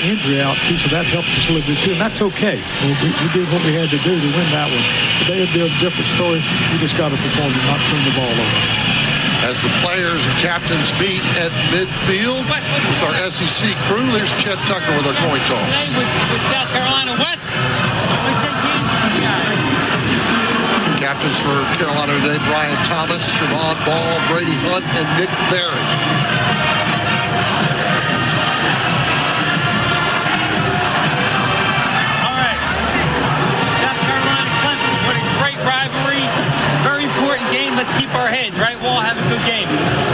injury out, too, so that helped us a little bit, too. And that's okay. We did what we had to do to win that one. Today would be a different story. We just got to perform and not turn the ball over. As the players and captains meet at midfield with our SEC crew, there's Chet Tucker with our coin toss. With South Carolina West. Captains for Carolina today, Brian Thomas, Javon Ball, Brady Hunt, and Nick Barrett. All right. South Carolina Clemson, what a great rivalry. Very important game. Let's keep our heads, right? We'll all have a good game.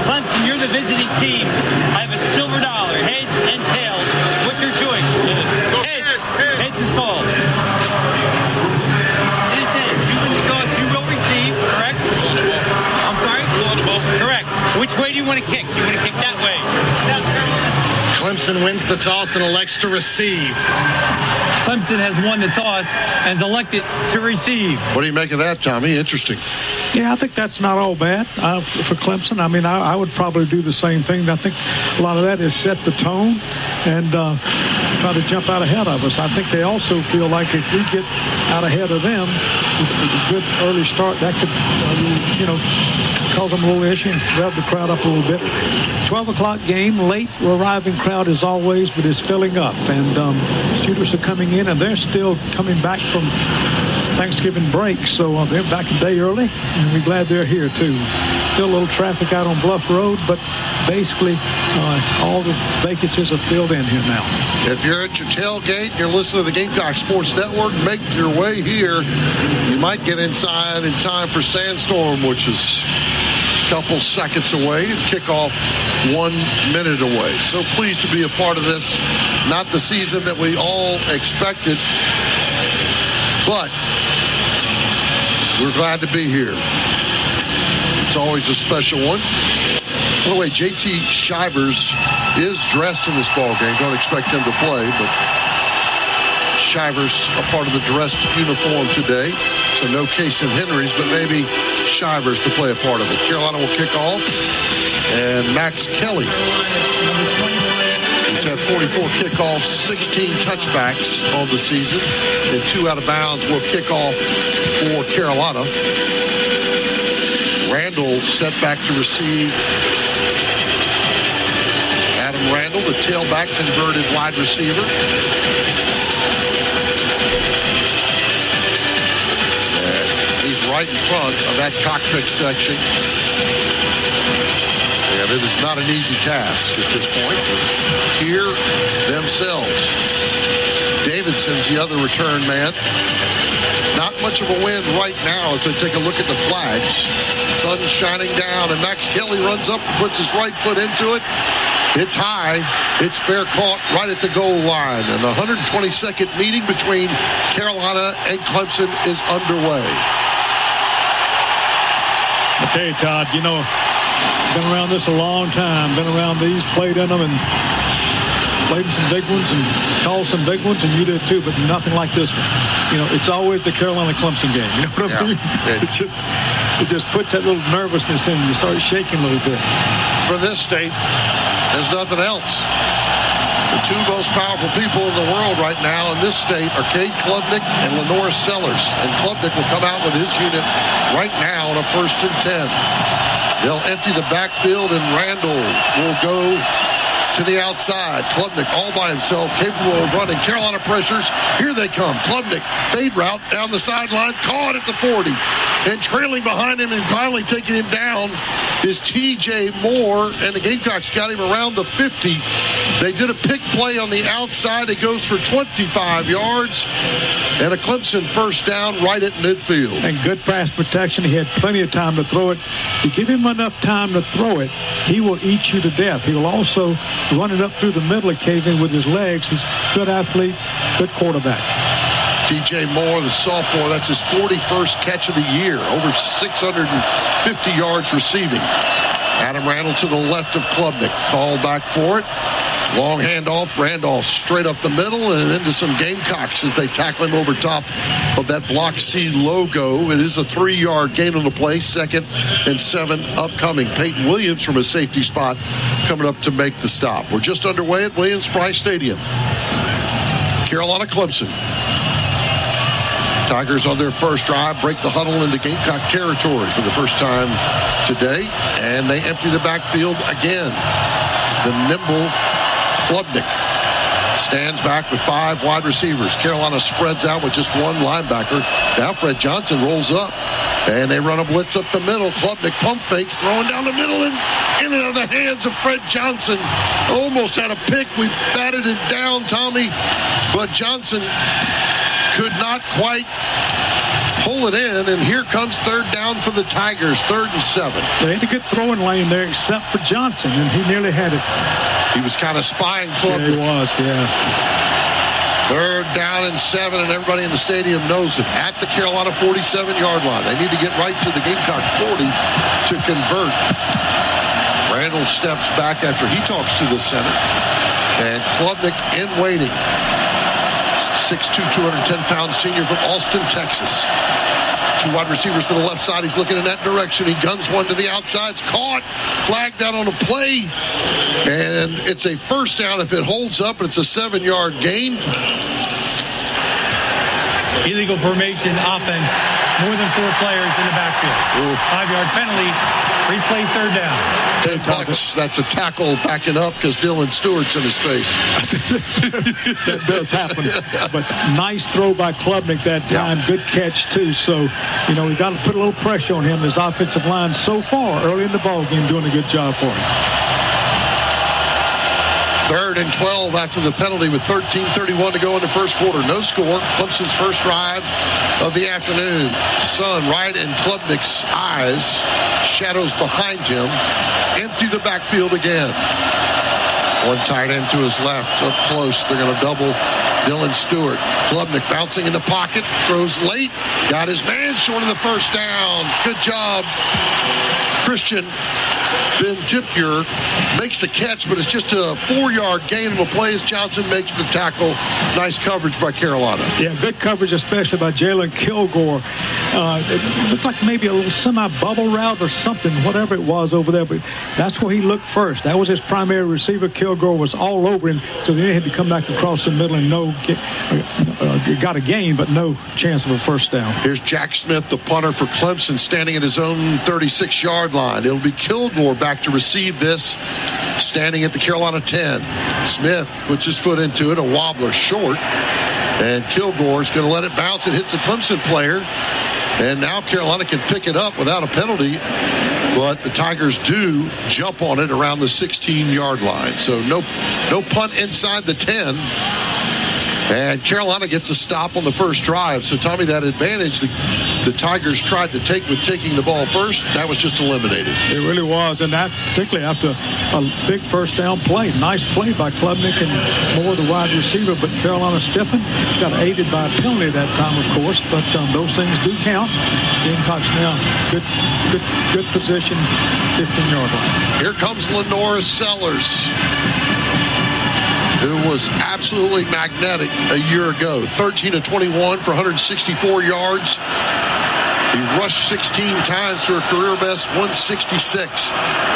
Clemson, you're the visiting team. I have a silver dollar, heads and tails. What's your choice? Heads. Heads is called. Which way do you want to kick? You want to kick that way. Clemson wins the toss and elects to receive. Clemson has won the toss and is elected to receive. What do you make of that, Tommy? Interesting. Yeah, I think that's not all bad for Clemson. I mean, I would probably do the same thing. I think a lot of that is set the tone and try to jump out ahead of us. I think they also feel like if we get out ahead of them with a good early start, that could, cause them a little issue and rev the crowd up a little bit. 12 o'clock game, late arriving crowd as always, but it's filling up. And students are coming in, and they're still coming back from Thanksgiving break, so they're back a day early, and we're glad they're here too. Still a little traffic out on Bluff Road, but basically all the vacancies are filled in here now. If you're at your tailgate and you're listening to the Gamecock Sports Network, make your way here. You might get inside in time for Sandstorm, which is a couple seconds away, and kickoff 1 minute away. So pleased to be a part of this. Not the season that we all expected, but we're glad to be here. It's always a special one. By the way, JT Shivers is dressed in this ball game. Don't expect him to play, but Shivers a part of the dressed uniform today. So no Casey Henrys, but maybe Shivers to play a part of it. Carolina will kick off, and Max Kelly, who's had 44 kickoffs, 16 touchbacks on the season, and 2 out of bounds, will kick off for Carolina. Randall set back to receive. Adam Randall, the tailback, converted wide receiver. And he's right in front of that cockpit section. And it is not an easy task at this point. Here themselves. Davidson's the other return man. Not much of a win right now as they take a look at the flags. Sun shining down, and Max Kelly runs up and puts his right foot into it. It's high. It's fair caught right at the goal line. And the 122nd meeting between Carolina and Clemson is underway. I tell you, Todd, been around this a long time. Been around these, played in them, and played in some big ones and called some big ones, and you did too, but nothing like this one. It's always the Carolina-Clemson game. You know what I mean? It just puts that little nervousness in. You start shaking a little bit. For this state, there's nothing else. The 2 most powerful people in the world right now in this state are Cade Klubnik and Lenore Sellers. And Klubnik will come out with his unit right now on a 1st and 10. They'll empty the backfield, and Randall will go to the outside. Klubnik all by himself, capable of running. Carolina pressures. Here they come. Klubnik, fade route down the sideline, caught at the 40. And trailing behind him and finally taking him down is T.J. Moore, and the Gamecocks got him around the 50. They did a pick play on the outside. It goes for 25 yards. And a Clemson first down right at midfield. And good pass protection. He had plenty of time to throw it. You give him enough time to throw it, he will eat you to death. He will also run it up through the middle occasionally with his legs. He's a good athlete, good quarterback. T.J. Moore, the sophomore, that's his 41st catch of the year. Over 650 yards receiving. Adam Randall to the left of Klubnik. Called back for it. Long handoff. Randolph straight up the middle and into some Gamecocks as they tackle him over top of that Block C logo. It is a 3-yard gain on the play. 2nd and 7 upcoming. Peyton Williams from a safety spot coming up to make the stop. We're just underway at Williams-Brice Stadium. Carolina Clemson. Tigers on their first drive break the huddle into Gamecock territory for the first time today, and they empty the backfield again. The nimble Klubnik stands back with 5 wide receivers. Carolina spreads out with just 1 linebacker. Now Fred Johnson rolls up, and they run a blitz up the middle. Klubnik pump fakes, throwing down the middle and in and out of the hands of Fred Johnson. Almost had a pick. We batted it down, Tommy, but Johnson could not quite pull it in, and here comes 3rd down for the Tigers, 3rd and 7. They had a good throwing lane there except for Johnson, and he nearly had it. He was kind of spying Klubnik. Yeah, he was, yeah. 3rd down and 7, and everybody in the stadium knows it. At the Carolina 47-yard line. They need to get right to the Gamecock 40 to convert. Randall steps back after he talks to the center, and Klubnik in waiting. 6'2", 210-pound senior from Austin, Texas. 2 wide receivers to the left side. He's looking in that direction. He guns one to the outside. It's caught. Flagged out on a play. And it's a first down if it holds up. It's a 7-yard gain. Illegal formation offense. More than 4 players in the backfield. 5-yard penalty. Replay 3rd down. $10. That's a tackle backing up because Dylan Stewart's in his face. That does happen. But nice throw by Klubnik that time. Good catch, too. So, we got to put a little pressure on him. His offensive line so far early in the ball game doing a good job for him. 3rd and 12 after the penalty with 13:31 to go in the first quarter. No score. Clemson's first drive of the afternoon. Sun right in Klubnik's eyes. Shadows behind him. Empty the backfield again. 1 tight end to his left. Up close. They're going to double Dylan Stewart. Klubnik bouncing in the pockets. Throws late. Got his man short of the first down. Good job. Christian Bentipure makes the catch, but it's just a 4-yard gain of a play as Johnson makes the tackle. Nice coverage by Carolina. Yeah, good coverage, especially by Jalen Kilgore. It looked like maybe a little semi-bubble route or something, whatever it was over there, but that's where he looked first. That was his primary receiver. Kilgore was all over him, so then he had to come back across the middle and got a gain, but no chance of a first down. Here's Jack Smith, the punter for Clemson, standing at his own 36-yard line. It'll be Kilgore back to receive this, standing at the Carolina 10. Smith puts his foot into it, a wobbler short, and Kilgore's going to let it bounce. It hits the Clemson player, and now Carolina can pick it up without a penalty, but the Tigers do jump on it around the 16-yard line. So no punt inside the 10. And Carolina gets a stop on the first drive. So, Tommy, that advantage the Tigers tried to take with taking the ball first, that was just eliminated. It really was, and that particularly after a big first down play. Nice play by Klubnik and Moore, the wide receiver, but Carolina stiffened. Got aided by a penalty that time, of course, but those things do count. Gamecocks now, good position, 15-yard line. Here comes Lenora Sellers, who was absolutely magnetic a year ago. 13 of 21 for 164 yards. He rushed 16 times for a career best 166.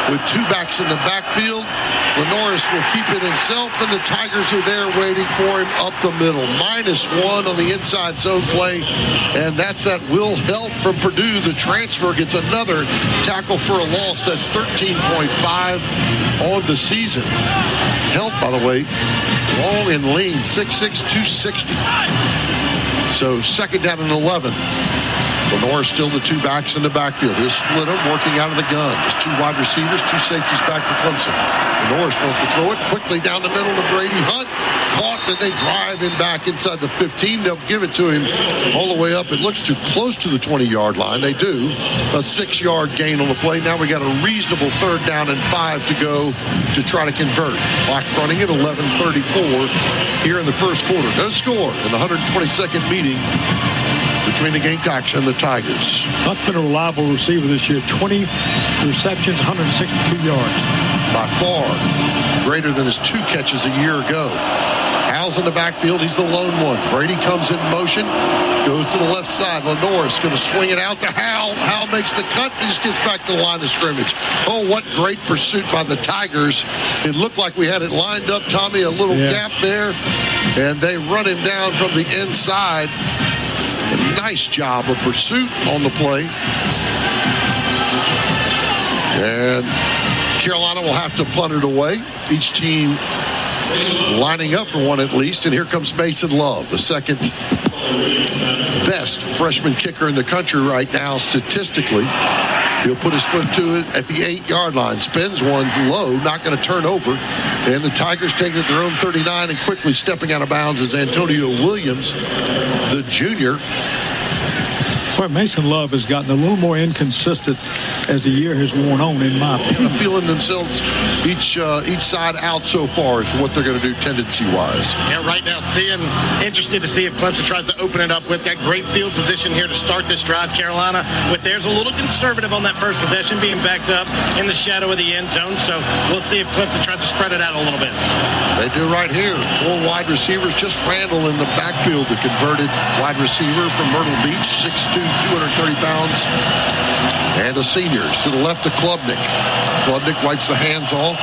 With 2 backs in the backfield, Lenoris will keep it himself, and the Tigers are there waiting for him up the middle. -1 on the inside zone play, and that's that Will Help from Purdue. The transfer gets another tackle for a loss. That's 13.5 on the season. Help, by the way, long and lean, 6'6", 260. So 2nd down and 11. Lenore still the 2 backs in the backfield. He'll split them, working out of the gun. Just 2 wide receivers, 2 safeties back for Clemson. Lenore wants to throw it quickly down the middle to Brady Hunt. Caught, and they drive him back inside the 15. They'll give it to him all the way up. It looks too close to the 20-yard line. They do. A 6-yard gain on the play. Now we got a reasonable 3rd down and 5 to go to try to convert. Clock running at 11:34 here in the first quarter. No score in the 122nd meeting between the Gamecocks and the Tigers. Hunt's been a reliable receiver this year. 20 receptions, 162 yards. By far greater than his 2 catches a year ago. Hal's in the backfield. He's the lone one. Brady comes in motion, goes to the left side. Lenore's going to swing it out to Hal. Hal makes the cut. He just gets back to the line of scrimmage. Oh, what great pursuit by the Tigers. It looked like we had it lined up, Tommy, a little gap there, and they run him down from the inside. A nice job of pursuit on the play. And Carolina will have to punt it away. Each team lining up for one at least. And here comes Mason Love, the second best freshman kicker in the country right now statistically. He'll put his foot to it at the 8-yard line. Spins one low, not going to turn over. And the Tigers take it at their own 39, and quickly stepping out of bounds is Antonio Williams, the junior. Well, Mason Love has gotten a little more inconsistent as the year has worn on, in my opinion. Feeling themselves each side out so far is what they're going to do tendency-wise. Yeah, right now, interested to see if Clemson tries to open it up with that great field position here to start this drive. Carolina, with theirs, a little conservative on that first possession, being backed up in the shadow of the end zone. So we'll see if Clemson tries to spread it out a little bit. They do right here. 4 wide receivers. Just Randall in the backfield, the converted wide receiver from Myrtle Beach, 6'2", 230 pounds. And a senior to the left of Klubnik. Klubnik wipes the hands off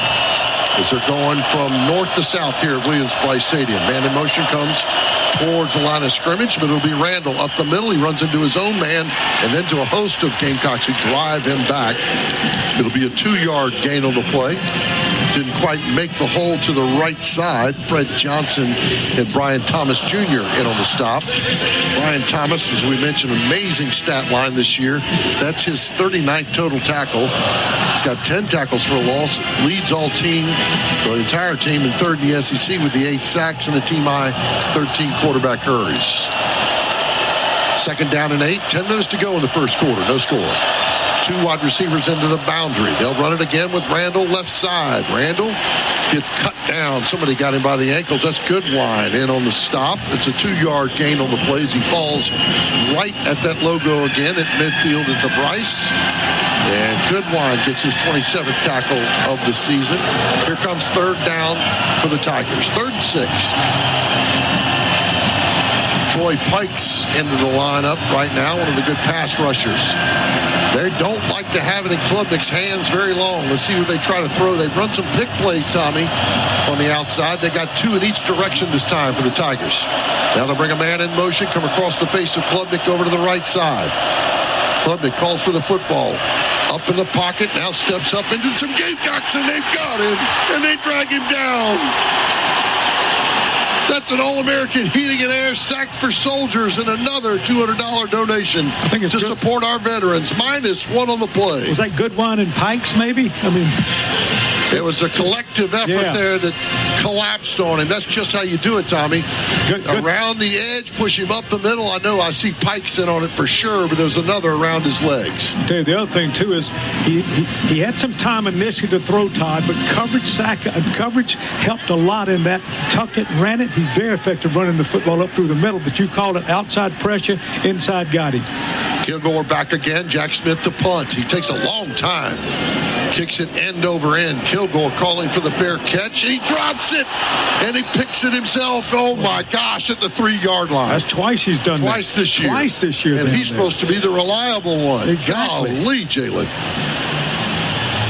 as they're going from north to south here at Williams-Brice Stadium. Man in motion comes towards the line of scrimmage, but it'll be Randall up the middle. He runs into his own man and then to a host of Gamecocks who drive him back. It'll be a 2-yard gain on the play. Didn't quite make the hole to the right side. Fred Johnson and Brian Thomas Jr. in on the stop. Brian Thomas, as we mentioned, amazing stat line this year. That's his 39th total tackle. He's got 10 tackles for a loss. Leads all team, the entire team in third in the SEC with the 8 sacks and a team high 13 quarterback hurries. 2nd down and 8. 10 minutes to go in the first quarter. No score. 2 wide receivers into the boundary. They'll run it again with Randall left side. Randall gets cut down. Somebody got him by the ankles. That's Goodwine in on the stop. It's a 2-yard gain on the plays. He falls right at that logo again at midfield at the Bryce. And Goodwine gets his 27th tackle of the season. Here comes 3rd down for the Tigers. 3rd and 6. Troy Pikes into the lineup right now, one of the good pass rushers. They don't like to have it in Klubnik's hands very long. Let's see what they try to throw. They've run some pick plays, Tommy, on the outside. They got 2 in each direction this time for the Tigers. Now they'll bring a man in motion, come across the face of Klubnik over to the right side. Klubnik calls for the football. Up in the pocket, now steps up into some Gamecocks, and they've got him, and they drag him down. That's an All-American Heating and Air sack for soldiers and another $200 donation to support our veterans. -1 on the play. Was that Goodwine and Pikes, maybe? I mean, it was a collective effort there that collapsed on him. That's just how you do it, Tommy. Good. Around the edge, push him up the middle. I know I see Pikes in on it for sure, but there's another around his legs. I'll tell you, the other thing, too, is he had some time initially to throw, Todd, but coverage helped a lot in that. Tucked it, ran it. He's very effective running the football up through the middle, but you called it outside pressure, inside got him. Kilgore back again. Jack Smith to punt. He takes a long time. Kicks it end over end. Kilgore calling for the fair catch. He drops it, and he picks it himself. Oh, my gosh, at the 3-yard line. That's twice he's done that. Twice this year. Twice this year. And he's supposed to be the reliable one. Exactly. Golly, Jalen.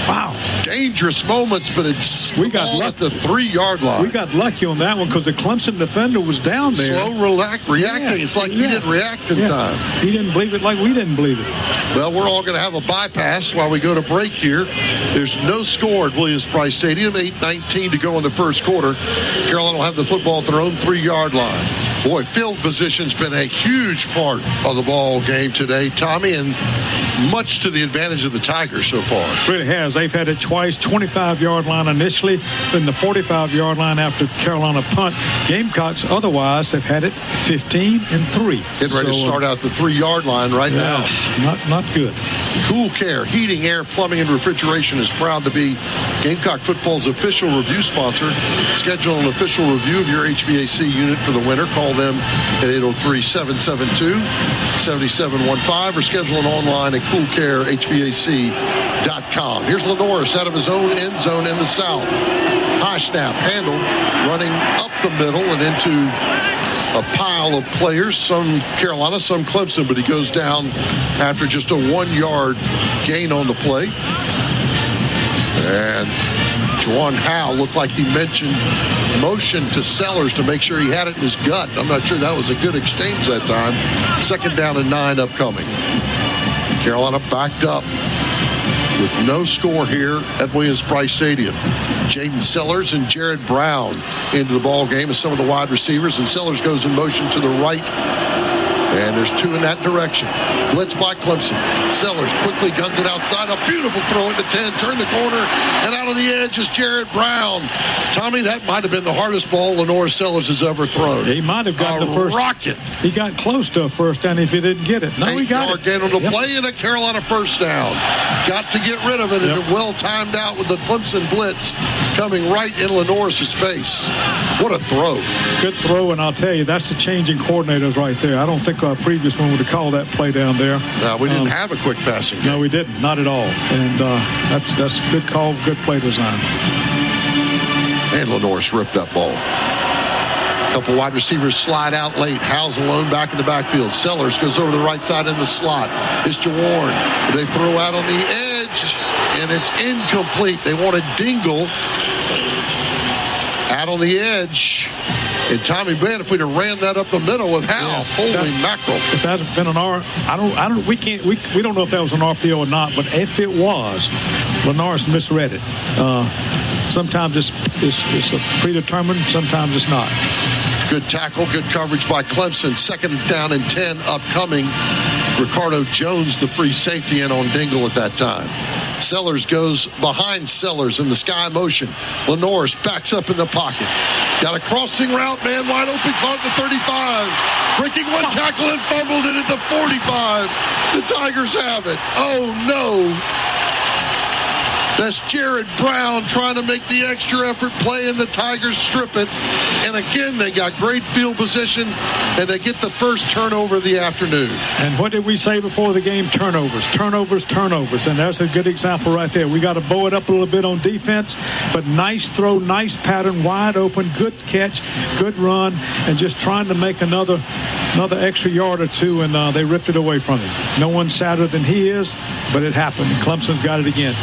Wow. Dangerous moments, but it's all at the 3-yard line. We got lucky on that one because the Clemson defender was down there. Slow reacting. Yeah, it's like he didn't react in time. He didn't believe it like we didn't believe it. Well, we're all going to have a bypass while we go to break here. There's no score at Williams-Brice Stadium. 8:19 to go in the first quarter. Carolina will have the football at their own 3-yard line. Boy, field position's been a huge part of the ball game today, Tommy, and much to the advantage of the Tigers so far. It really has. They've had it twice, 25-yard line initially, then the 45-yard line after Carolina punt. Gamecocks otherwise have had it 15 and 3. Getting ready to start out the 3-yard line right now. Not good. Cool Care, Heating, Air, Plumbing, and Refrigeration is proud to be Gamecock football's official review sponsor. Schedule an official review of your HVAC unit for the winter. Call them at 803-772-7715 or schedule it online at coolcarehvac.com. Here's Lenoris out of his own end zone in the south. High snap, handle, running up the middle and into a pile of players, some Carolina, some Clemson, but he goes down after just a 1-yard gain on the play. And Juwan Howe looked like he motioned to Sellers to make sure he had it in his gut. I'm not sure that was a good exchange that time. 2nd down and 9 upcoming. Carolina backed up with no score here at Williams-Brice Stadium. Jaden Sellers and Jared Brown into the ball game as some of the wide receivers, and Sellers goes in motion to the right. And there's 2 in that direction. Blitz by Clemson. Sellers quickly guns it outside. A beautiful throw at the 10. Turn the corner. And out on the edge is Jared Brown. Tommy, that might have been the hardest ball Lenore Sellers has ever thrown. He might have gotten the first. Rocket. He got close to a first down if he didn't get it. No, he got it. Gain on the play and a Carolina first down. Got to get rid of it. And it well timed out with the Clemson blitz coming right in Lenore's face. What a throw. Good throw, and I'll tell you, that's the changing coordinators right there. I don't think our previous one would have called that play down there. No, we didn't have a quick passing game. No, we didn't. Not at all. And that's a good call, good play design. And Lenore's ripped that ball. A couple wide receivers slide out late. Howe's alone back in the backfield. Sellers goes over to the right side in the slot. It's Jaworn. They throw out on the edge, and it's incomplete. They want a dingle out on the edge. And Tommy Band, if we'd have ran that up the middle with Howe, holy mackerel! If that had been an we don't know if that was an RPO or not. But if it was, Lenore's misread it. Sometimes it's predetermined. Sometimes it's not. Good tackle, good coverage by Clemson. 2nd down and 10 upcoming. Ricardo Jones, the free safety, in on Dingle at that time. Sellers goes behind Sellers in the sky motion. Lenoris backs up in the pocket. Got a crossing route, man wide open, caught at the 35. Breaking one tackle and fumbled it at the 45. The Tigers have it. Oh, no. That's Jared Brown trying to make the extra effort play, and the Tigers strip it. And again, they got great field position, and they get the first turnover of the afternoon. And what did we say before the game? Turnovers. And that's a good example right there. We got to bow it up a little bit on defense, but nice throw, nice pattern, wide open, good catch, good run, and just trying to make another extra yard or two, and they ripped it away from him. No one's sadder than he is, but it happened. Clemson's got it again.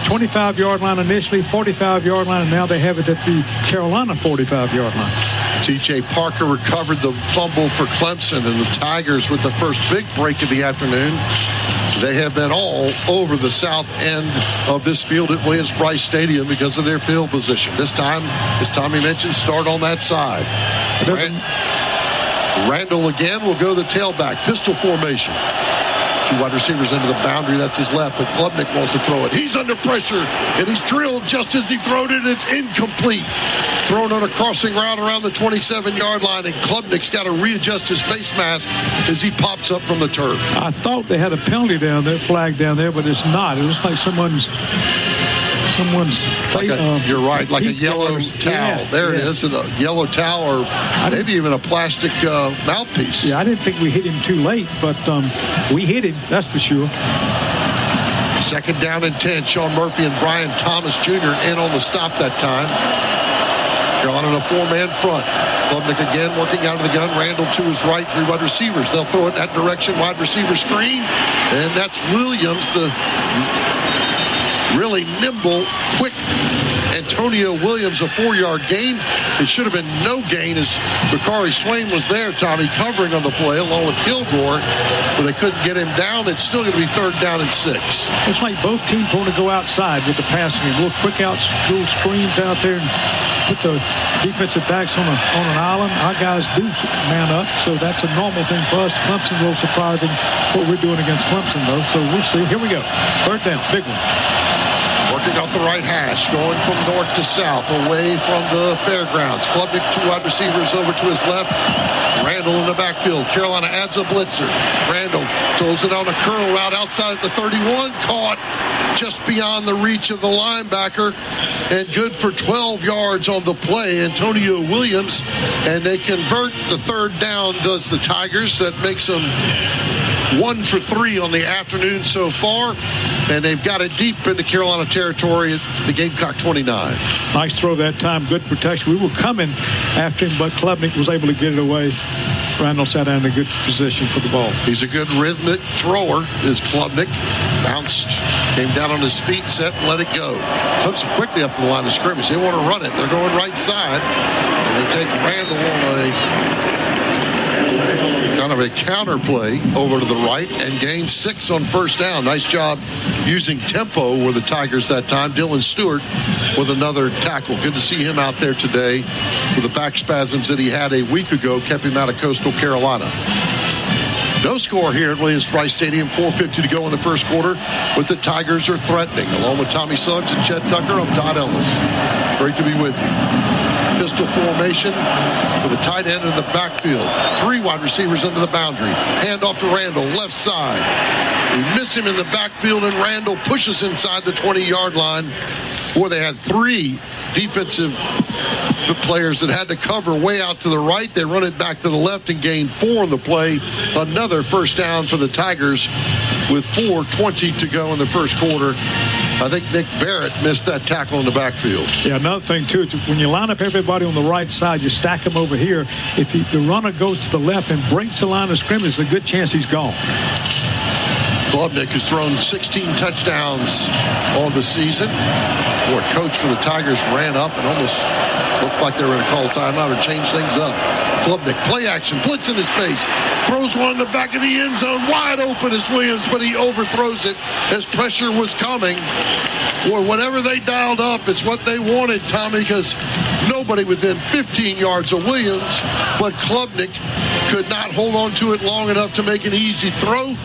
25-yard line initially, 45-yard line, and now they have it at the Carolina 45-yard line. T.J. Parker recovered the fumble for Clemson, and the Tigers with the first big break of the afternoon. They have been all over the south end of this field at Williams-Brice Stadium because of their field position. This time, as Tommy mentioned, start on that side. Randall again will go the tailback, pistol formation. 2 wide receivers into the boundary. That's his left, but Klubnik wants to throw it. He's under pressure, and he's drilled just as he throwed it. It's incomplete. Thrown on a crossing route around the 27-yard line, and Klubnik's got to readjust his face mask as he pops up from the turf. I thought they had a penalty down there, flag down there, but it's not. It looks like someone's like you're right, like a yellow towel. Yeah, there it is, a yellow towel, or maybe even a plastic mouthpiece. Yeah, I didn't think we hit him too late, but we hit him, that's for sure. 2nd down and 10. Sean Murphy and Brian Thomas Jr. in on the stop that time. Carolina in a 4-man front. Klubnik again working out of the gun. Randall to his right, 3 wide receivers. They'll throw it in that direction, wide receiver screen, and that's Williams, the really nimble, quick Antonio Williams, a 4-yard gain. It should have been no gain as Bakari Swain was there, Tommy, covering on the play along with Kilgore, but they couldn't get him down. It's still going to be 3rd down and 6. It's like both teams want to go outside with the passing game. Little quick little screens out there and put the defensive backs on an island. Our guys do man up, so that's a normal thing for us. Clemson, a little surprising what we're doing against Clemson, though, so we'll see. Here we go. 3rd down, big one. Looking off the right hash, going from north to south, away from the fairgrounds. Klubnik, 2 wide receivers over to his left. Randall in the backfield. Carolina adds a blitzer. Randall throws it on a curl route outside at the 31. Caught just beyond the reach of the linebacker. And good for 12 yards on the play. Antonio Williams. And they convert the 3rd down, does the Tigers. That makes them 1 for 3 on the afternoon so far, and they've got it deep into Carolina territory at the Gamecock 29. Nice throw that time, good protection. We were coming after him, but Klubnik was able to get it away. Randall sat down in a good position for the ball. He's a good rhythmic thrower, is Klubnik. Bounced, came down on his feet, set, and let it go. Clemson quickly up to the line of scrimmage. They want to run it. They're going right side, and they take Randall on a kind of a counter play over to the right and gain 6 on 1st down. Nice job using tempo with the Tigers that time. Dylan Stewart with another tackle. Good to see him out there today with the back spasms that he had a week ago. Kept him out of Coastal Carolina. No score here at Williams-Brice Stadium. 4:50 to go in the first quarter, but the Tigers are threatening. Along with Tommy Suggs and Chet Tucker, I'm Todd Ellis. Great to be with you. Pistol formation with a tight end in the backfield. 3 wide receivers into the boundary. Hand off to Randall, left side. We miss him in the backfield, and Randall pushes inside the 20-yard line. Boy, they had 3 defensive players that had to cover way out to the right. They run it back to the left and gain 4 on the play. Another 1st down for the Tigers with 4:20 to go in the first quarter. I think Nick Barrett missed that tackle in the backfield. Yeah, another thing, too, is when you line up everybody on the right side, you stack them over here. If the runner goes to the left and breaks the line of scrimmage, there's a good chance he's gone. Klubnik has thrown 16 touchdowns on the season. Boy, coach for the Tigers ran up and almost looked like they were going to call timeout or change things up. Klubnik, play action, blitz in his face, throws one in the back of the end zone, wide open is Williams, but he overthrows it as pressure was coming. Boy, whatever they dialed up, it's what they wanted, Tommy, because nobody within 15 yards of Williams, but Klubnik could not hold on to it long enough to make an easy throw.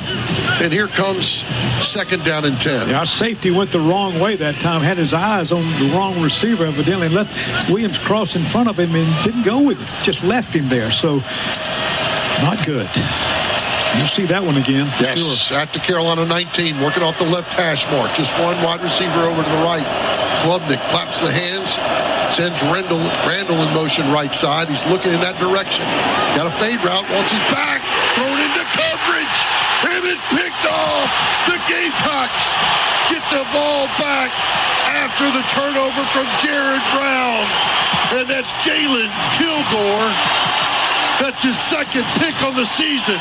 And here comes 2nd down and 10. Yeah, our safety went the wrong way that time, had his eyes on the wrong receiver evidently, let Williams cross in front of him and didn't go with it, just left him there. So, not good. You'll see that one again. Yes, sure. At the Carolina 19, working off the left hash mark. Just 1 wide receiver over to the right. Klubnik claps the hands, sends Randall in motion right side. He's looking in that direction. Got a fade route, wants his back, thrown into coverage, and it's picked off. The Gamecocks get the ball back after the turnover from Jared Brown. And that's Jalen Kilgore. That's his 2nd pick on the season.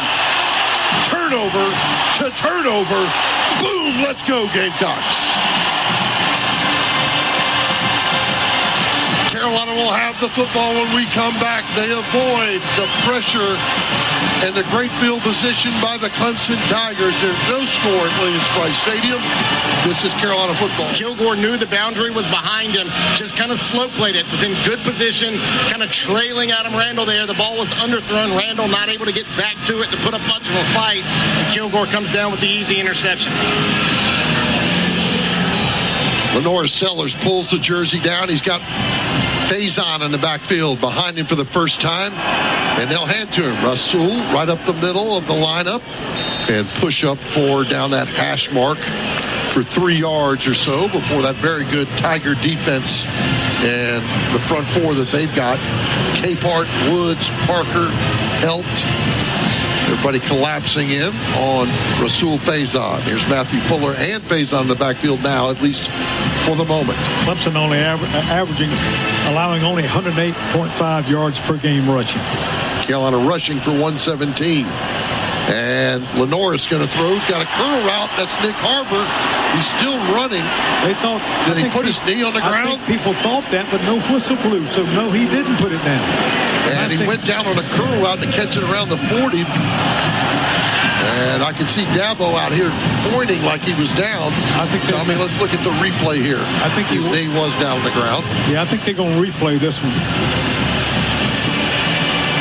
Turnover to turnover. Boom, let's go Gamecocks. Carolina will have the football when we come back. They avoid the pressure and the great field position by the Clemson Tigers. There's no score at Williams-Brice Stadium. This is Carolina football. Kilgore knew the boundary was behind him, just kind of slow played it, was in good position, kind of trailing Adam Randall there. The ball was underthrown. Randall not able to get back to it to put up much of a fight, and Kilgore comes down with the easy interception. Lenore Sellers pulls the jersey down. He's got Faison in the backfield behind him for the first time, and they'll hand to him. Rasul right up the middle of the lineup and push up for down that hash mark for 3 yards or so before that very good Tiger defense and the front 4 that they've got. Capehart, Woods, Parker, Helt. Everybody collapsing in on Rasul Faison. Here's Matthew Fuller and Faison in the backfield now, at least for the moment. Clemson only allowing only 108.5 yards per game rushing. Carolina rushing for 117. And Lenore is going to throw. He's got a curl route. That's Nick Harbor. He's still running. They thought. Did he put his knee on the ground? I think people thought that, but no whistle blew. So, no, he didn't put it down. And he went down on a curl route to catch it around the 40. And I can see Dabo out here pointing like he was down. Tommy, let's look at the replay here. I think his knee was down on the ground. Yeah, I think they're going to replay this one.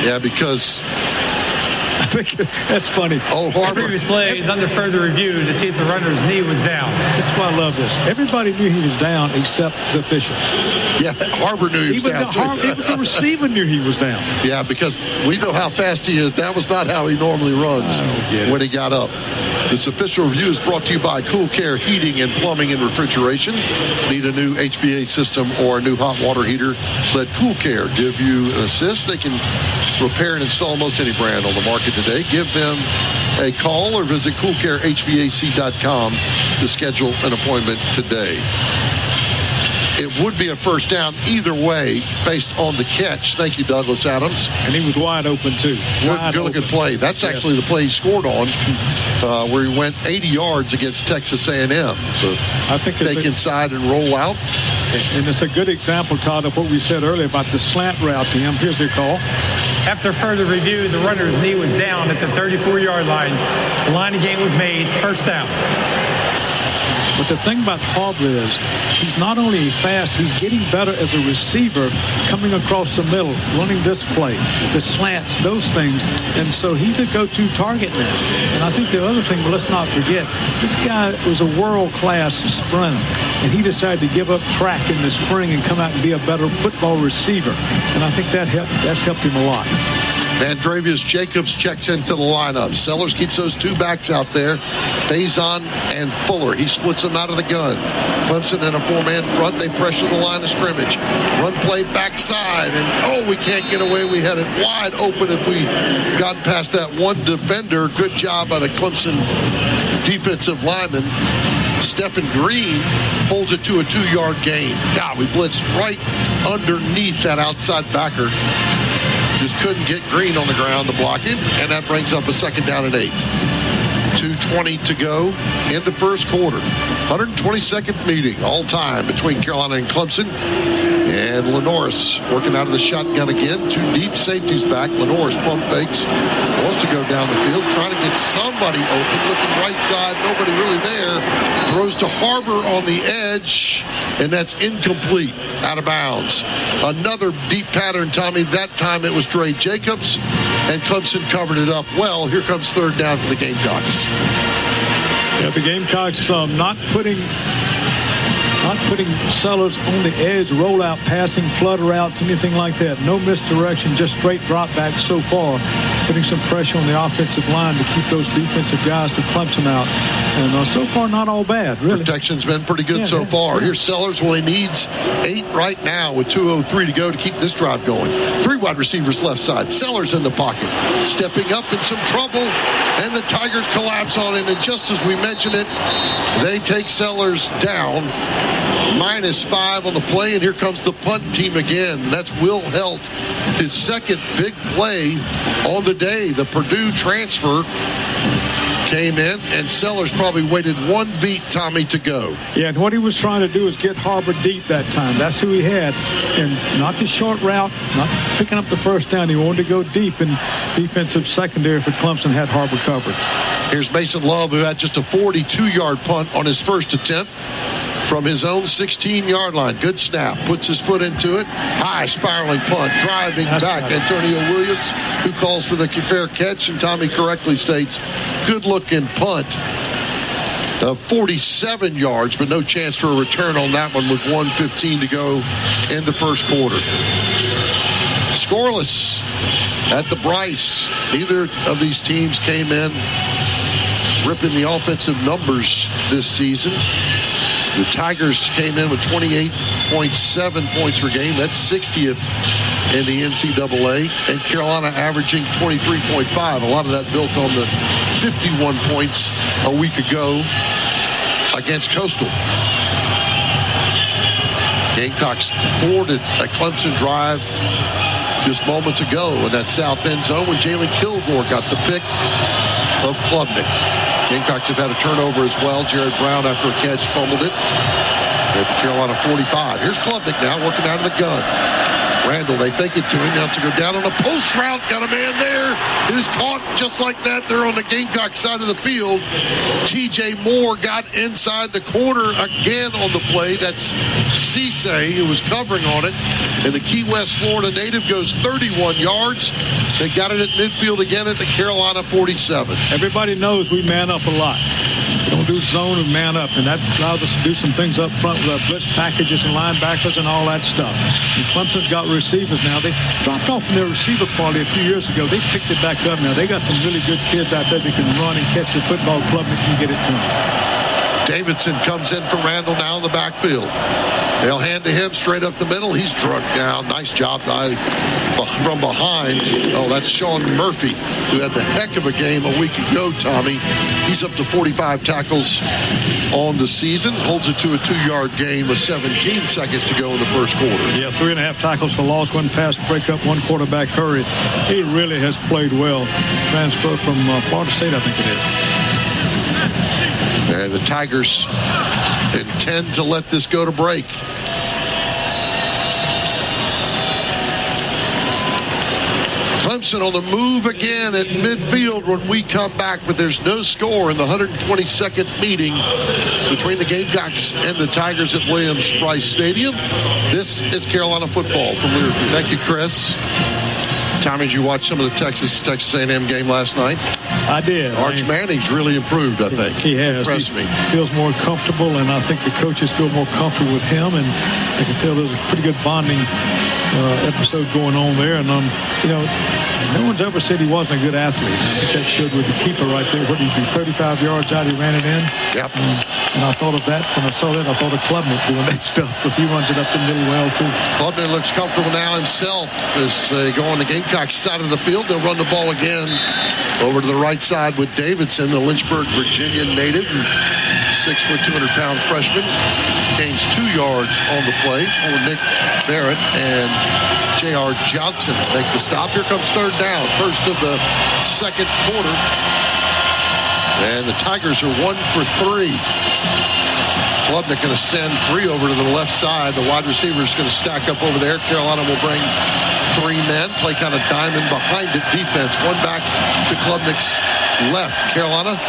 Yeah, because think that's funny. Oh, The Harbor. previous play is under further review to see if the runner's knee was down. That's why I love this. Everybody knew he was down except the officials. Yeah, Harbor knew he was down, too. Even the receiver knew he was down. Yeah, because we know how fast he is. That was not how he normally runs when he got up. This official review is brought to you by Cool Care Heating and Plumbing and Refrigeration. Need a new HVAC system or a new hot water heater? Let Cool Care give you an assist. They can repair and install most any brand on the market today. Give them a call or visit coolcarehvac.com to schedule an appointment today. It would be a first down either way based on the catch. Thank you, Douglas Adams. And he was wide open, too. Good looking play. That's actually the play he scored on, where he went 80 yards against Texas A&M. So I think take inside and roll out. And it's a good example, Todd, of what we said earlier about the slant route to him. Here's the call. After further review, the runner's knee was down at the 34-yard line. The line of game was made. First down. But the thing about Harbor is he's not only fast, he's getting better as a receiver coming across the middle, running this play, the slants, those things. And so he's a go-to target now. And I think the other thing, let's not forget, this guy was a world-class sprinter. And he decided to give up track in the spring and come out and be a better football receiver. And I think that's helped him a lot. Vandravius Jacobs checks into the lineup. Sellers keeps those two backs out there, Faison and Fuller. He splits them out of the gun. Clemson in a four-man front. They pressure the line of scrimmage. Run play backside, and we can't get away. We had it wide open if we gotten past that one defender. Good job by the Clemson defensive lineman. Stephen Green holds it to a 2-yard gain. God, we blitzed right underneath that outside backer. Just couldn't get Green on the ground to block him, and that brings up a second down and 8. 2:20 to go in the first quarter. 122nd meeting all time between Carolina and Clemson. And Lenoris working out of the shotgun again. Two deep safeties back. Lenoris pump fakes. Wants to go down the field. Trying to get somebody open. Looking right side. Nobody really there. Throws to Harbor on the edge. And that's incomplete. Out of bounds. Another deep pattern, Tommy. That time it was Dre Jacobs. And Clemson covered it up well. Here comes third down for the Gamecocks. Yeah, the Gamecocks not putting Sellers on the edge, rollout, passing, flood routes, anything like that. No misdirection, just straight drop back so far. Putting some pressure on the offensive line to keep those defensive guys for Clemson out. And so far, not all bad, really. Protection's been pretty good so far. Yeah. Here's Sellers. Well, he needs 8 right now with 2:03 to go to keep this drive going. 3 wide receivers left side. Sellers in the pocket. Stepping up in some trouble. And the Tigers collapse on him. And just as we mentioned it, they take Sellers down. -5 on the play. And here comes the punt team again. That's Will Helt. His second big play on the day. The Purdue transfer came in, and Sellers probably waited one beat, Tommy, to go. Yeah, and what he was trying to do is get Harbor deep that time. That's who he had. And not the short route, not picking up the first down. He wanted to go deep, and defensive secondary for Clemson had Harbor covered. Here's Mason Love, who had just a 42-yard punt on his first attempt from his own 16-yard line. Good snap. Puts his foot into it. High spiraling punt. Driving back. Right. Antonio Williams, who calls for the fair catch. And Tommy correctly states, good-looking punt. 47 yards, but no chance for a return on that one with 1:15 to go in the first quarter. Scoreless at the Bryce. Neither of these teams came in ripping the offensive numbers this season. The Tigers came in with 28.7 points per game. That's 60th in the NCAA. And Carolina averaging 23.5. A lot of that built on the 51 points a week ago against Coastal. Gamecocks thwarted a Clemson drive just moments ago in that south end zone when Jalen Kilgore got the pick of Klubnik. Gamecocks have had a turnover as well. Jared Brown, after a catch, fumbled it at the Carolina 45. Here's Klubnik now working out of the gun. Randall, they think it to him. Now to go down on a post route. Got a man there. It is caught just like that there on the Gamecock side of the field. T.J. Moore got inside the corner again on the play. That's Cisse who was covering on it. And the Key West, Florida native goes 31 yards. They got it at midfield again at the Carolina 47. Everybody knows we man up a lot. We don't do zone and man up, and that allows us to do some things up front with our blitz packages and linebackers and all that stuff. And Clemson's got receivers now. They dropped off from their receiver quality a few years ago. They picked it back up now. They got some really good kids out there that can run and catch the football. Club and can get it to them. Davidson comes in for Randall now in the backfield. They'll hand to him straight up the middle. He's drugged down. Nice job from behind. Oh, that's Sean Murphy, who had the heck of a game a week ago, Tommy. He's up to 45 tackles on the season. Holds it to a 2-yard gain with 17 seconds to go in the first quarter. Yeah, 3.5 tackles for loss, 1 pass breakup, 1 quarterback hurry. He really has played well. Transfer from Florida State, I think it is. And the Tigers intend to let this go to break. Clemson on the move again at midfield when we come back, but there's no score in the 122nd meeting between the Gamecocks and the Tigers at Williams-Brice Stadium. This is Carolina football from Learfield. Thank you, Chris. Tommy, did you watch some of the Texas A&M game last night? I did. Arch Manning's really improved, I think. He has. Impressed me. Feels more comfortable, and I think the coaches feel more comfortable with him, and I can tell there's a pretty good bonding episode going on there. And, no one's ever said he wasn't a good athlete. I think that showed with the keeper right there. What did he do, 35 yards out, he ran it in? Yep. And I thought of that. When I saw that, I thought of Klubnik doing that stuff because he runs it up the middle well, too. Klubnik looks comfortable now himself as they go on the Gamecock side of the field. They'll run the ball again over to the right side with Davidson, the Lynchburg, Virginia native, 6 foot, 200-pound freshman. Gains 2 yards on the play for Nick Barrett and J.R. Johnson make the stop. Here comes third down, first of the second quarter. And the Tigers are 1 for 3. Klubnik going to send 3 over to the left side. The wide receiver is going to stack up over there. Carolina will bring 3 men, play kind of diamond behind it defense. 1 back to Klubnik's left. Carolina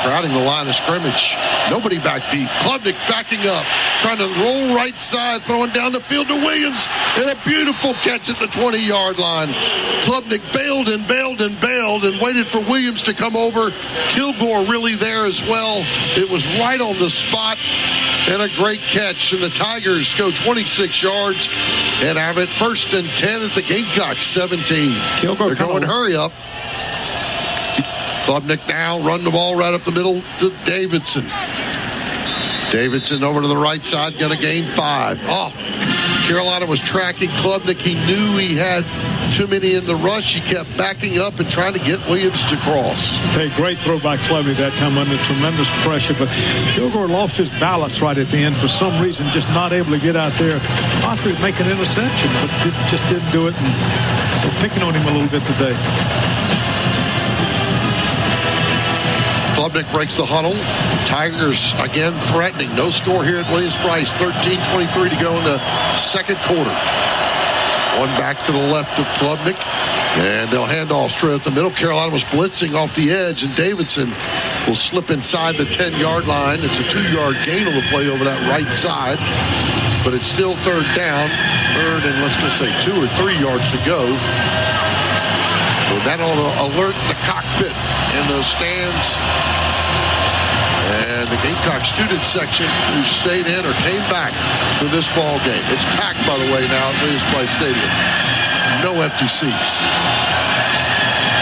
crowding the line of scrimmage. Nobody back deep. Klubnik backing up, trying to roll right side, throwing down the field to Williams, and a beautiful catch at the 20-yard line. Klubnik bailed and bailed and bailed and waited for Williams to come over. Kilgore really there as well. It was right on the spot, and a great catch. And the Tigers go 26 yards and have it 1st and 10 at the Gamecock 17. They're going hurry up. Klubnik now run the ball right up the middle to Davidson. Davidson over to the right side, going to gain 5. Oh, Carolina was tracking Klubnik. He knew he had too many in the rush. He kept backing up and trying to get Williams to cross. Okay, great throw by Klubnik that time under tremendous pressure, but Kilgore lost his balance right at the end for some reason, just not able to get out there. Possibly make an interception, but just didn't do it. And we're picking on him a little bit today. Klubnik breaks the huddle. Tigers again threatening. No score here at Williams-Brice. 13:23 to go in the second quarter. 1 back to the left of Klubnik. And they'll hand off straight up the middle. Carolina was blitzing off the edge, and Davidson will slip inside the 10-yard line. It's a 2-yard gain on the play over that right side. But it's still third down. Third and let's just say 2 or 3 yards to go. And that ought to alert the cockpit in those stands. And the Gamecock student section who stayed in or came back for this ball game. It's packed, by the way, now at Williams-Brice Stadium. No empty seats.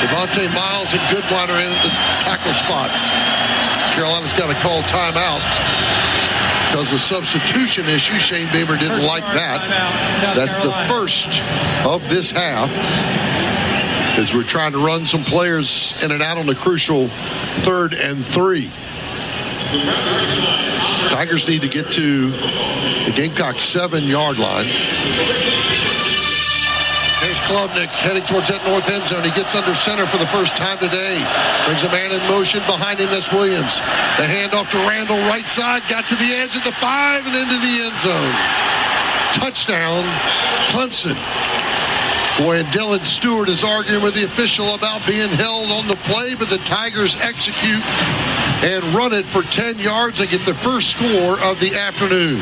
Devontae Miles and Goodwin are in at the tackle spots. Carolina's got to call timeout because of substitution issue. Shane Beamer didn't like that. That's the first of this half, as we're trying to run some players in and out on the crucial 3rd and 3. Tigers need to get to the Gamecock 7-yard line. There's Klubnik heading towards that north end zone. He gets under center for the first time today. Brings a man in motion behind him. That's Williams. The handoff to Randall, right side. Got to the edge at the 5 and into the end zone. Touchdown, Clemson. Boy, and Dylan Stewart is arguing with the official about being held on the play, but the Tigers execute and run it for 10 yards and get the first score of the afternoon.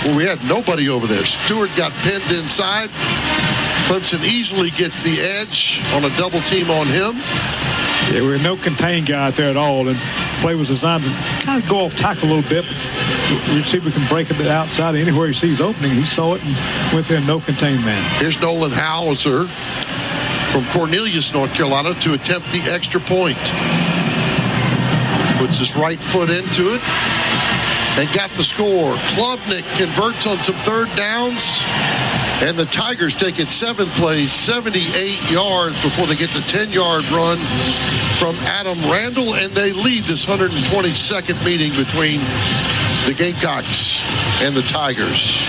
Well, we had nobody over there. Stewart got pinned inside. Clemson easily gets the edge on a double team on him. Yeah, we had no contain guy out there at all, and play was designed to kind of go off tackle a little bit. The receiver can break it outside anywhere he sees opening. He saw it and went there, no contain man. Here's Nolan Hauser from Cornelius, North Carolina, to attempt the extra point. Puts his right foot into it and got the score. Klubnik converts on some third downs, and the Tigers take it 7 plays, 78 yards before they get the 10-yard run from Adam Randall, and they lead this 122nd meeting between the Gamecocks and the Tigers.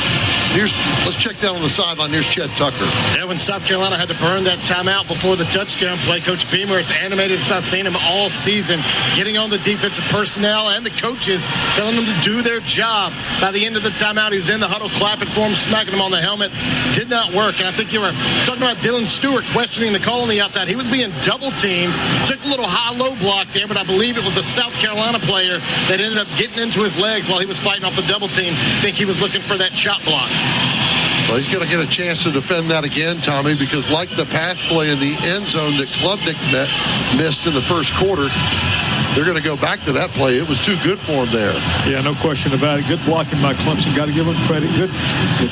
Let's check down on the sideline. Here's Chet Tucker. Yeah, when South Carolina had to burn that timeout before the touchdown play, Coach Beamer is animated as I've seen him all season, getting on the defensive personnel and the coaches, telling them to do their job. By the end of the timeout, he was in the huddle clapping for him, smacking him on the helmet. Did not work. And I think you were talking about Dylan Stewart questioning the call on the outside. He was being double-teamed. Took a little high-low block there, but I believe it was a South Carolina player that ended up getting into his legs while he was fighting off the double team. I think he was looking for that chop block. Well, he's going to get a chance to defend that again, Tommy, because like the pass play in the end zone that Klubnik missed in the first quarter, they're going to go back to that play. It was too good for him there. Yeah, no question about it. Good blocking by Clemson. Got to give him credit. Good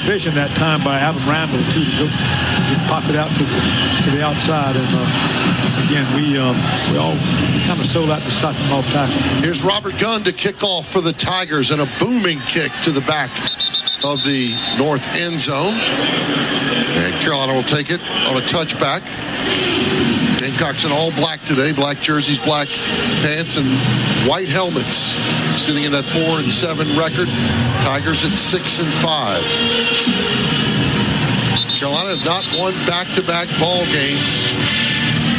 vision that time by Adam Randall, too, to go pop it out to the outside. And again, we all kind of sold out to stop him off tackle. Here's Robert Gunn to kick off for the Tigers, and a booming kick to the back of the north end zone. And Carolina will take it on a touchback. Gamecocks in all black today. Black jerseys, black pants, and white helmets. Sitting in that 4-7 record. Tigers at 6-5. Carolina have not won back-to-back ball games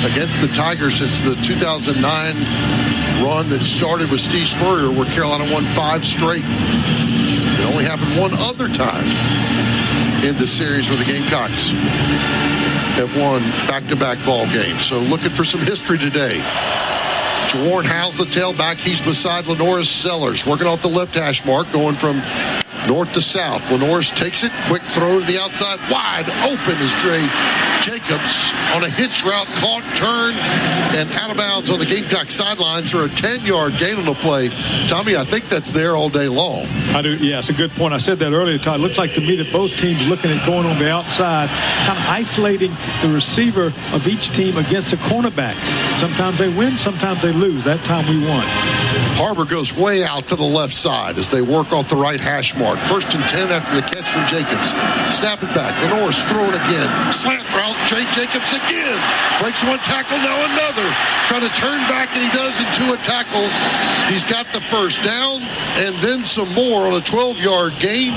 against the Tigers since the 2009 run that started with Steve Spurrier, where Carolina won 5 straight. It only happened one other time in the series where the Gamecocks have won back-to-back ball games. So looking for some history today. Jawarn Howell's the tailback. He's beside Lenoris Sellers, working off the left hash mark, going from north to south. Lenoris takes it, quick throw to the outside, wide open is Dre Jacobs on a hitch route, caught, turned, and out of bounds on the Gamecock sidelines for a 10-yard gain on the play. Tommy, I think that's there all day long. I do. Yeah, it's a good point. I said that earlier, Todd. It looks like to me that both teams looking at going on the outside, kind of isolating the receiver of each team against the cornerback. Sometimes they win, sometimes they lose. That time we won. Harbor goes way out to the left side as they work off the right hash mark. 1st and 10 after the catch from Jacobs. Snap it back. Lenoris throwing again. Slant route. Jay Jacobs again. Breaks one tackle, now another. Trying to turn back, and he does into a tackle. He's got the first down and then some more on a 12-yard gain.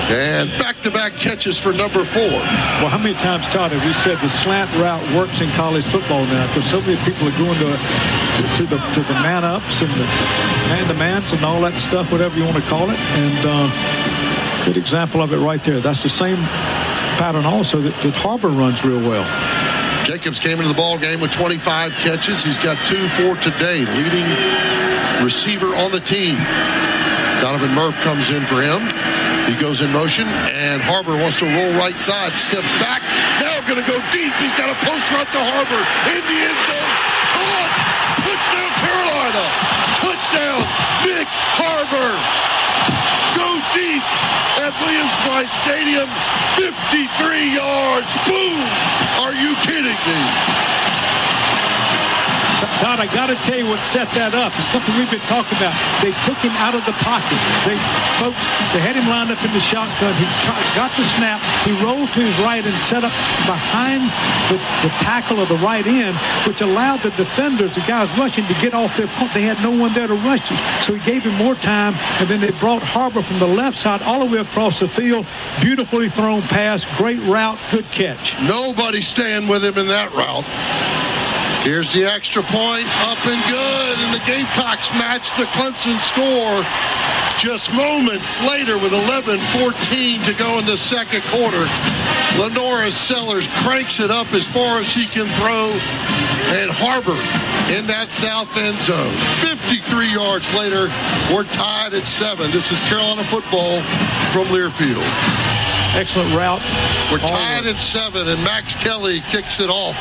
And back-to-back catches for number 4. Well, how many times, Todd, have we said the slant route works in college football now? Because so many people are going to the man-ups and the man-to-mans and all that stuff, whatever you want to call it. And good example of it right there. That's the same pattern also that Harbor runs real well. Jacobs came into the ball game with 25 catches. He's got 2 for today. Leading receiver on the team. Donovan Murph comes in for him. He goes in motion, and Harbor wants to roll right side. Steps back. Now going to go deep. He's got a post route to Harbor in the end zone. Caught. Touchdown, Carolina. Touchdown, Nick Harbor. Go deep at Williams-Brice Stadium. 53 yards. Boom. Are you kidding me? Todd, I got to tell you what set that up. It's something we've been talking about. They took him out of the pocket. They had him lined up in the shotgun. He got the snap. He rolled to his right and set up behind the tackle of the right end, which allowed the defenders, the guys rushing, to get off their punt. They had no one there to rush him. So he gave him more time, and then they brought Harbor from the left side all the way across the field. Beautifully thrown pass, great route, good catch. Nobody staying with him in that route. Here's the extra point, up and good, and the Gamecocks match the Clemson score Just moments later, with 11:14 to go in the second quarter, Lenora Sellers cranks it up as far as he can throw, and Harbor in that south end zone. 53 yards later, we're tied at 7. This is Carolina football from Learfield. Excellent route. We're tied at 7, and Max Kelly kicks it off.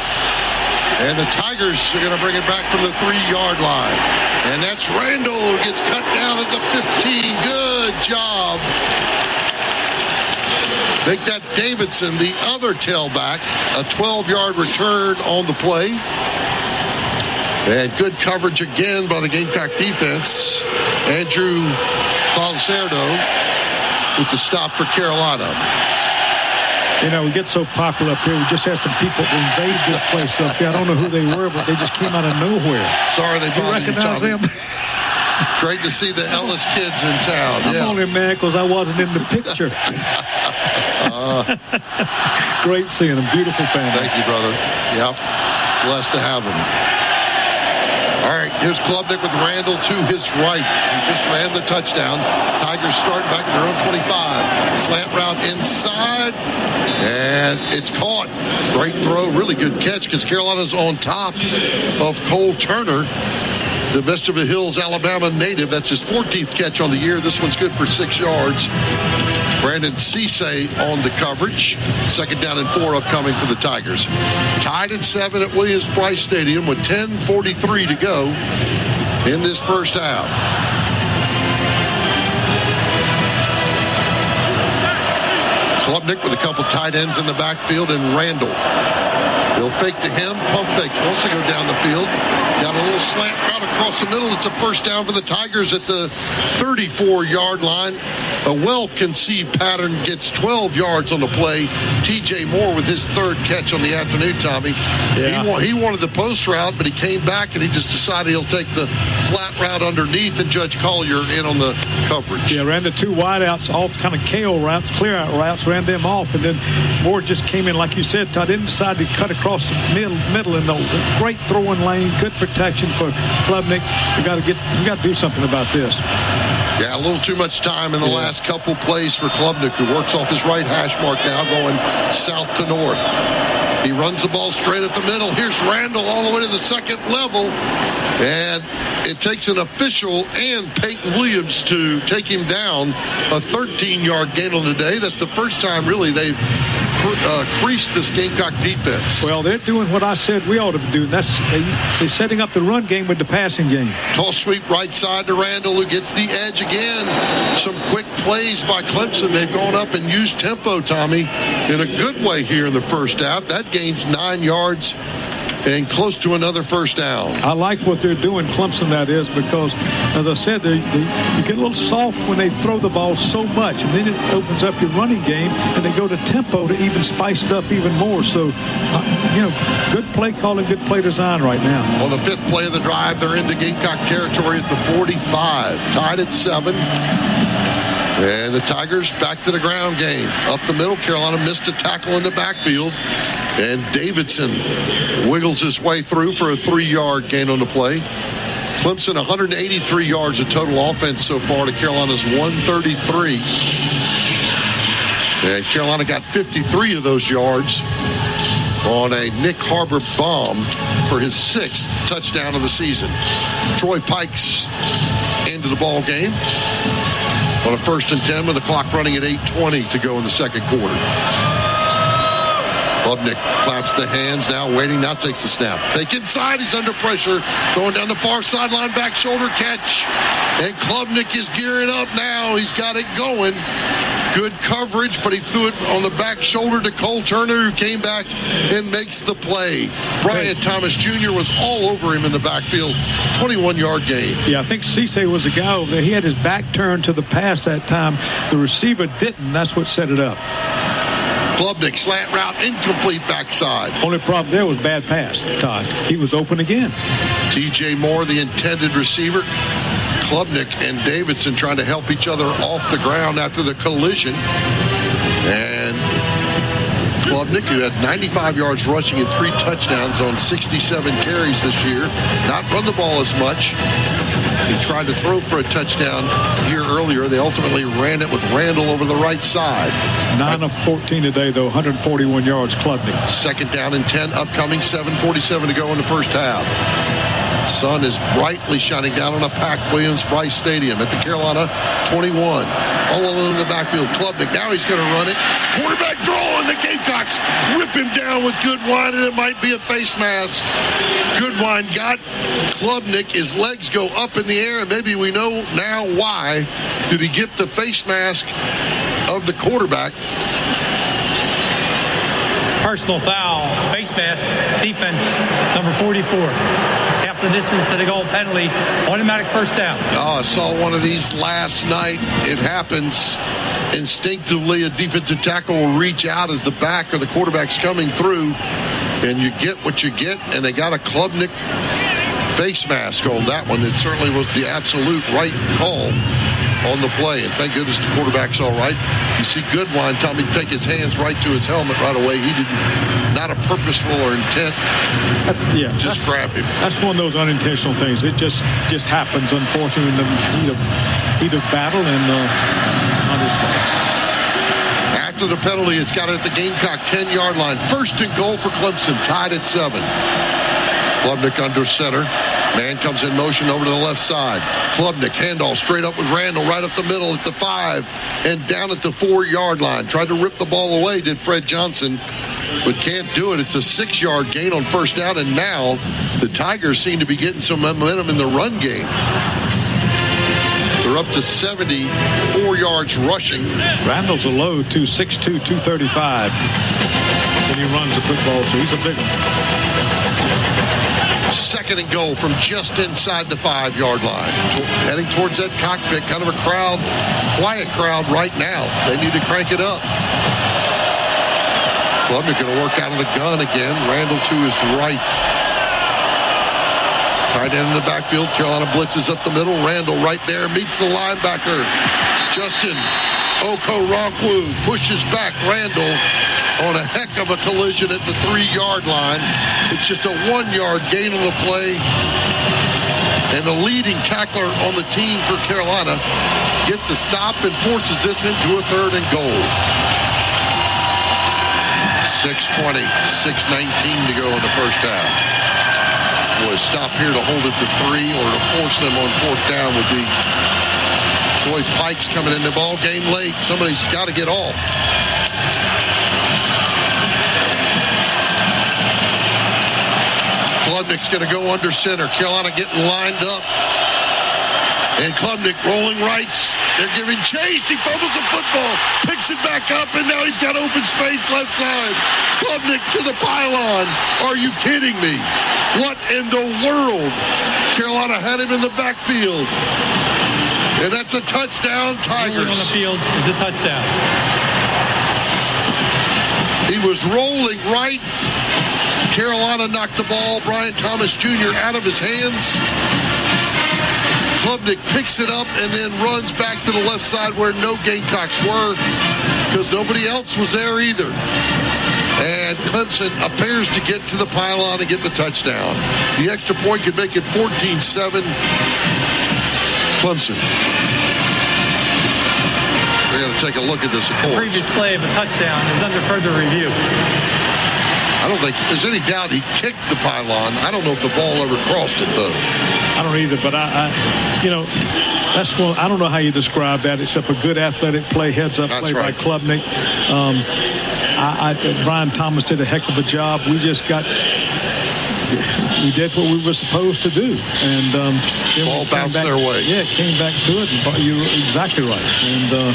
And the Tigers are going to bring it back from the 3-yard line. And that's Randall who gets cut down at the 15. Good job. Make that Davidson, the other tailback, a 12-yard return on the play. And good coverage again by the Gamecock defense. Andrew Falcerdo with the stop for Carolina. You know, we get so popular up here. We just had some people invade this place up here. I don't know who they were, but they just came out of nowhere. Sorry they bothered you, recognize Tommy. them? Great to see the Ellis kids in town. I'm only mad because I wasn't in the picture. Great seeing them. Beautiful family. Thank you, brother. Yep. Blessed to have them. All right, here's Klubnik with Randall to his right. He just ran the touchdown. Tigers starting back at their own 25. Slant route inside, and it's caught. Great throw, really good catch because Carolina's on top of Cole Turner, the Vestavia Hills, Alabama native. That's his 14th catch on the year. This one's good for 6 yards. Brandon Cisse on the coverage. 2nd down and 4 upcoming for the Tigers. Tied at 7 at Williams-Brice Stadium with 10:43 to go in this first half. Klubnik with a couple tight ends in the backfield, and Randall. He'll fake to him, pump fake, wants to go down the field. Got a little slant route across the middle. It's a first down for the Tigers at the 34-yard line. A well-conceived pattern, gets 12 yards on the play. T.J. Moore with his 3rd catch on the afternoon, Tommy. Yeah. He wanted the post route, but he came back and he just decided he'll take the flat route underneath, and Judge Collier in on the coverage. Yeah, ran the 2 wideouts off, kind of KO routes, clear out routes, ran them off, and then Moore just came in, like you said, Todd, didn't decide to cut across the middle in the great throwing lane, good protection for Klubnik. We got to do something about this. Yeah, a little too much time in the last couple plays for Klubnik, who works off his right hash mark now, going south to north. He runs the ball straight at the middle. Here's Randall all the way to the second level. And it takes an official and Peyton Williams to take him down. A 13-yard gain on the day. That's the first time, really, they've creased this Gamecock defense. Well, they're doing what I said we ought to do. They're setting up the run game with the passing game. Toss sweep right side to Randall, who gets the edge again. Some quick plays by Clemson. They've gone up and used tempo, Tommy, in a good way here in the first half. That gains 9 yards and close to another first down. I like what they're doing, Clemson, that is, because, as I said, you get a little soft when they throw the ball so much, and then it opens up your running game, and they go to tempo to even spice it up even more. So, good play calling, good play design right now. On the 5th play of the drive, they're into Gamecock territory at the 45. Tied at 7. And the Tigers back to the ground game. Up the middle, Carolina missed a tackle in the backfield. And Davidson wiggles his way through for a 3-yard gain on the play. Clemson 183 yards of total offense so far to Carolina's 133. And Carolina got 53 of those yards on a Nick Harbor bomb for his 6th touchdown of the season. Troy Pikes into the ball game on a 1st and 10 with the clock running at 8:20 to go in the second quarter. Klubnik claps the hands, now waiting, now takes the snap. Fake inside, he's under pressure, throwing down the far sideline, back shoulder catch. And Klubnik is gearing up now, he's got it going. Good coverage, but he threw it on the back shoulder to Cole Turner, who came back and makes the play. Brian Thomas Jr. was all over him in the backfield. 21-yard gain. Yeah, I think Cisse was the guy over there. He had his back turned to the pass that time. The receiver didn't. That's what set it up. Klubnik, slant route, incomplete backside. Only problem there was bad pass, Todd. He was open again. T.J. Moore, the intended receiver. Klubnik and Davidson trying to help each other off the ground after the collision. And Klubnik, who had 95 yards rushing and 3 touchdowns on 67 carries this year. Not run the ball as much. He tried to throw for a touchdown here earlier. They ultimately ran it with Randall over the right side. 9 of 14 today, though, 141 yards, Klubnik. Second down and 10 upcoming, 7:47 to go in the first half. Sun is brightly shining down on a packed Williams-Brice Stadium at the Carolina 21. All alone in the backfield, Klubnik. Now he's going to run it. Quarterback draw, and the Gamecocks rip him down with Goodwine, and it might be a face mask. Goodwine got Klubnik. His legs go up in the air, and maybe we know now why. Did he get the face mask of the quarterback? Personal foul, face mask, defense, number 44. Half the distance to the goal, penalty, automatic first down. Oh, I saw one of these last night. It happens instinctively. A defensive tackle will reach out as the back or the quarterback's coming through, and you get what you get, and they got a Klubnik face mask on that one. It certainly was the absolute right call on the play, and thank goodness the quarterback's all right. You see Goodwine tell me to take his hands right to his helmet right away. He didn't, not a purposeful or intent, just grabbed him. That's one of those unintentional things. It just happens, unfortunately, in the heat of battle, and not his fault. After the penalty, it's got it at the Gamecock 10-yard line. First and goal for Clemson, tied at 7. Klubnik under center. Man comes in motion over to the left side. Klubnik, handoff straight up with Randall right up the middle at the 5 and down at the 4-yard line. Tried to rip the ball away, did Fred Johnson, but can't do it. It's a 6-yard gain on first down, and now the Tigers seem to be getting some momentum in the run game. They're up to 74 yards rushing. Randall's a low, 6'2", 235 when he runs the football, so he's a big one. Second and goal from just inside the 5-yard line. Heading towards that cockpit, kind of a crowd, quiet crowd right now. They need to crank it up. Klubnik going to work out of the gun again. Randall to his right. Tight end in the backfield. Carolina blitzes up the middle. Randall right there meets the linebacker. Justin Okoronkwo pushes back Randall on a heck of a collision at the 3-yard line. It's just a 1-yard gain on the play. And the leading tackler on the team for Carolina gets a stop and forces this into a 3rd and goal. 6:20, 6:19 to go in the first half. Boy, stop here to hold it to 3 or to force them on 4th down would be. Troy Pike's coming in the ball game late. Somebody's got to get off. Klubnik's going to go under center. Carolina getting lined up. And Klubnik rolling rights. They're giving chase. He fumbles the football. Picks it back up, and now he's got open space left side. Klubnik to the pylon. Are you kidding me? What in the world? Carolina had him in the backfield. And that's a touchdown, Tigers. On the field is a touchdown. He was rolling right. Carolina knocked the ball, Brian Thomas Jr., out of his hands. Klubnik picks it up and then runs back to the left side where no Gamecocks were because nobody else was there either. And Clemson appears to get to the pylon and get the touchdown. The extra point could make it 14-7. Clemson. We're going to take a look at this, of course. The previous play of a touchdown is under further review. I don't think there's any doubt he kicked the pylon. I don't know if the ball ever crossed it, though. I don't either, but that's one. I don't know how you describe that except a good athletic play, heads-up play by Klubnik. Brian Thomas did a heck of a job. We did what we were supposed to do, and ball bounced their way. Yeah, it came back to it, and you were exactly right. And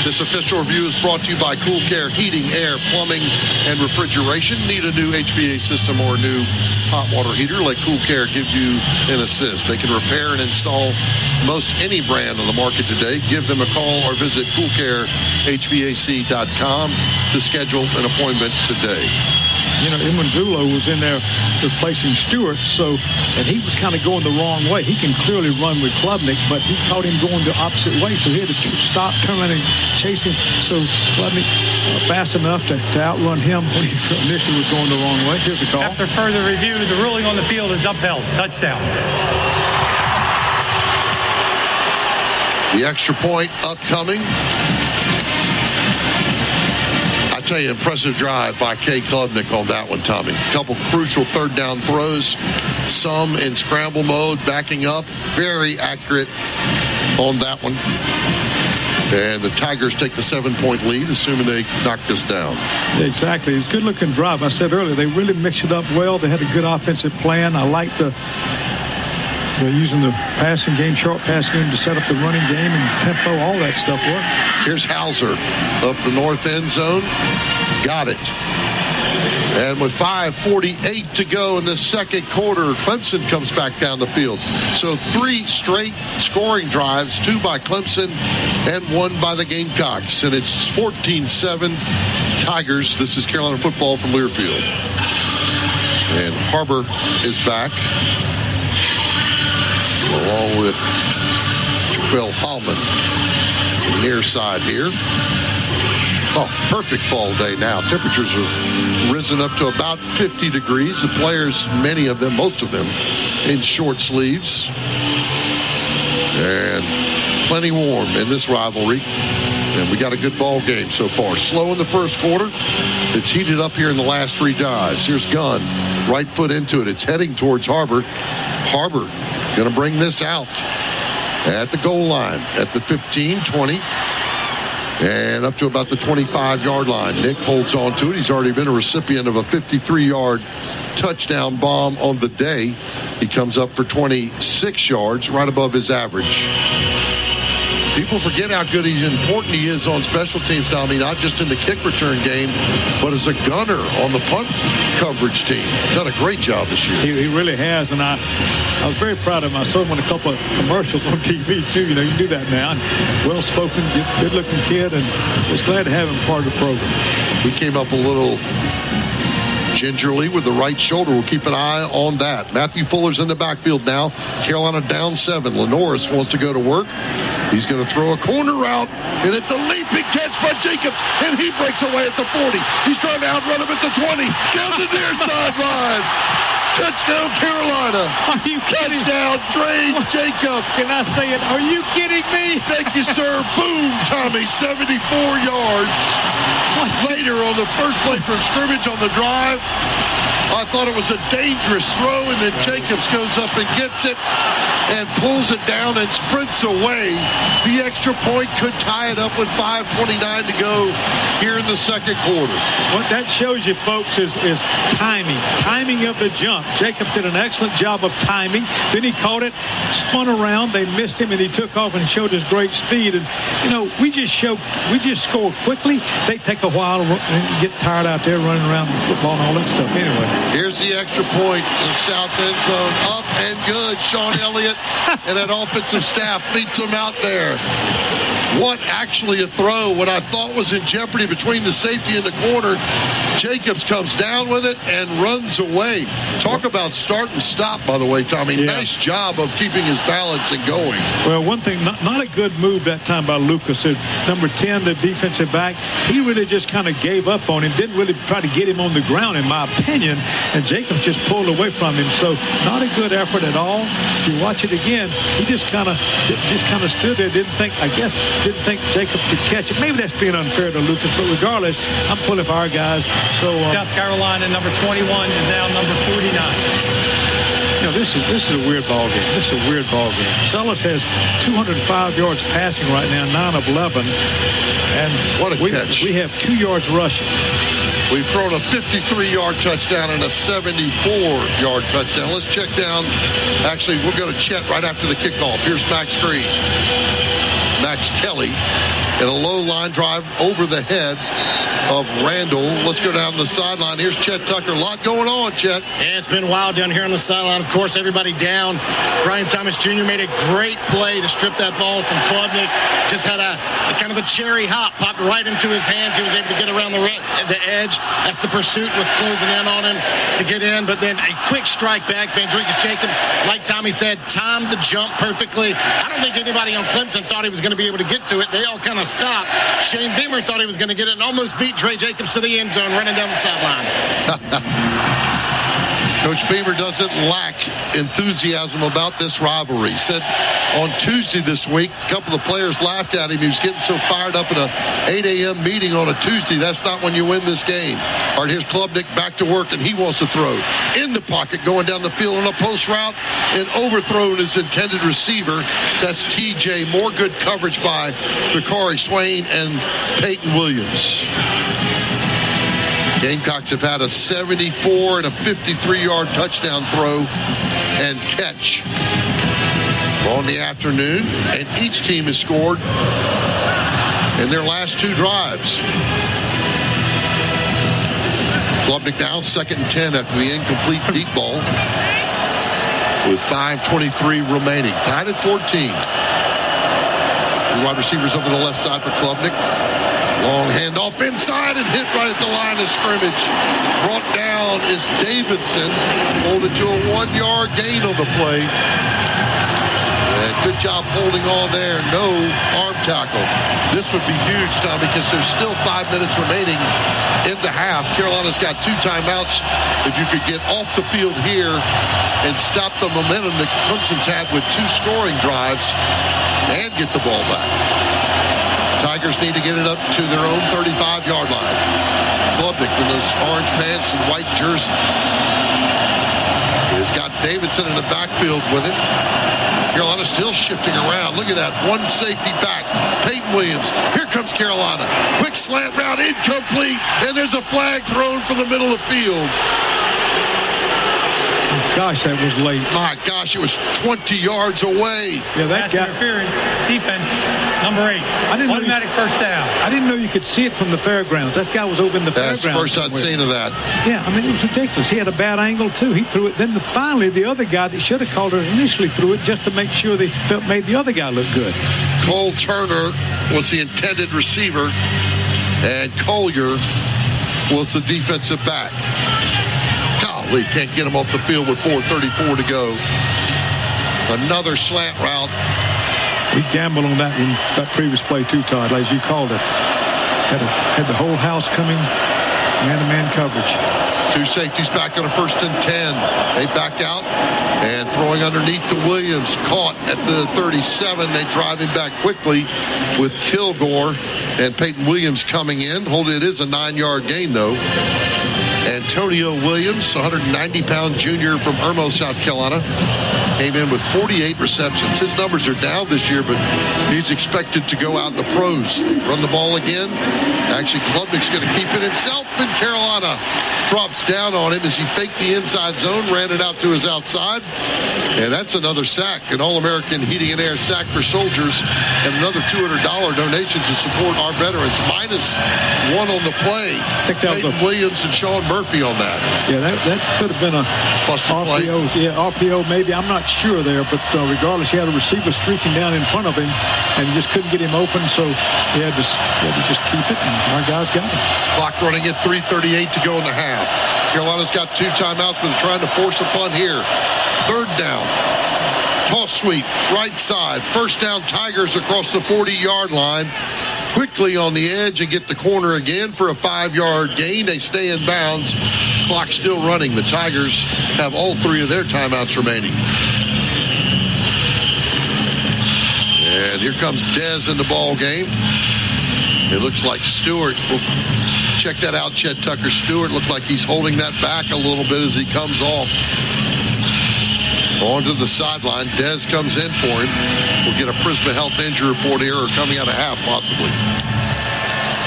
this official review is brought to you by Cool Care Heating, Air, Plumbing, and Refrigeration. Need a new HVAC system or a new hot water heater? Let Cool Care give you an assist. They can repair and install most any brand on the market today. Give them a call or visit coolcarehvac.com to schedule an appointment today. Imanzulo was in there replacing Stewart, and he was kind of going the wrong way. He can clearly run with Klubnik, but he caught him going the opposite way, so he had to stop, turn around, and chase him. So Klubnik fast enough to outrun him when he initially was going the wrong way. Here's a call. After further review, the ruling on the field is upheld. Touchdown. The extra point upcoming. I tell you, impressive drive by Cade Klubnik on that one, Tommy. A couple crucial third down throws, some in scramble mode, backing up. Very accurate on that one. And the Tigers take the 7-point lead, assuming they knock this down. Yeah, exactly. It's a good-looking drive. I said earlier, they really mixed it up well. They had a good offensive plan. I like they're using the passing game, short passing game to set up the running game and tempo, all that stuff worked. Here's Hauser up the north end zone. Got it. And with 5:48 to go in the second quarter, Clemson comes back down the field. So 3 straight scoring drives, 2 by Clemson and 1 by the Gamecocks. And it's 14-7 Tigers. This is Carolina football from Learfield. And Harbor is back, along with Will Hallman, near side here. Oh, perfect fall day now. Temperatures have risen up to about 50 degrees. The players, many of them, most of them, in short sleeves. And plenty warm in this rivalry. And we got a good ball game so far. Slow in the first quarter. It's heated up here in the last 3 drives. Here's Gunn, right foot into it. It's heading towards Harbor. Harbor going to bring this out at the goal line at the 15, 20, and up to about the 25-yard line. Nick holds on to it. He's already been a recipient of a 53-yard touchdown bomb on the day. He comes up for 26 yards, right above his average. People forget how good important he is on special teams, Tommy, not just in the kick return game, but as a gunner on the punt coverage team. Done a great job this year. He really has, and I was very proud of him. I saw him on a couple of commercials on TV, too. You know, you can do that now. Well-spoken, good-looking kid, and was glad to have him part of the program. He came up a little gingerly with the right shoulder. We'll keep an eye on that. Matthew Fuller's in the backfield now. Carolina down 7. Lenoris wants to go to work. He's going to throw a corner route, and it's a leaping catch by Jacobs, and he breaks away at the 40. He's trying to outrun him at the 20. Down the near sideline. Touchdown, Carolina. Are you kidding? Touchdown, Dre Jacobs. Can I say it? Are you kidding me? Thank you, sir. Boom, Tommy, 74 yards. Later on the first play from scrimmage on the drive, I thought it was a dangerous throw, and then Jacobs goes up and gets it and pulls it down and sprints away. The extra point could tie it up with 5:29 to go here in the second quarter. What that shows you, folks, is timing of the jump. Jacobs did an excellent job of timing. Then he caught it, spun around, they missed him, and he took off and showed his great speed. And, you know, we just score quickly. They take a while and get tired out there running around the football and all that stuff anyway. Here's the extra point in the south end zone. Up and good. Sean Elliott and that offensive staff beats him out there. What actually a throw when I thought was in jeopardy between the safety and the corner. Jacobs comes down with it and runs away. Talk about start and stop, by the way, Tommy. Yeah. Nice job of keeping his balance and going. Well, one thing, not a good move that time by Lucas. Number 10, the defensive back, he really just kind of gave up on him, didn't really try to get him on the ground, in my opinion, and Jacobs just pulled away from him. So not a good effort at all. If you watch it again, he just kind of stood there, didn't think Jacobs could catch it. Maybe that's being unfair to Lucas, but regardless, I'm pulling for our guys. So South Carolina, number 21, is now number 49. You know, this is a weird ball game. This is a weird ball game. Ellis has 205 yards passing right now, 9 of 11, and what a catch! We have 2 yards rushing. We've thrown a 53-yard touchdown and a 74-yard touchdown. Let's check down. Actually, we'll go to Chet right after the kickoff. Here's Max Green. Max Kelly in a low line drive over the head of Randall. Let's go down the sideline. Here's Chet Tucker. A lot going on, Chet. Yeah, it's been wild down here on the sideline. Of course, everybody down. Brian Thomas Jr. made a great play to strip that ball from Klubnik. Just had a kind of a cherry hop, popped right into his hands. He was able to get around the edge as the pursuit was closing in on him to get in. But then a quick strike back. Vandrikas Jacobs, like Tommy said, timed the jump perfectly. I don't think anybody on Clemson thought he was going to be able to get to it. They all kind of stopped. Shane Beamer thought he was going to get it and almost beat beat Trey Jacobs to the end zone, running down the sideline. Coach Beamer doesn't lack enthusiasm about this rivalry. He said on Tuesday this week, a couple of players laughed at him. He was getting so fired up in a 8 a.m. meeting on a Tuesday. That's not when you win this game. All right, here's Klubnik back to work, and he wants to throw. In the pocket, going down the field on a post route, and overthrown his intended receiver. That's TJ. More good coverage by Bakari Swain and Peyton Williams. Gamecocks have had a 74 and a 53-yard touchdown throw and catch on the afternoon, and each team has scored in their last 2 drives. Klubnik now 2nd and 10 after the incomplete deep ball with 5:23 remaining. Tied at 14. The wide receivers over the left side for Klubnik. Long handoff inside and hit right at the line of scrimmage. Brought down is Davidson. Hold it to a 1-yard gain on the play. And good job holding on there. No arm tackle. This would be huge, Tom, because there's still 5 minutes remaining in the half. Carolina's got 2 timeouts. If you could get off the field here and stop the momentum that Clemson's had with 2 scoring drives and get the ball back. Tigers need to get it up to their own 35-yard line. Klubnik in those orange pants and white jersey. He's got Davidson in the backfield with him. Carolina still shifting around. Look at that. 1 safety back. Peyton Williams. Here comes Carolina. Quick slant route, incomplete. And there's a flag thrown from the middle of the field. Gosh, that was late. My gosh, it was 20 yards away. Yeah, that Pass interference. Defense, number 8. Automatic first down. I didn't know you could see it from the fairgrounds. That guy was over in the fairgrounds. That's the first I'd seen of that. Yeah, I mean, it was ridiculous. He had a bad angle, too. He threw it. Then finally, the other guy that should have called it initially threw it just to make sure they made the other guy look good. Cole Turner was the intended receiver, and Collier was the defensive back. Golly, can't get him off the field with 4:34 to go. Another slant route. We gambled on that one, that previous play too, Todd, as you called it. Had the whole house coming, man-to-man coverage. 2 safeties back on a 1st and 10. They back out and throwing underneath to Williams. Caught at the 37. They drive him back quickly with Kilgore and Peyton Williams coming in. It is a 9-yard gain, though. Antonio Williams, 190-pound junior from Irmo, South Carolina, came in with 48 receptions. His numbers are down this year, but he's expected to go out in the pros. Run the ball again. Actually, Klubnik's going to keep it himself, and Carolina drops down on him as he faked the inside zone, ran it out to his outside, and that's another sack, an All-American Heating and Air sack for soldiers, and another $200 donation to support our veterans. -1 on the play. Peyton Williams and Sean Murphy on that. Yeah, that could have been a RPO. Yeah, RPO maybe. I'm not sure there, but regardless, he had a receiver streaking down in front of him, and he just couldn't get him open, so he had to just keep it, and our guys got him. Clock running at 3:38 to go in the half. Carolina's got 2 timeouts, but trying to force a punt here. 3rd down. Toss sweep, right side. 1st down, Tigers across the 40-yard line. Quickly on the edge and get the corner again for a 5-yard gain. They stay in bounds. Clock still running. The Tigers have all 3 of their timeouts remaining. And here comes Dez in the ball game. It looks like Stewart will check that out. Chet Tucker Stewart looked like he's holding that back a little bit as he comes off. Onto the sideline. Dez comes in for him. We'll get a Prisma Health injury report here, or coming out of half possibly.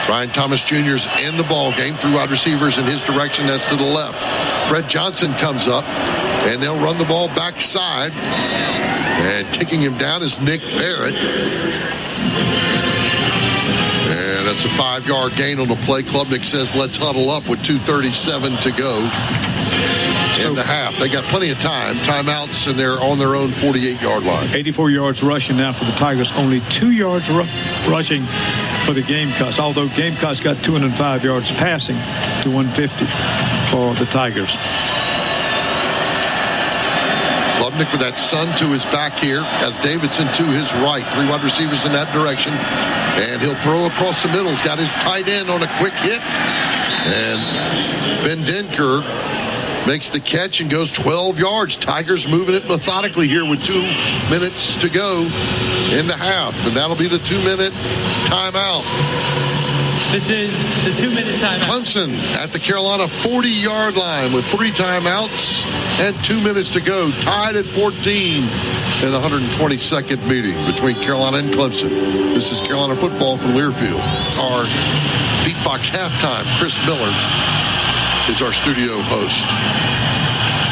Brian Thomas Jr.'s in the ball game. 3 wide receivers in his direction. That's to the left. Fred Johnson comes up, and they'll run the ball backside. And taking him down is Nick Barrett. And that's a 5-yard gain on the play. Klubnik says let's huddle up with 2:37 to go in the half. They got plenty of time. Timeouts, and they're on their own 48-yard line. 84 yards rushing now for the Tigers. Only 2 yards rushing for the Gamecocks, although Gamecocks got 205 yards passing to 150 for the Tigers. Klubnik Klubnik with that sun to his back here, as Davidson to his right. 3 wide receivers in that direction. And he'll throw across the middle. He's got his tight end on a quick hit. And Ben Denker makes the catch and goes 12 yards. Tigers moving it methodically here with 2 minutes to go in the half. And that'll be the 2-minute timeout. This is the 2-minute timeout. Clemson at the Carolina 40-yard line with 3 timeouts and 2 minutes to go. Tied at 14 in the 122nd meeting between Carolina and Clemson. This is Carolina football from Learfield. Our Beatbox halftime, Chris Miller, is our studio host.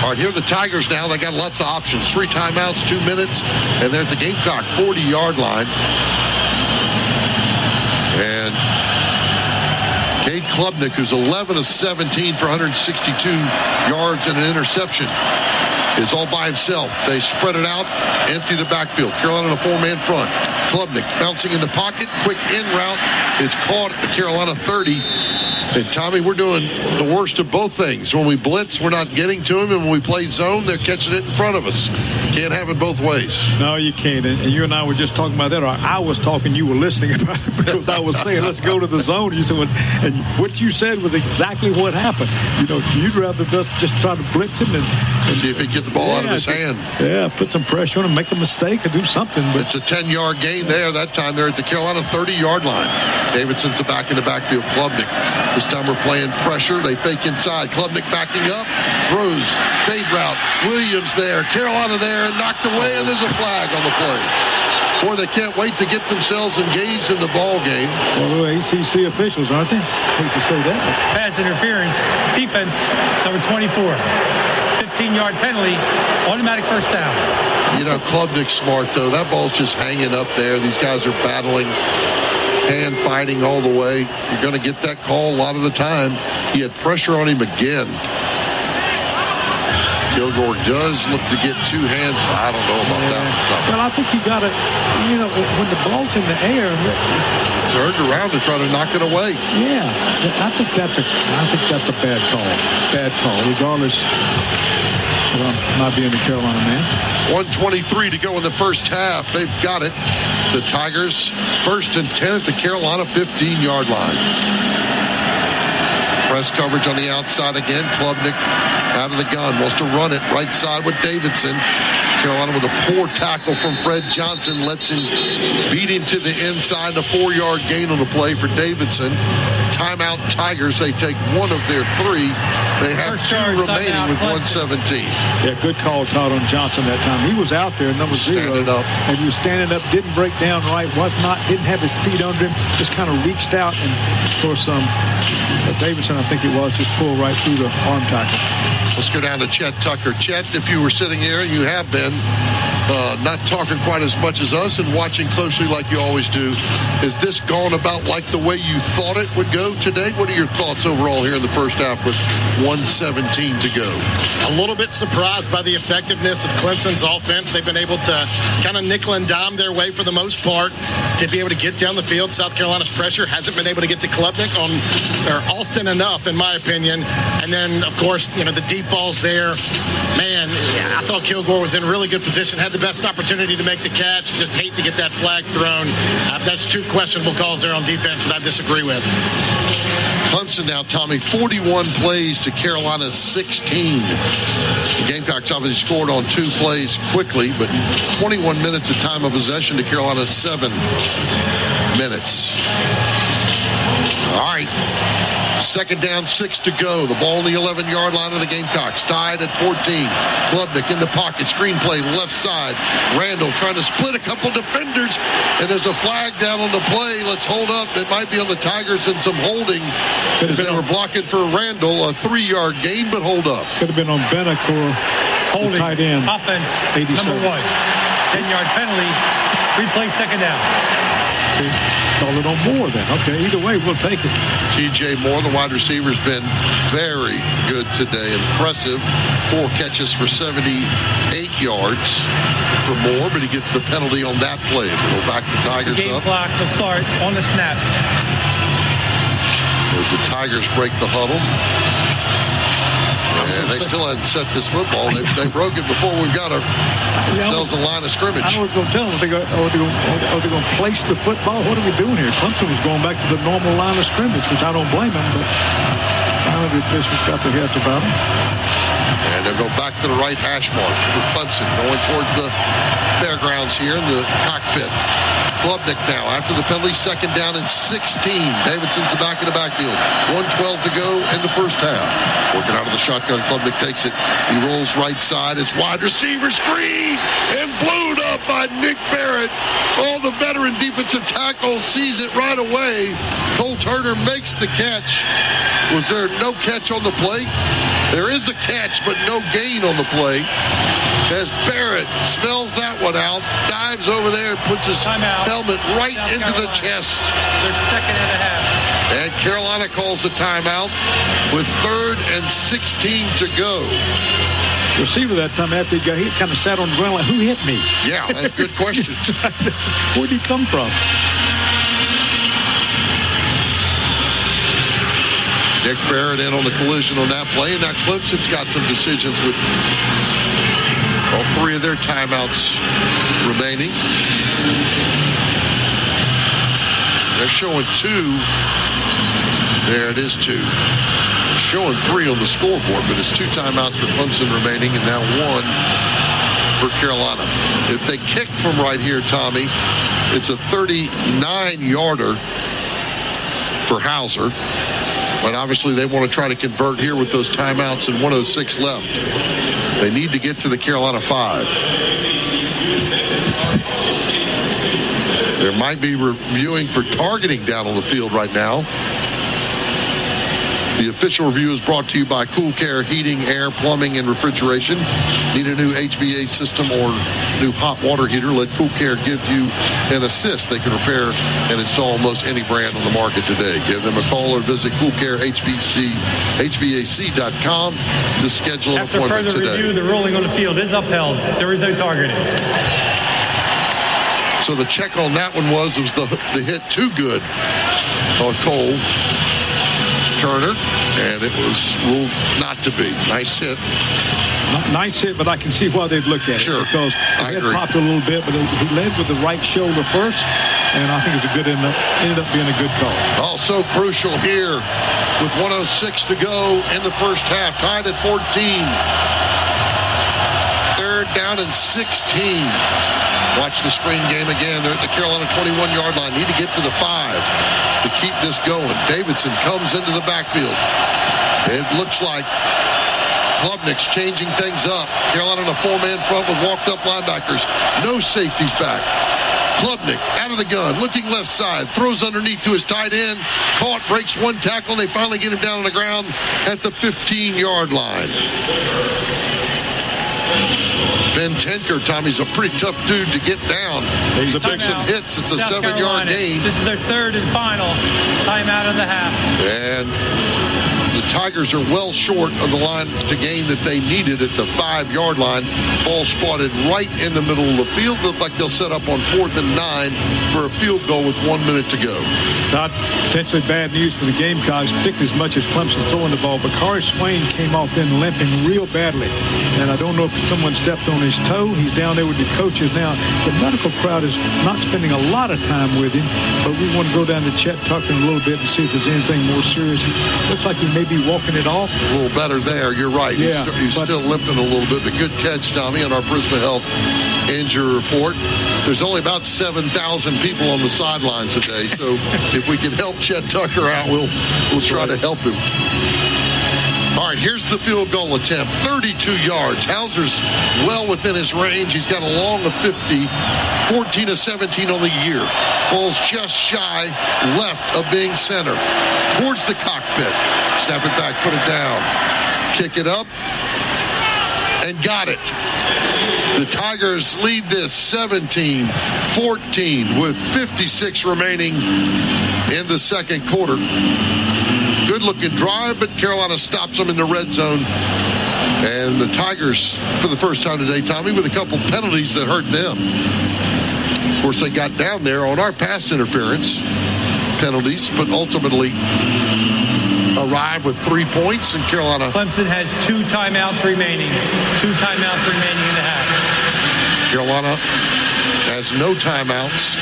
All right, here are the Tigers now. They got lots of options. 3 timeouts, 2 minutes, and they're at the Gamecock 40-yard line. And Cade Klubnik, who's 11 of 17 for 162 yards and an interception, is all by himself. They spread it out, empty the backfield. Carolina in a 4-man front. Klubnik bouncing in the pocket, quick in route. It's caught at the Carolina 30. And Tommy, we're doing the worst of both things. When we blitz, we're not getting to him, and when we play zone, they're catching it in front of us. Can't have it both ways. No, you can't. And you and I were just talking about that. Or I was talking, you were listening about it, because I was saying, let's go to the zone. You said, and what you said was exactly what happened. You know, you'd rather just try to blitz him and see if he can get the ball out of his hand. Yeah, put some pressure on him, make a mistake, or do something. But it's a 10-yard gain there. That time they're at the Carolina 30-yard line. Davidson's back in the backfield. Klubnik. This time we're playing pressure. They fake inside. Klubnik backing up. Throws. Fade route. Williams there. Carolina there. Knocked away, and there's a flag on the play. Boy, they can't wait to get themselves engaged in the ball game. Well, ACC officials, aren't they? Hate to say that. Pass interference. Defense, number 24. 15-yard penalty. Automatic first down. You know, Klubnik's smart, though. That ball's just hanging up there. These guys are battling, hand fighting all the way. You're going to get that call a lot of the time. He had pressure on him again. Kilgore does look to get 2 hands. I don't know about that. Well, I think you got to, you know, when the ball's in the air, turned around to try to knock it away. Yeah, I think that's a bad call. Bad call, regardless. Well, not being a Carolina man. 1:23 to go in the first half. They've got it. The Tigers 1st and 10 at the Carolina 15-yard line. Press coverage on the outside again. Klubnik out of the gun. Wants to run it right side with Davidson. Carolina with a poor tackle from Fred Johnson. Lets him beat him to the inside. A 4-yard gain on the play for Davidson. Timeout Tigers. They take 1 of their 3. They have 2 remaining with 1:17. Yeah, good call, Todd, on Johnson that time. He was out there, number 0, and he was standing up, didn't break down right, didn't have his feet under him, just kind of reached out, and of course, Davidson, I think it was, just pulled right through the arm tackle. Let's go down to Chet Tucker. Chet, if you were sitting here, and you have been, not talking quite as much as us and watching closely like you always do, is this gone about like the way you thought it would go today? What are your thoughts overall here in the first half with 1:17 to go? A little bit surprised by the effectiveness of Clemson's offense. They've been able to kind of nickel and dime their way for the most part to be able to get down the field. South Carolina's pressure hasn't been able to get to Klubnik often enough, in my opinion. And then, of course, you know, the deep balls there. Man, I thought Kilgore was in really good position, had the best opportunity to make the catch. Just hate to get that flag thrown. That's 2 questionable calls there on defense that I disagree with. Clemson now, Tommy, 41 plays to Carolina's 16. The Gamecocks obviously scored on 2 plays quickly, but 21 minutes of time of possession to Carolina's 7 minutes. All right. 2nd down, 6 to go. The ball on the 11-yard line of the Gamecocks. Tied at 14. Klubnik in the pocket. Screenplay left side. Randall trying to split a couple defenders. And there's a flag down on the play. Let's hold up. It might be on the Tigers and some holding as they were blocking for Randall. A 3-yard gain, but hold up. Could have been on Bennett or holding. Tight end. Offense, 87. Number 1. 10-yard penalty. Replay 2nd down. Call it on Moore then. Okay, either way, we'll take it. TJ Moore, the wide receiver, has been very good today. Impressive. 4 catches for 78 yards for Moore, but he gets the penalty on that play. We'll back the Tigers Game up. Clock will start on the snap. As the Tigers break the huddle. And they still hadn't set this football. They broke it before we've got ourselves a line of scrimmage. I was going to tell them, are they going to place the football? What are we doing here? Clemson was going back to the normal line of scrimmage, which I don't blame them, but finally the officials got their heads about them. And they'll go back to the right hash mark for Clemson, going towards the fairgrounds here in the cockpit. Klubnik now, after the penalty, 2nd down and 16. Davidson's the back of the backfield. 1:12 to go in the first half. Working out of the shotgun, Klubnik takes it. He rolls right side. It's wide receiver screen and blown up by Nick Barrett. Oh, the veteran defensive tackle sees it right away. Cole Turner makes the catch. Was there no catch on the play? There is a catch, but no gain on the play. As Barrett smells that one out, dives over there and puts his helmet right into the chest. Their 2nd and a half. And Carolina calls a timeout with 3rd and 16 to go. The receiver that time after he got hit kind of sat on the ground like, who hit me? Yeah, that's a good question. Where'd he come from? Nick Barrett in on the collision on that play. And now Clemson's got some decisions with all 3 of their timeouts remaining. They're showing 2. There it is, 2. They're showing 3 on the scoreboard, but it's 2 timeouts for Clemson remaining and now 1 for Carolina. If they kick from right here, Tommy, it's a 39-yarder for Hauser. But obviously they want to try to convert here with those timeouts and 1:06 left. They need to get to the Carolina 5. There might be reviewing for targeting down on the field right now. The official review is brought to you by Cool Care Heating, Air, Plumbing, and Refrigeration. Need a new HVA system or new hot water heater? Let Cool Care give you an assist. They can repair and install almost any brand on the market today. Give them a call or visit coolcarehvac.com to schedule an appointment today. After further review, the ruling on the field is upheld. There is no targeting. So the check on that one was the hit too good on Cole Turner, and it was ruled not to be. Nice hit. Nice hit, but I can see why they'd look at it. Sure, because I his head agree. popped a little bit, but he led with the right shoulder first, and I think it was a good ended up being a good call. Also crucial here with 1:06 to go in the first half. Tied at 14. 3rd down and 16. Watch the screen game again. They're at the Carolina 21-yard line. Need to get to the 5 to keep this going. Davidson comes into the backfield. It looks like Klubnik's changing things up. Carolina in a 4-man front with walked-up linebackers. No safeties back. Klubnik out of the gun, looking left side, throws underneath to his tight end. Caught, breaks 1 tackle, and they finally get him down on the ground at the 15-yard line. Ben Tinker, Tommy's a pretty tough dude to get down. He's took some hits. It's a 7-yard gain. This is their 3rd and final timeout of the half. And the Tigers are well short of the line to gain that they needed at the 5-yard line. Ball spotted right in the middle of the field. Look like they'll set up on 4th and 9 for a field goal with 1 minute to go. Todd, potentially bad news for the Gamecocks, particularly as much as Clemson throwing the ball. But Kari Swain came off then limping real badly. And I don't know if someone stepped on his toe. He's down there with the coaches now. The medical crowd is not spending a lot of time with him, but we want to go down to Chet Tucker in a little bit and see if there's anything more serious. Looks like he may be walking it off. A little better there. You're right. Yeah, he's still limping a little bit, but good catch, Tommy, on our Prisma Health injury report. There's only about 7,000 people on the sidelines today, so if we can help Chet Tucker out, we'll try to help him. All right, here's the field goal attempt. 32 yards. Hauser's well within his range. He's got a long of 50. 14 of 17 on the year. Ball's just shy left of being center. Towards the cockpit. Snap it back, put it down. Kick it up. And got it. The Tigers lead this 17-14 with 56 remaining in the second quarter. Good looking drive, but Carolina stops them in the red zone. And the Tigers, for the first time today, Tommy, with a couple penalties that hurt them. Of course, they got down there on our pass interference penalties, but ultimately a arrive with 3 points, and Carolina. Clemson has 2 timeouts remaining. 2 timeouts remaining in the half. Carolina has no timeouts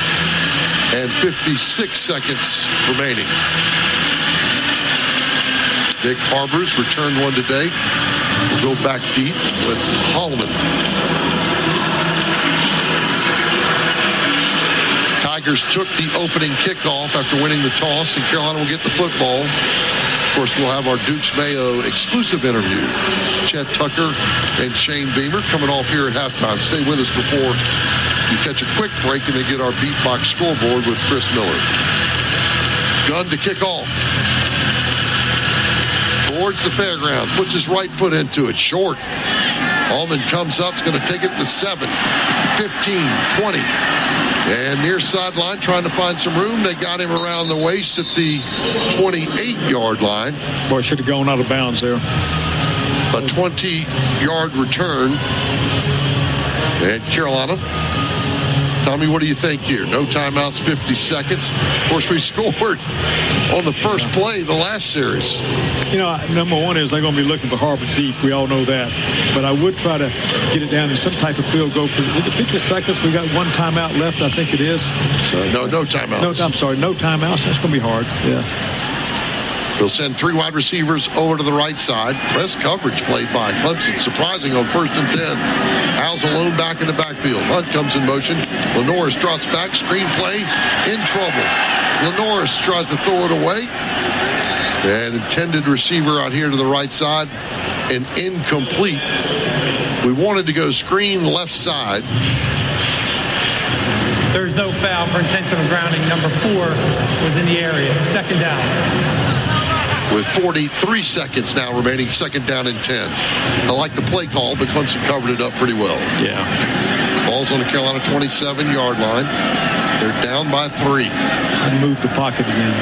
and 56 seconds remaining. Nick Harbors returned one today. We'll go back deep with Holloman. Tigers took the opening kickoff after winning the toss, and Carolina will get the football. Of course, we'll have our Dukes Mayo exclusive interview. Chet Tucker and Shane Beamer coming off here at halftime. Stay with us before you catch a quick break and then get our Beatbox scoreboard with Chris Miller. Gun to kick off. Towards the fairgrounds, puts his right foot into it, short. Allman comes up, is going to take it to 7, 15, 20. And near sideline, trying to find some room. They got him around the waist at the 28-yard line. Boy, should have gone out of bounds there. A 20-yard return. And Carolina. Tommy, what do you think here? No timeouts, 50 seconds. Of course, we scored on the first play the last series. You know, number one is they're going to be looking for Harbor deep. We all know that. But I would try to get it down to some type of field goal. 50 seconds, we got 1 timeout left, I think it is. So, no timeouts. No, I'm sorry, no timeouts. That's going to be hard. Yeah. They'll send 3 wide receivers over to the right side. Best coverage played by Clemson. Surprising on 1st and 10. Al's alone back in the backfield. Hunt comes in motion. Lenoris drops back. Screen play. In trouble. Lenoris tries to throw it away. And intended receiver out here to the right side. And incomplete. We wanted to go screen left side. There's no foul for intentional grounding. Number 4 was in the area. 2nd down. With 43 seconds now remaining, 2nd down and 10. I like the play call, but Clemson covered it up pretty well. Yeah. Ball's on the Carolina 27-yard line. They're down by 3. And move the pocket again.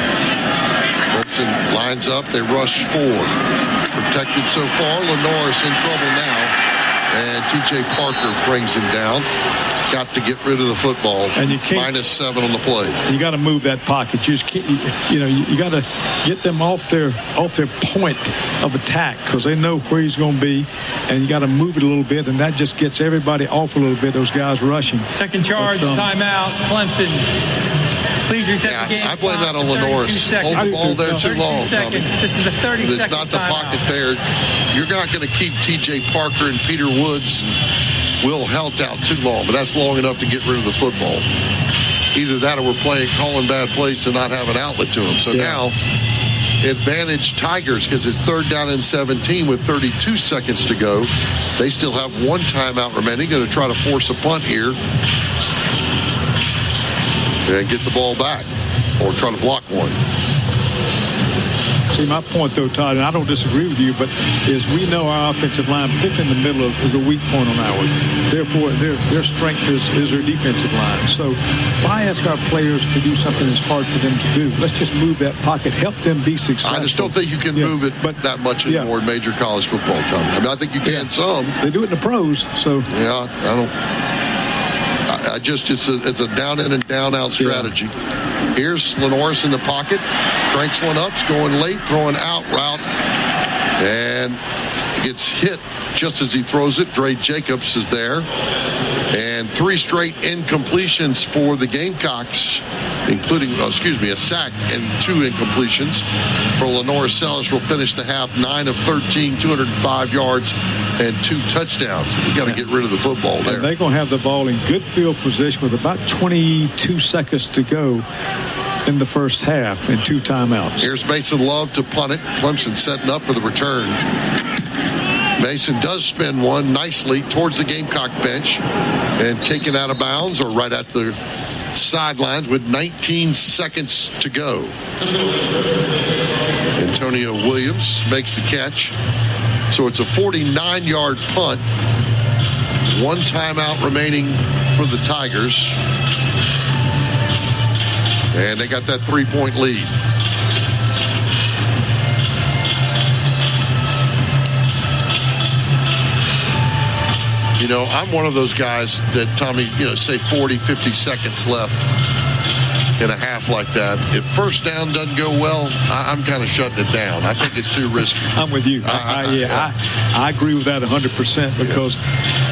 Clemson lines up. They rush 4. Protected so far. Lenoris in trouble now. And T.J. Parker brings him down. Got to get rid of the football. And you can't, -7 on the play. You got to move that pocket. You just can't, you got to get them off their point of attack because they know where he's going to be, and you got to move it a little bit, and that just gets everybody off a little bit. Those guys rushing. Second charge, timeout, Clemson. Please reset the game. I blame that on Lenoris. Hold the ball there too long, Tommy. This is a 30-second timeout. It's not the pocket there. You're not going to keep T.J. Parker and Peter Woods and Will Helt out too long, but that's long enough to get rid of the football. Either that or we're calling bad plays to not have an outlet to them. So now, advantage Tigers because it's 3rd down and 17 with 32 seconds to go. They still have 1 timeout remaining. Going to try to force a punt here and get the ball back or try to block one. See, my point, though, Todd, and I don't disagree with you, but is we know our offensive line, particularly in the middle, is a weak point on ours. Therefore, their strength is their defensive line. So why ask our players to do something that's hard for them to do? Let's just move that pocket, help them be successful. I just don't think you can move it that much anymore in major college football, Tom. I mean, I think you can some. They do it in the pros, so. Yeah, I don't. It's a down in and down out strategy. Here's Lenoris in the pocket. Cranks one up. It's going late. Throwing out route. And gets hit just as he throws it. Dre Jacobs is there. And 3 straight incompletions for the Gamecocks, including, a sack and 2 incompletions for Lenoris. Ellis will finish the half 9 of 13, 205 yards and 2 touchdowns. We got to get rid of the football there. And they're going to have the ball in good field position with about 22 seconds to go in the first half and 2 timeouts. Here's Mason Love to punt it. Clemson setting up for the return. Mason does spin one nicely towards the Gamecock bench and taken out of bounds or right at the sidelines with 19 seconds to go. Antonio Williams makes the catch. So it's a 49-yard punt. 1 timeout remaining for the Tigers. And they got that 3-point lead. You know, I'm one of those guys that, Tommy, say 40, 50 seconds left. in a half like that. If first down doesn't go well, I'm kind of shutting it down. I think it's too risky. I'm with you. I agree with that 100% because,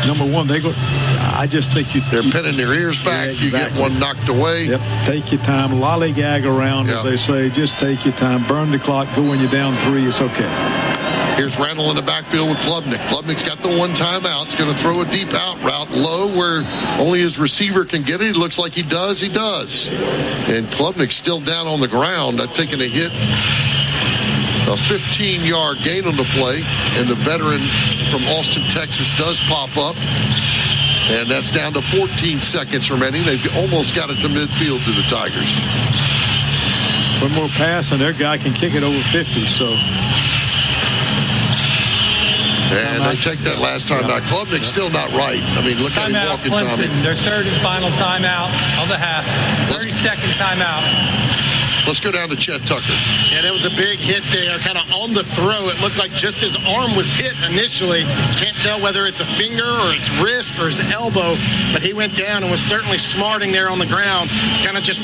number one, I just think they're pinning their ears back. Exactly. You get one knocked away. Yep. Take your time. Lollygag around, as they say. Just take your time. Burn the clock. Go when you're down 3. It's okay. Here's Randall in the backfield with Klubnik. Klubnik's got the one timeout. He's going to throw a deep out route low where only his receiver can get it. It looks like he does. He does. And Klubnik's still down on the ground, taking a hit. A 15-yard gain on the play. And the veteran from Austin, Texas does pop up. And that's down to 14 seconds remaining. They've almost got it to midfield to the Tigers. One more pass, and their guy can kick it over 50, so... And they take that last time out. Klubnik's still not right. I mean, look at him walking, Tommy. Their third and final timeout of the half. 30-second timeout. Let's go down to Chet Tucker. Yeah, there was a big hit there, kind of on the throw. It looked like just his arm was hit initially. Can't tell whether it's a finger or his wrist or his elbow, but he went down and was certainly smarting there on the ground, kind of just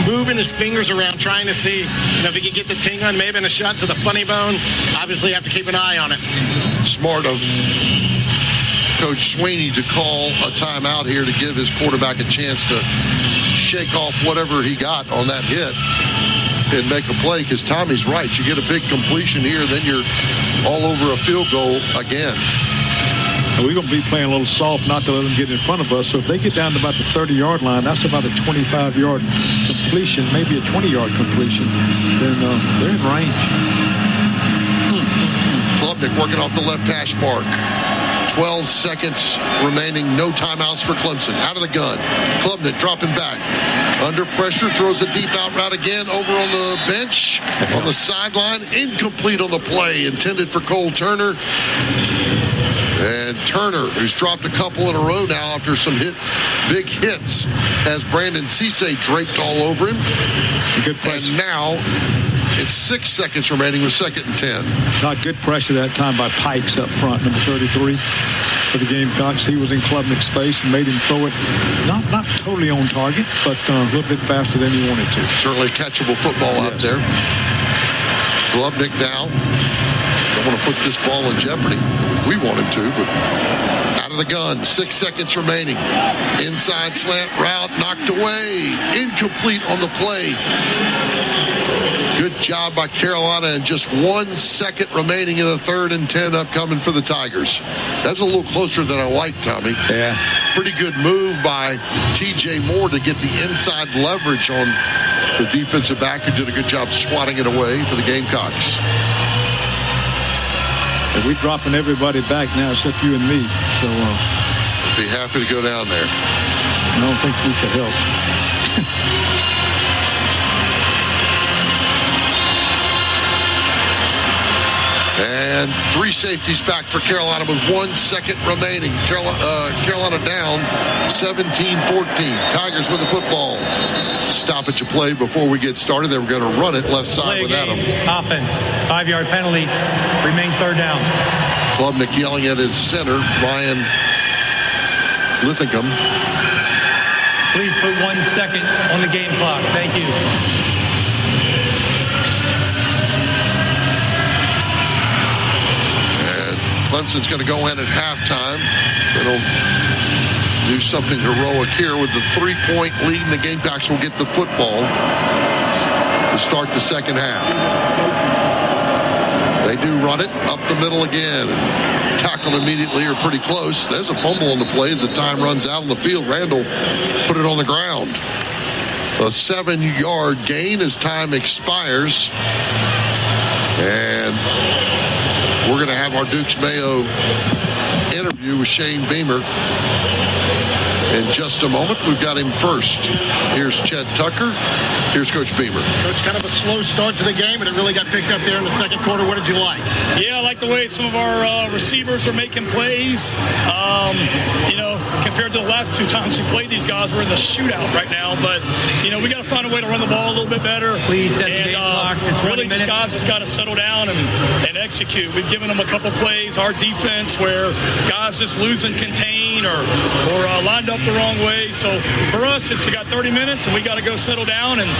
moving his fingers around, trying to see if he could get the tingling, maybe in a shot to the funny bone. Obviously, have to keep an eye on it. Smart of Coach Sweeney to call a timeout here to give his quarterback a chance to shake off whatever he got on that hit and make a play, because Tommy's right. You get a big completion here, then you're all over a field goal again. And we're going to be playing a little soft not to let them get in front of us. So if they get down to about the 30-yard line, that's about a 25-yard completion, maybe a 20-yard completion, then they're in range. Klubnik working off the left hash mark. 12 seconds remaining. No timeouts for Clemson. Out of the gun. Klubnik dropping back. Under pressure. Throws a deep out route again. Over on the bench. On the sideline. Incomplete on the play. Intended for Cole Turner. And Turner, who's dropped a couple in a row now after some big hits, has Brandon Cisse draped all over him. Good pressure. And now it's 6 seconds remaining with 2nd and 10. Not good pressure that time by Pikes up front, number 33 for the Gamecocks. He was in Klubnik's face and made him throw it not totally on target, but a little bit faster than he wanted to. Certainly catchable football out there. Klubnik now. Don't want to put this ball in jeopardy. We want him to, but out of the gun. 6 seconds remaining. Inside slant route knocked away. Incomplete on the play. Good job by Carolina, and just 1 second remaining in the 3rd and 10 upcoming for the Tigers. That's a little closer than I like, Tommy. Yeah. Pretty good move by T.J. Moore to get the inside leverage on the defensive back, who did a good job swatting it away for the Gamecocks. And we're dropping everybody back now except you and me. So be happy to go down there. I don't think we could help. And 3 safeties back for Carolina with 1 second remaining. Carolina down 17-14. Tigers with the football. Stoppage of play before we get started. They were going to run it left side with Adam. Offense. 5-yard penalty. Remains 3rd down. Klubnik yelling at his center, Ryan Linthicum. Please put 1 second on the game clock. Thank you. Clemson's going to go in at halftime. They'll do something heroic here with the 3-point lead, and the Gamecocks will get the football to start the second half. They do run it up the middle again. Tackled immediately or pretty close. There's a fumble on the play as the time runs out on the field. Randall put it on the ground. A 7-yard gain as time expires. And we're going to have our Dukes Mayo interview with Shane Beamer in just a moment. We've got him first. Here's Chet Tucker. Here's Coach Beamer. Coach, kind of a slow start to the game, and it really got picked up there in the second quarter. What did you like? Yeah, I like the way some of our receivers are making plays. Compared to the last 2 times we played these guys, we're in the shootout right now. But, we got to find a way to run the ball a little bit better. Please set the game clock to 20 really, minutes. these guys just got to settle down and execute. We've given them a couple plays, our defense, where guys just lose and contain. screen or lined up the wrong way. So for us, we got 30 minutes, and we got to go settle down and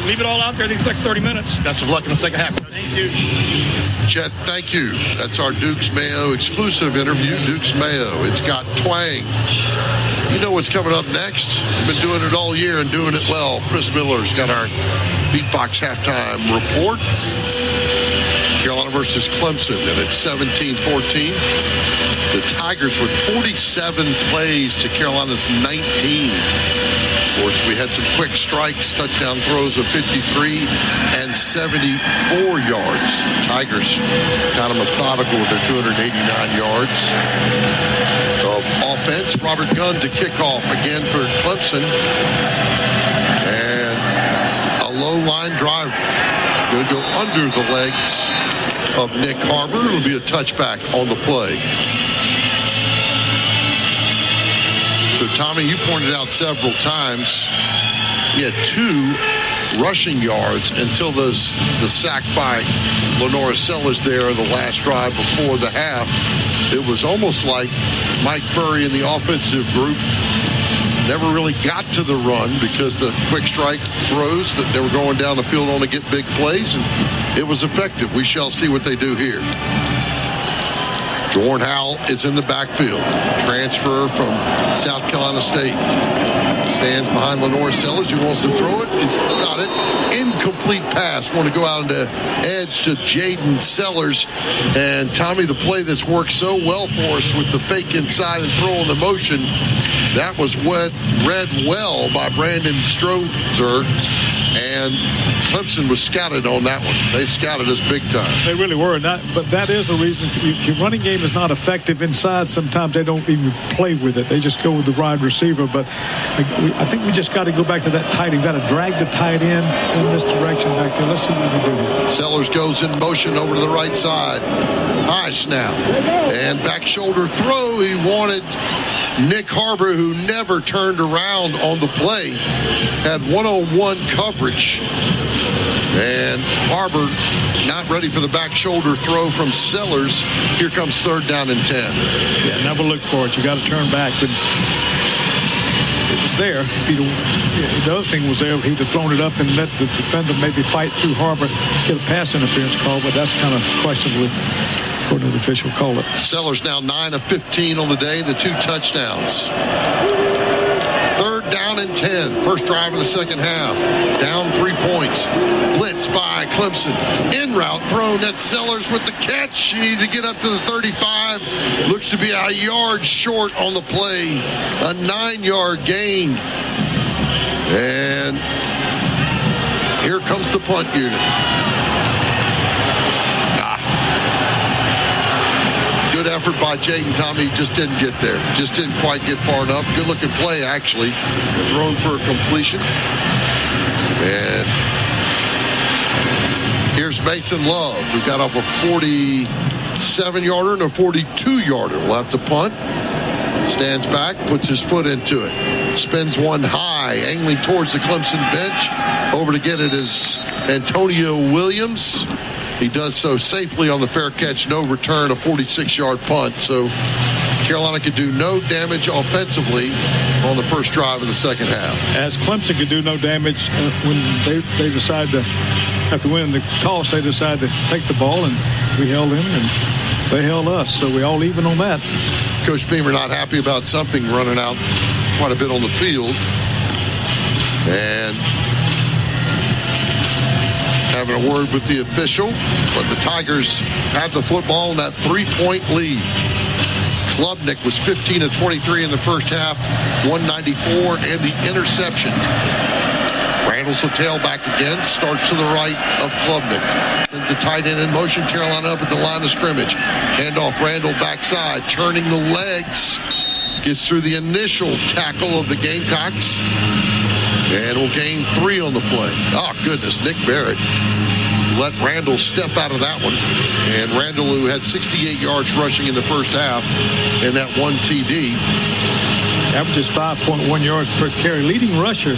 leave it all out there these next 30 minutes. Best of luck in the second half. Thank you. Chet, thank you. That's our Dukes Mayo exclusive interview. Dukes Mayo. It's got twang. You know what's coming up next. We've been doing it all year and doing it well. Chris Miller's got our Beatbox halftime report. Carolina versus Clemson, and it's 17-14. The Tigers with 47 plays to Carolina's 19. Of course, we had some quick strikes, touchdown throws of 53 and 74 yards. Tigers kind of methodical with their 289 yards of offense. Robert Gunn to kick off again for Clemson. And a low line drive. Going to go under the legs of Nick Harbor. It'll be a touchback on the play. So, Tommy, you pointed out several times he had 2 rushing yards until the sack by Lenora Sellers there in the last drive before the half. It was almost like Mike Furry and the offensive group never really got to the run because the quick strike throws that they were going down the field on to get big plays, and it was effective. We shall see what they do here. Jordan Howell is in the backfield. Transfer from South Carolina State. Stands behind Lenore Sellers, who wants to throw it. He's got it. Incomplete pass. Want to go out into edge to Jaden Sellers. And Tommy, the play that's worked so well for us with the fake inside and throwing the motion, that was read well by Brandon Strozer. And Clemson was scouted on that one. They scouted us big time. They really were. But that is the reason. If your running game is not effective inside, sometimes they don't even play with it. They just go with the wide receiver. But I think we just got to go back to that tight end. We've got to drag the tight end in this direction back there. Let's see what we do here. Sellers goes in motion over to the right side. High snap. And back shoulder throw. He wanted Nick Harbor, who never turned around on the play, had one-on-one coverage. And Harbor not ready for the back shoulder throw from Sellers. Here comes 3rd down and 10. Yeah, never look for it. You got to turn back. But it was there. If the other thing was there, he'd have thrown it up and let the defender maybe fight through Harbor, get a pass interference call, but that's kind of questionable according to the official call it. Sellers now 9 of 15 on the day, the 2 touchdowns. 3rd down and 10. First drive of the second half. Down 3 points. Blitz by Clemson. In route thrown. That's Sellers with the catch. He needed to get up to the 35. Looks to be a yard short on the play. A 9-yard gain. And here comes the punt unit. Good effort by Jaden Tommy. Just didn't get there. Just didn't quite get far enough. Good looking play, actually. Thrown for a completion. And here's Mason Love, who got off a 47-yarder and a 42-yarder. We'll have to punt. Stands back, puts his foot into it. Spins one high, angling towards the Clemson bench. Over to get it is Antonio Williams. He does so safely on the fair catch, no return, a 46-yard punt. So Carolina could do no damage offensively on the first drive of the second half. As Clemson could do no damage when they decided to, after winning the toss, they decided to take the ball, and we held them, and they held us. So we all even on that. Coach Beamer not happy about something running out quite a bit on the field. And having a word with the official, but the Tigers had the football in that 3-point lead. Klubnik was 15 of 23 in the first half, 194, and the interception. Randall's the tailback again, starts to the right of Klubnik. Sends the tight end in motion, Carolina up at the line of scrimmage. Handoff, Randall backside, churning the legs. Gets through the initial tackle of the Gamecocks. And will gain 3 on the play. Oh, goodness, Nick Barrett let Randall step out of that one. And Randall, who had 68 yards rushing in the first half, and that 1 TD. Averages 5.1 yards per carry. Leading rusher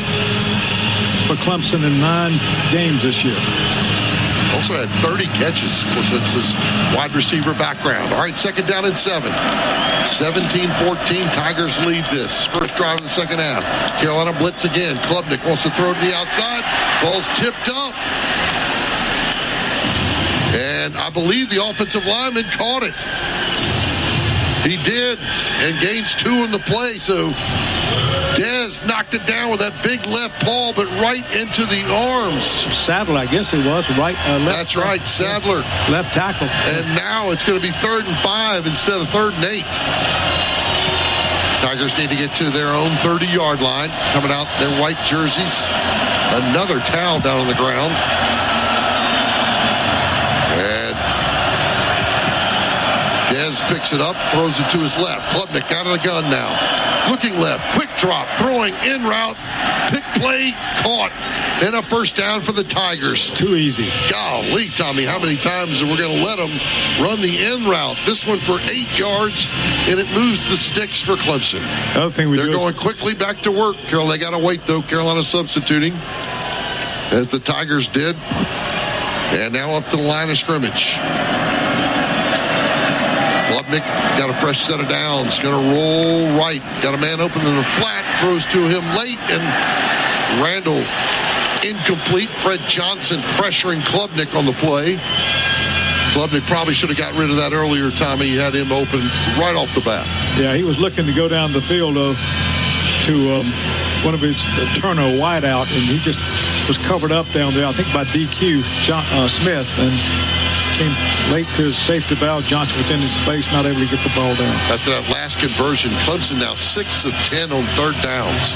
for Clemson in 9 games this year. Well, also had 30 catches. Of course, that's his wide receiver background. All right, second down and 7. 17-14, Tigers lead this. First drive of the second half. Carolina blitz again. Klubnik wants to throw to the outside. Ball's tipped up. And I believe the offensive lineman caught it. He did, and gains 2 in the play. So Dez knocked it down with that big left paw, but right into the arms. Sadler, I guess it was, right? Left. That's right, Sadler. Left tackle. And now it's going to be 3rd and 5 instead of 3rd and 8. Tigers need to get to their own 30-yard line. Coming out in their white jerseys. Another towel down on the ground. And Dez picks it up, throws it to his left. Klubnik out of the gun now. Looking left, quick drop, throwing in route, pick play, caught, and a first down for the Tigers. Too easy. Golly, Tommy, how many times are we going to let them run the in route? This one for 8 yards, and it moves the sticks for Clemson. The other thing They're going quickly back to work. They got to wait, though. Carolina substituting, as the Tigers did. And now up to the line of scrimmage. Klubnik got a fresh set of downs. Going to roll right. Got a man open in the flat. Throws to him late. And Randall incomplete. Fred Johnson pressuring Klubnik on the play. Klubnik probably should have got rid of that earlier, Tommy. He had him open right off the bat. Yeah, he was looking to go down the field to one of his Turner wideout, and he just was covered up down there, I think, by DQ Smith, and came late to his safety valve. Johnson was in his face, not able to get the ball down. After that last conversion, Clemson now 6 of 10 on 3rd downs.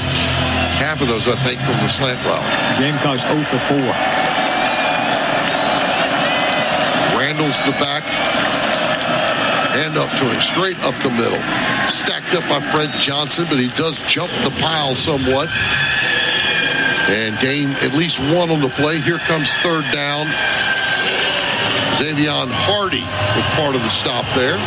Half of those, I think, from the slant route. Gamecocks 0 for 4. Randall's the back. Hand up to him, straight up the middle. Stacked up by Fred Johnson, but he does jump the pile somewhat. And gain at least 1 on the play. Here comes 3rd down. Xavier Hardy was part of the stop there.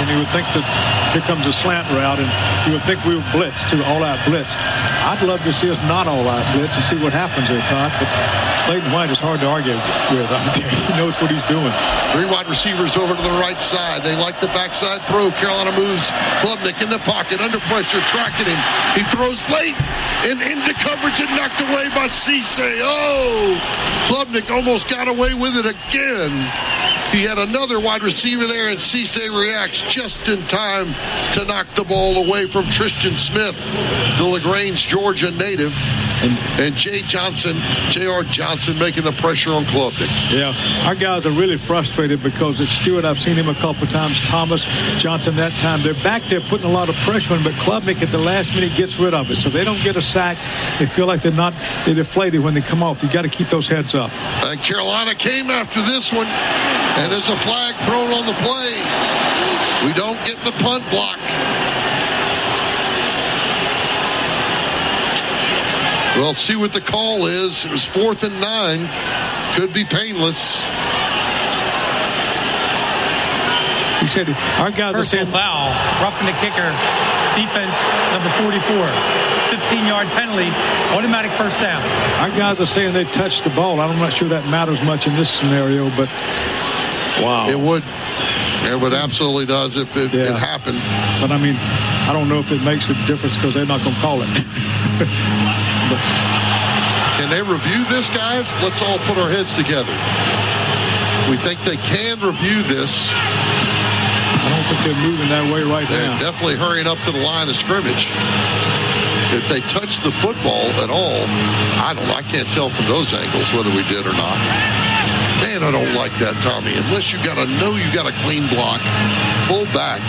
And you would think that here comes a slant route, and you would think we were blitzed, to all-out blitz. I'd love to see us not all-out blitz and see what happens there, Todd. But Clayton White is hard to argue with. He knows what he's doing. 3 wide receivers over to the right side. They like the backside throw. Carolina moves. Klubnik in the pocket, under pressure, tracking him. He throws late and into coverage and knocked away by Cisse. Oh, Klubnik almost got away with it again. He had another wide receiver there, and Cisse reacts just in time to knock the ball away from Tristan Smith, the LaGrange, Georgia native. And J.R. Johnson making the pressure on Klubnik. Yeah, our guys are really frustrated because it's Stewart. I've seen him a couple of times. Thomas, Johnson that time. They're back there putting a lot of pressure on, but Klubnik at the last minute gets rid of it. So they don't get a sack. They feel like they're deflated when they come off. You got to keep those heads up. And Carolina came after this one, and there's a flag thrown on the play. We don't get the punt block. We'll see what the call is. It was 4th and 9. Could be painless. He said our guys are saying foul, roughing the kicker, defense number 44, 15-yard penalty, automatic first down. Our guys are saying they touched the ball. I'm not sure that matters much in this scenario, but wow. It would absolutely does if it happened. But I mean, I don't know if it makes a difference because they're not going to call it. Can they review this, guys? Let's all put our heads together. We think they can review this. I don't think they're moving that way right now. They're definitely hurrying up to the line of scrimmage. If they touch the football at all, I don't know. I can't tell from those angles whether we did or not. Man, I don't like that, Tommy. Unless you got to know you got a clean block, pull back.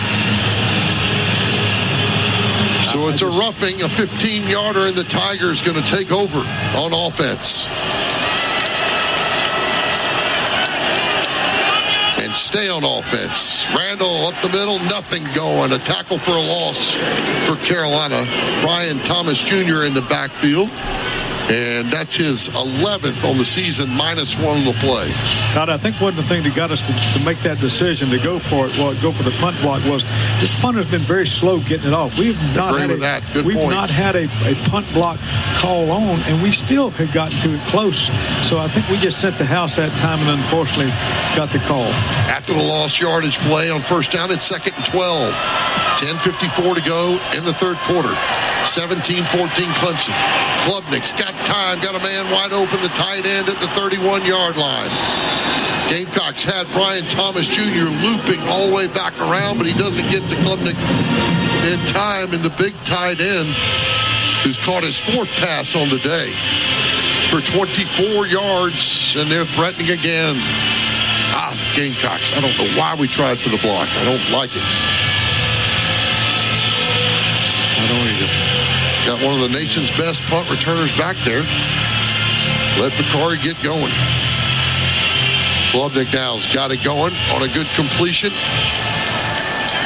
So it's a roughing, a 15-yarder, and the Tigers going to take over on offense. And stay on offense. Randall up the middle, nothing going. A tackle for a loss for Carolina. Brian Thomas Jr. in the backfield. And that's his 11th on the season, -1 on the play. God, I think one of the things that got us to make that decision to go for it, go for the punt block, was this punter's been very slow getting it off. We've not Agree had with that. Good we've point. not had a punt block call on, and we still have gotten to it close. So I think we just sent the house that time, and unfortunately got the call. After the lost yardage play on first down, it's 2nd and 12. 10:54 to go in the third quarter. 17-14 Clemson. Klubnik's got time, got a man wide open, the tight end at the 31-yard line. Gamecocks had Brian Thomas Jr. looping all the way back around, but he doesn't get to Klubnik in time, and the big tight end, who's caught his 4th pass on the day for 24 yards, and they're threatening again. Gamecocks. I don't know why we tried for the block. I don't like it. I don't either. Got one of the nation's best punt returners back there. Let Vicari get going. Klubnik now's got it going on a good completion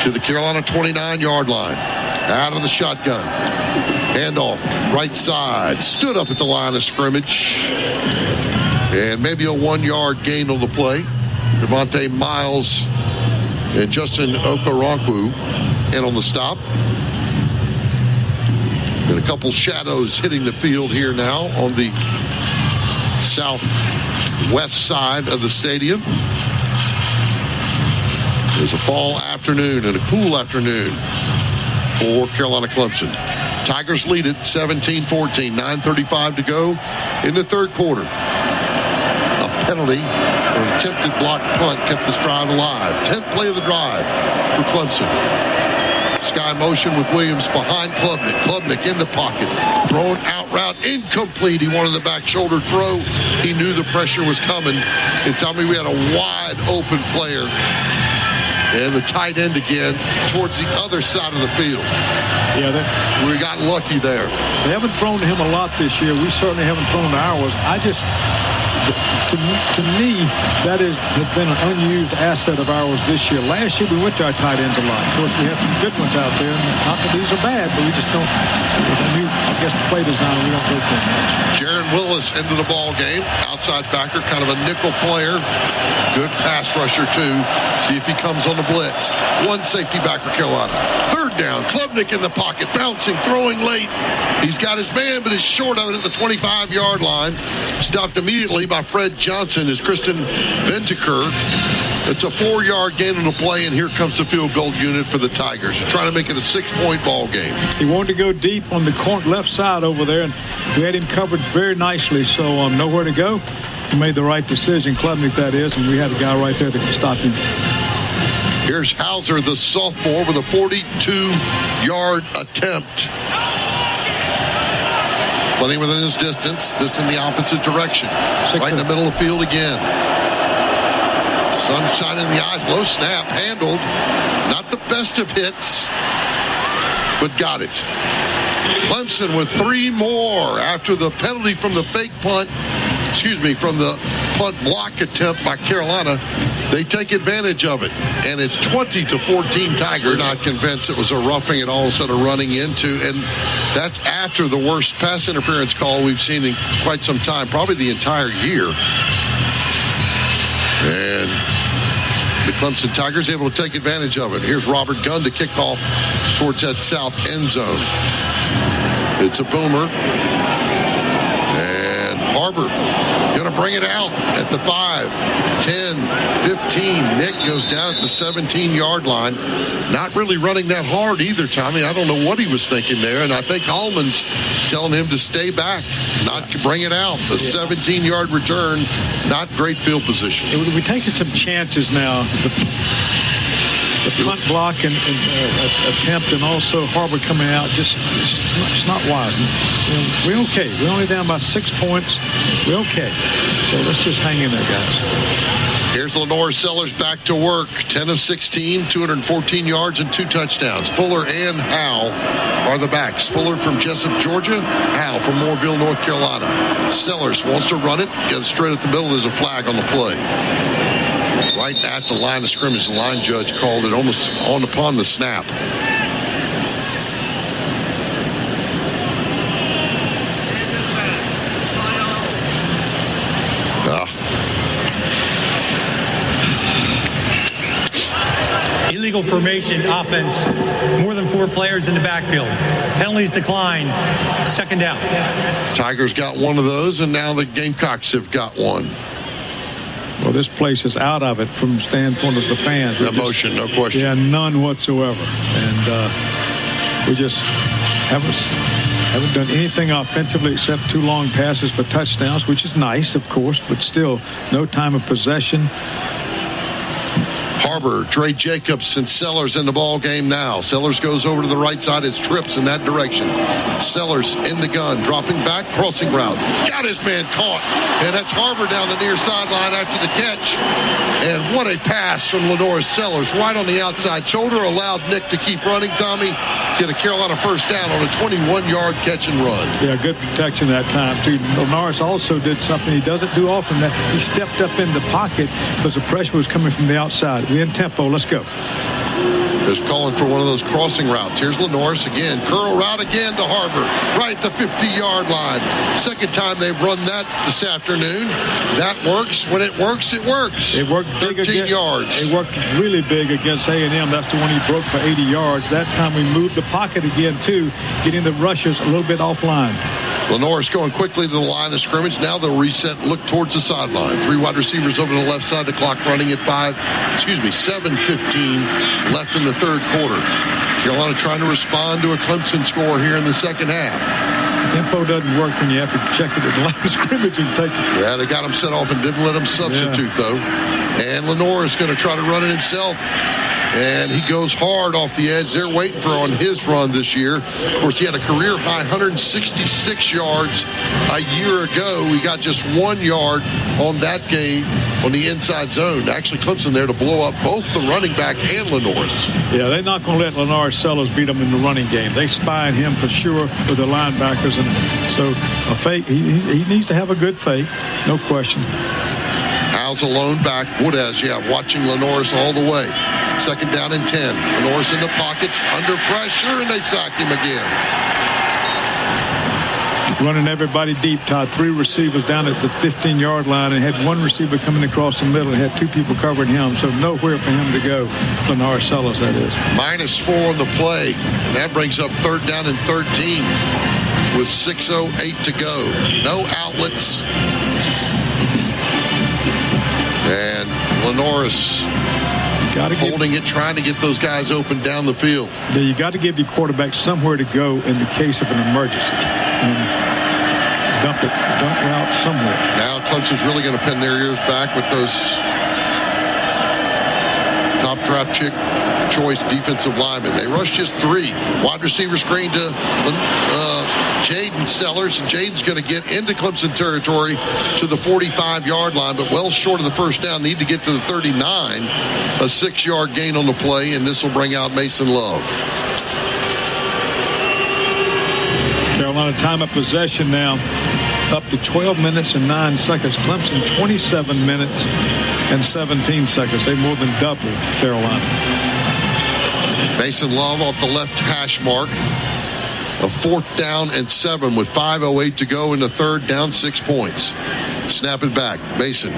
to the Carolina 29-yard line. Out of the shotgun. Handoff, right side. Stood up at the line of scrimmage. And maybe a 1-yard gain on the play. Devontae Miles and Justin Okoronkwo in on the stop. And a couple shadows hitting the field here now on the southwest side of the stadium. It's a fall afternoon and a cool afternoon for Carolina Clemson. Tigers lead it 17-14, 9:35 to go in the third quarter. A penalty or an attempted block punt kept this drive alive. 10th play of the drive for Clemson. Sky motion with Williams behind Klubnik. Klubnik in the pocket. Thrown out route. Incomplete. He wanted the back shoulder throw. He knew the pressure was coming. And tell me we had a wide open player. And the tight end again towards the other side of the field. Yeah, we got lucky there. They haven't thrown to him a lot this year. We certainly haven't thrown to ours. To me, that has been an unused asset of ours this year. Last year, we went to our tight ends a lot. Of course, we had some good ones out there. Not that these are bad, but we just don't. I guess play design, we don't go for much. Jaron Willis into the ball game. Outside backer, kind of a nickel player. Good pass rusher, too. See if he comes on the blitz. One safety back for Carolina. Third down. Klubnik in the pocket. Bouncing, throwing late. He's got his man, but is short of it at the 25-yard line. Stopped immediately by Fred Johnson as Kristen Bentaker. It's a 4-yard gain on the play, and here comes the field goal unit for the Tigers. Trying to make it a 6-point ball game. He wanted to go deep on the left side over there, and we had him covered very nicely, so nowhere to go. He made the right decision, Klubnik that is, and we had a guy right there that could stop him. Here's Hauser, the sophomore, with a 42-yard attempt. Plenty within his distance. This in the opposite direction. Right in the middle of the field again. Sunshine in the eyes. Low snap. Handled. Not the best of hits, but got it. Clemson with 3 more after the penalty from the fake punt. From the punt block attempt by Carolina. They take advantage of it, and it's 20-14 Tigers. Not convinced it was a roughing at all instead of running into, and that's after the worst pass interference call we've seen in quite some time, probably the entire year. And the Clemson Tigers able to take advantage of it. Here's Robert Gunn to kick off towards that south end zone. It's a boomer. Harbor going to bring it out at the 5, 10, 15. Nick goes down at the 17-yard line. Not really running that hard either, Tommy. I don't know what he was thinking there, and I think Hallman's telling him to stay back, not to bring it out. A 17-yard return, not great field position. We're taking some chances now. The punt block and attempt, and also Harbor coming out, it's not wise. We're okay. We're only down by 6 points. We're okay. So let's just hang in there, guys. Here's Lenore Sellers back to work. 10 of 16, 214 yards and 2 touchdowns. Fuller and Howe are the backs. Fuller from Jessup, Georgia. Howe from Moorville, North Carolina. Sellers wants to run it. Get it straight at the middle. There's a flag on the play. Right at the line of scrimmage, the line judge called it almost on upon the snap. illegal formation offense, more than 4 players in the backfield. Penalties decline, second down. Tigers got one of those, and now the Gamecocks have got one. Well, this place is out of it from the standpoint of the fans. Emotion, no question. Yeah, none whatsoever. And we just haven't done anything offensively except 2 long passes for touchdowns, which is nice, of course, but still no time of possession. Harbor, Dre Jacobs, and Sellers in the ball game now. Sellers goes over to the right side as trips in that direction. Sellers in the gun, dropping back, crossing route. Got his man caught. And that's Harbor down the near sideline after the catch. And what a pass from Lenore Sellers right on the outside shoulder. Allowed Nick to keep running, Tommy. Get a Carolina first down on a 21-yard catch and run. Yeah, good protection that time, too. Norris also did something he doesn't do often. That he stepped up in the pocket because the pressure was coming from the outside. We in tempo. Let's go. Just calling for one of those crossing routes. Here's Lenoris again. Curl route again to Harbor. Right at the 50-yard line. Second time they've run that this afternoon. That works. When it works, it works. It worked 13 yards. It worked really big against A&M. That's the one he broke for 80 yards. That time we moved the pocket again, too, getting the rushers a little bit offline. Lenoris going quickly to the line of scrimmage. Now they'll reset and look towards the sideline. 3 wide receivers over to the left side. The clock running at 7:15 left in the third quarter. Carolina trying to respond to a Clemson score here in the second half. Tempo doesn't work when you have to check it at the line of scrimmage and take it. Yeah, they got him set off and didn't let him substitute, though. And Lenore is going to try to run it himself. And he goes hard off the edge. They're waiting for on his run this year. Of course, he had a career-high 166 yards a year ago. He got just 1 yard on that game on the inside zone. Actually, Clemson there to blow up both the running back and Lenoris. Yeah, they're not going to let Lenore Sellers beat them in the running game. They spy on him for sure with the linebackers. And so a fake, he needs to have a good fake, no question. Al's alone back. Woodaz, watching Lenoris all the way. Second down and 10. Lenoris in the pockets, under pressure, and they sack him again. Running everybody deep, Todd. 3 receivers down at the 15-yard line and had 1 receiver coming across the middle and had 2 people covering him, so nowhere for him to go. Lenore Sellers, that is. -4 on the play, and that brings up third down and 13 with 6:08 to go. No outlets. And Lenoris holding it, trying to get those guys open down the field. Yeah, you got to give your quarterback somewhere to go in the case of an emergency. And dump route somewhere. Now Clemson's really going to pin their ears back with those top draft choice defensive linemen. They rushed just 3. Wide receiver screen to Jaden Sellers. And Jaden's going to get into Clemson territory to the 45-yard line, but well short of the first down. Need to get to the 39. A 6-yard gain on the play, and this will bring out Mason Love. Carolina time of possession now up to 12 minutes and 9 seconds. Clemson 27 minutes and 17 seconds. They more than doubled Carolina. Mason Love off the left hash mark. A 4th down and 7 with 5:08 to go in the third, down 6 points. Snap it back. Mason.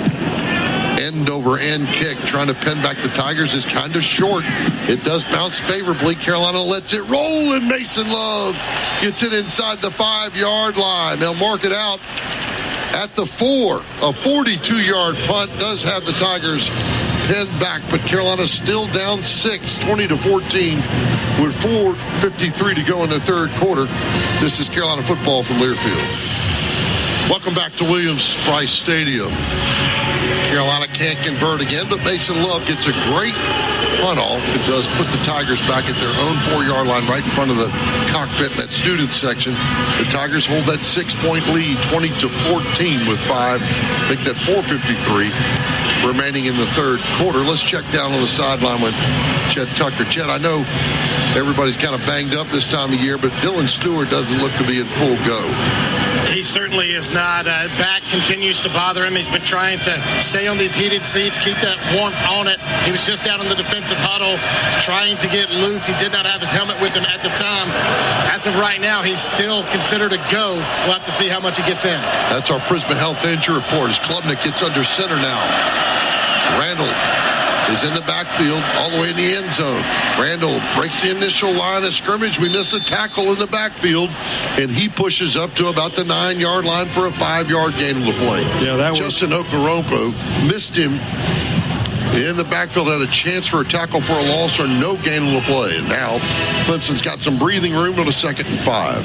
End over end kick, trying to pin back the Tigers, is kind of short. It does bounce favorably. Carolina lets it roll, and Mason Love gets it inside the 5-yard line. They'll mark it out at the 4. A 42-yard punt does have the Tigers pinned back, but Carolina's still down 6, 20-14, with 4:53 to go in the third quarter. This is Carolina football from Learfield. Welcome back to Williams-Brice Stadium. Carolina can't convert again, but Mason Love gets a great punt off. It does put the Tigers back at their own 4-yard line right in front of the cockpit in that student section. The Tigers hold that 6-point lead, 20-14 with 5. Make that 4:53 remaining in the third quarter. Let's check down on the sideline with Chet Tucker. Chet, I know everybody's kind of banged up this time of year, but Dylan Stewart doesn't look to be in full go. He certainly is not. Back continues to bother him. He's been trying to stay on these heated seats, keep that warmth on it. He was just out in the defensive huddle trying to get loose. He did not have his helmet with him at the time. As of right now, he's still considered a go. We'll have to see how much he gets in. That's our Prisma Health Injury Report as Klubnik gets under center now. Randall is in the backfield all the way in the end zone. Randall breaks the initial line of scrimmage. We miss a tackle in the backfield, and he pushes up to about the 9-yard line for a 5-yard gain on the play. Yeah, that was Justin Okoronkwo missed him in the backfield, had a chance for a tackle for a loss or no gain on the play. And now Clemson's got some breathing room on a 2nd and 5.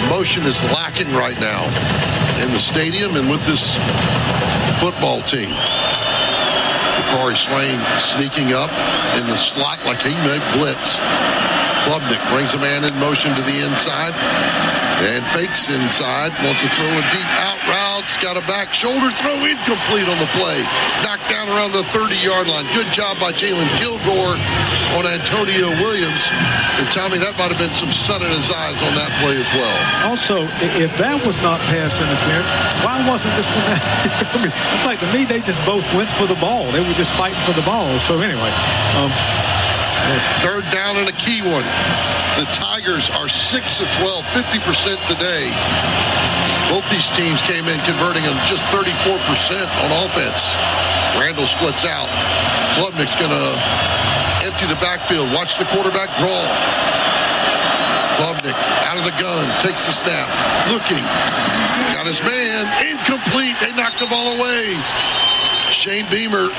Emotion is lacking right now in the stadium and with this football team. Corey Swain sneaking up in the slot like he may blitz. Klubnik brings a man in motion to the inside and fakes inside. Wants to throw a deep out route. Got a back shoulder throw, incomplete on the play. Knocked down around the 30-yard line. Good job by Jalen Kilgore on Antonio Williams. And Tommy, that might have been some sun in his eyes on that play as well. Also, if that was not pass interference, why wasn't this one? I mean, it's like to me, they just both went for the ball. They were just fighting for the ball. So anyway. 3rd down and a key one. The Tigers are 6 of 12, 50% today. Both these teams came in converting them just 34% on offense. Randall splits out. Klubnik's going to empty the backfield. Watch the quarterback draw. Klubnik out of the gun, takes the snap, looking. Got his man, incomplete. They knocked the ball away. Shane Beamer.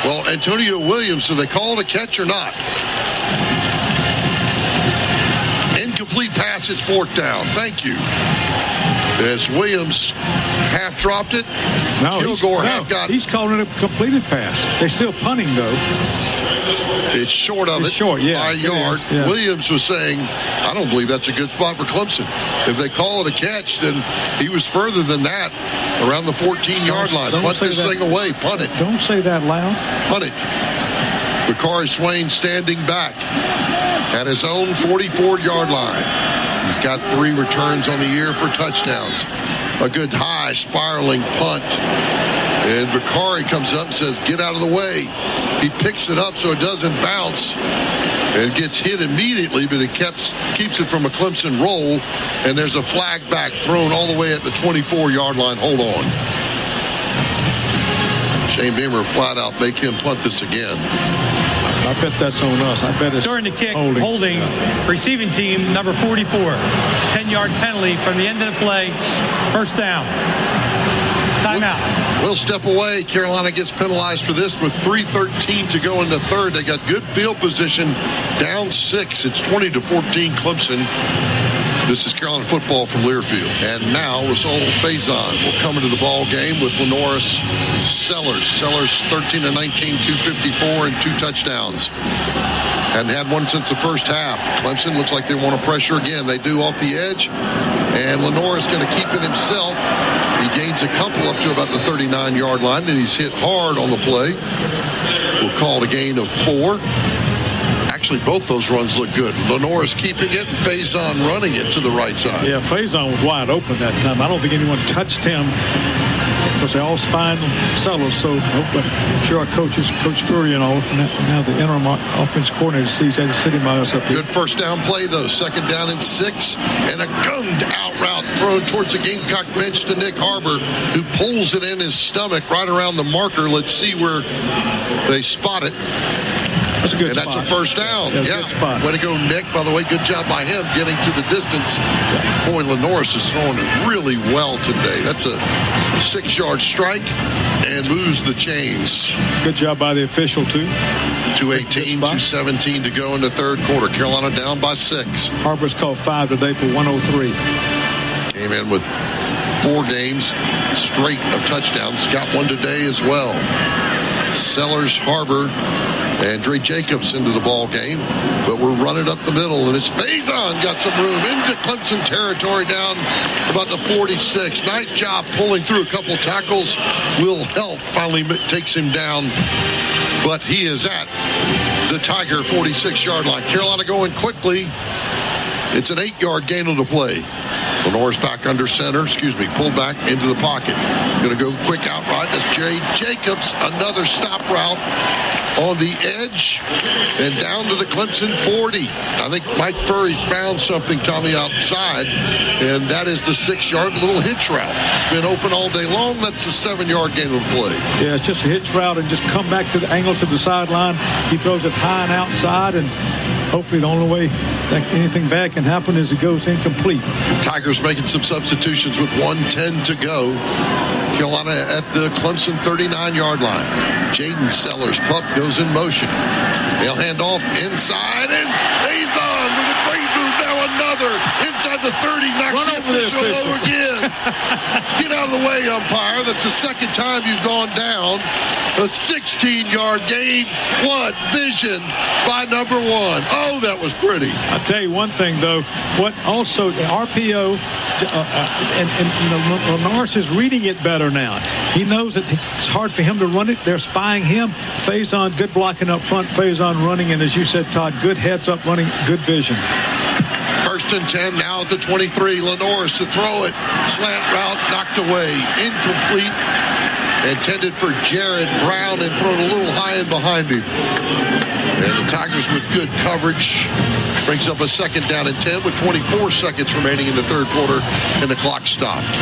Well, Antonio Williams, do they call it a catch or not? Incomplete pass, it's 4th down. Thank you. As Williams half dropped it, Kilgore half got it. He's calling it a completed pass. They're still punting, though. It's short of it short, yeah, by a yard. Yeah. Williams was saying, I don't believe that's a good spot for Clemson. If they call it a catch, then he was further than that, around the 14-yard line. Punt this thing away. Punt it. Don't say that loud. Punt it. Bakari Swain standing back at his own 44-yard line. He's got 3 returns on the year for touchdowns. A good high spiraling punt. And Bakari comes up and says, get out of the way. He picks it up so it doesn't bounce. And it gets hit immediately, but it keeps it from a Clemson roll. And there's a flag back thrown all the way at the 24-yard line. Hold on. Shane Beamer flat out make him punt this again. I bet that's on us. I bet it's during the kick, holding receiving team number 44. 10-yard penalty from the end of the play. 1st down. Timeout. We'll step away. Carolina gets penalized for this with 3:13 to go in the 3rd. They got good field position, down 6. It's 20-14 Clemson. This is Carolina football from Learfield. And now Rasul Faison will come into the ball game with Lenoris Sellers. Sellers 13-19, 254 and 2 touchdowns. Hadn't had one since the first half. Clemson looks like they want to pressure again. They do off the edge. And Lenoris going to keep it himself. He gains a couple up to about the 39-yard line, and he's hit hard on the play. We'll call it a gain of 4. Actually, both those runs look good. Lenoris keeping it and Faison running it to the right side. Yeah, Faison was wide open that time. I don't think anyone touched him because they all spined Sellers. So I'm sure our coaches, Coach Fury and all, now the interim offense coordinator sees that sitting by us up here. Good 1st down play, though. 2nd down and 6. And a gunned out route thrown towards the Gamecock bench to Nick Harbor, who pulls it in his stomach right around the marker. Let's see where they spot it. That's a good and spot. That's a 1st down. Yeah. Good spot. Way to go, Nick. By the way, good job by him getting to the distance. Yeah. Boy, Lenoris is throwing it really well today. That's a 6-yard strike and moves the chains. Good job by the official, too. 2:18, 2:17 to go in the 3rd quarter. Carolina down by 6. Harbor's called 5 today for 103. Came in with 4 games straight of touchdowns. Got one today as well. Sellers, Harbor, and Dre Jacobs into the ball game, but we're running up the middle, and it's Faison got some room into Clemson territory down about the 46. Nice job pulling through a couple tackles. Will help. Finally takes him down, but he is at the Tiger 46-yard line. Carolina going quickly. It's an 8-yard gain on the play. Lenore's back under center. Pulled back into the pocket. Going to go quick out right. That's Jay Jacobs. Another stop route on the edge and down to the Clemson 40. I think Mike Furry's found something, Tommy, outside, and that is the 6-yard little hitch route. It's been open all day long. That's a 7-yard gain of play. Yeah, it's just a hitch route and just come back to the angle to the sideline. He throws it high and outside, and hopefully the only way that anything bad can happen is it goes incomplete. Tigers making some substitutions with 1:10 to go. Carolina at the Clemson 39-yard line. Jaden Sellers, pup goes in motion. They'll hand off inside, and he's on with a great move. Now another inside the 30, knocks the official over again. Get out of the way, umpire. That's the second time you've gone down. A 16-yard gain. What vision by number 1. Oh, that was pretty. I'll tell you one thing, though. What also, the RPO, and Lenore's is reading it better now. He knows that it's hard for him to run it. They're spying him. Faison, good blocking up front. Faison running, and as you said, Todd, good heads up running, good vision. 1st and 10 now at the 23. Lenore's to throw it. Slant route knocked away. Incomplete. Intended for Jared Brown and thrown a little high and behind him. And the Tigers with good coverage brings up a 2nd down and 10 with 24 seconds remaining in the 3rd quarter, and the clock stopped.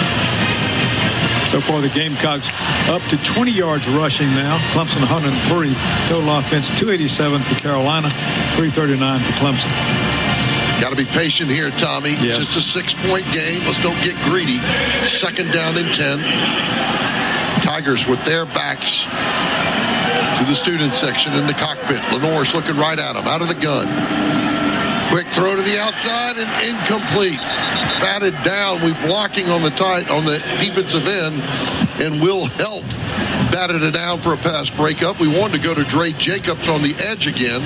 So far, the Gamecocks up to 20 yards rushing now. Clemson 103. Total offense 287 for Carolina, 339 for Clemson. Got to be patient here, Tommy. Yes. Just a 6-point game. Let's don't get greedy. 2nd down and 10. Tigers with their backs to the student section in the cockpit. Lenore's looking right at him, out of the gun. Quick throw to the outside and incomplete. Batted down. We blocking on the defensive end, and Will Helt batted it down for a pass breakup. We wanted to go to Dre Jacobs on the edge again,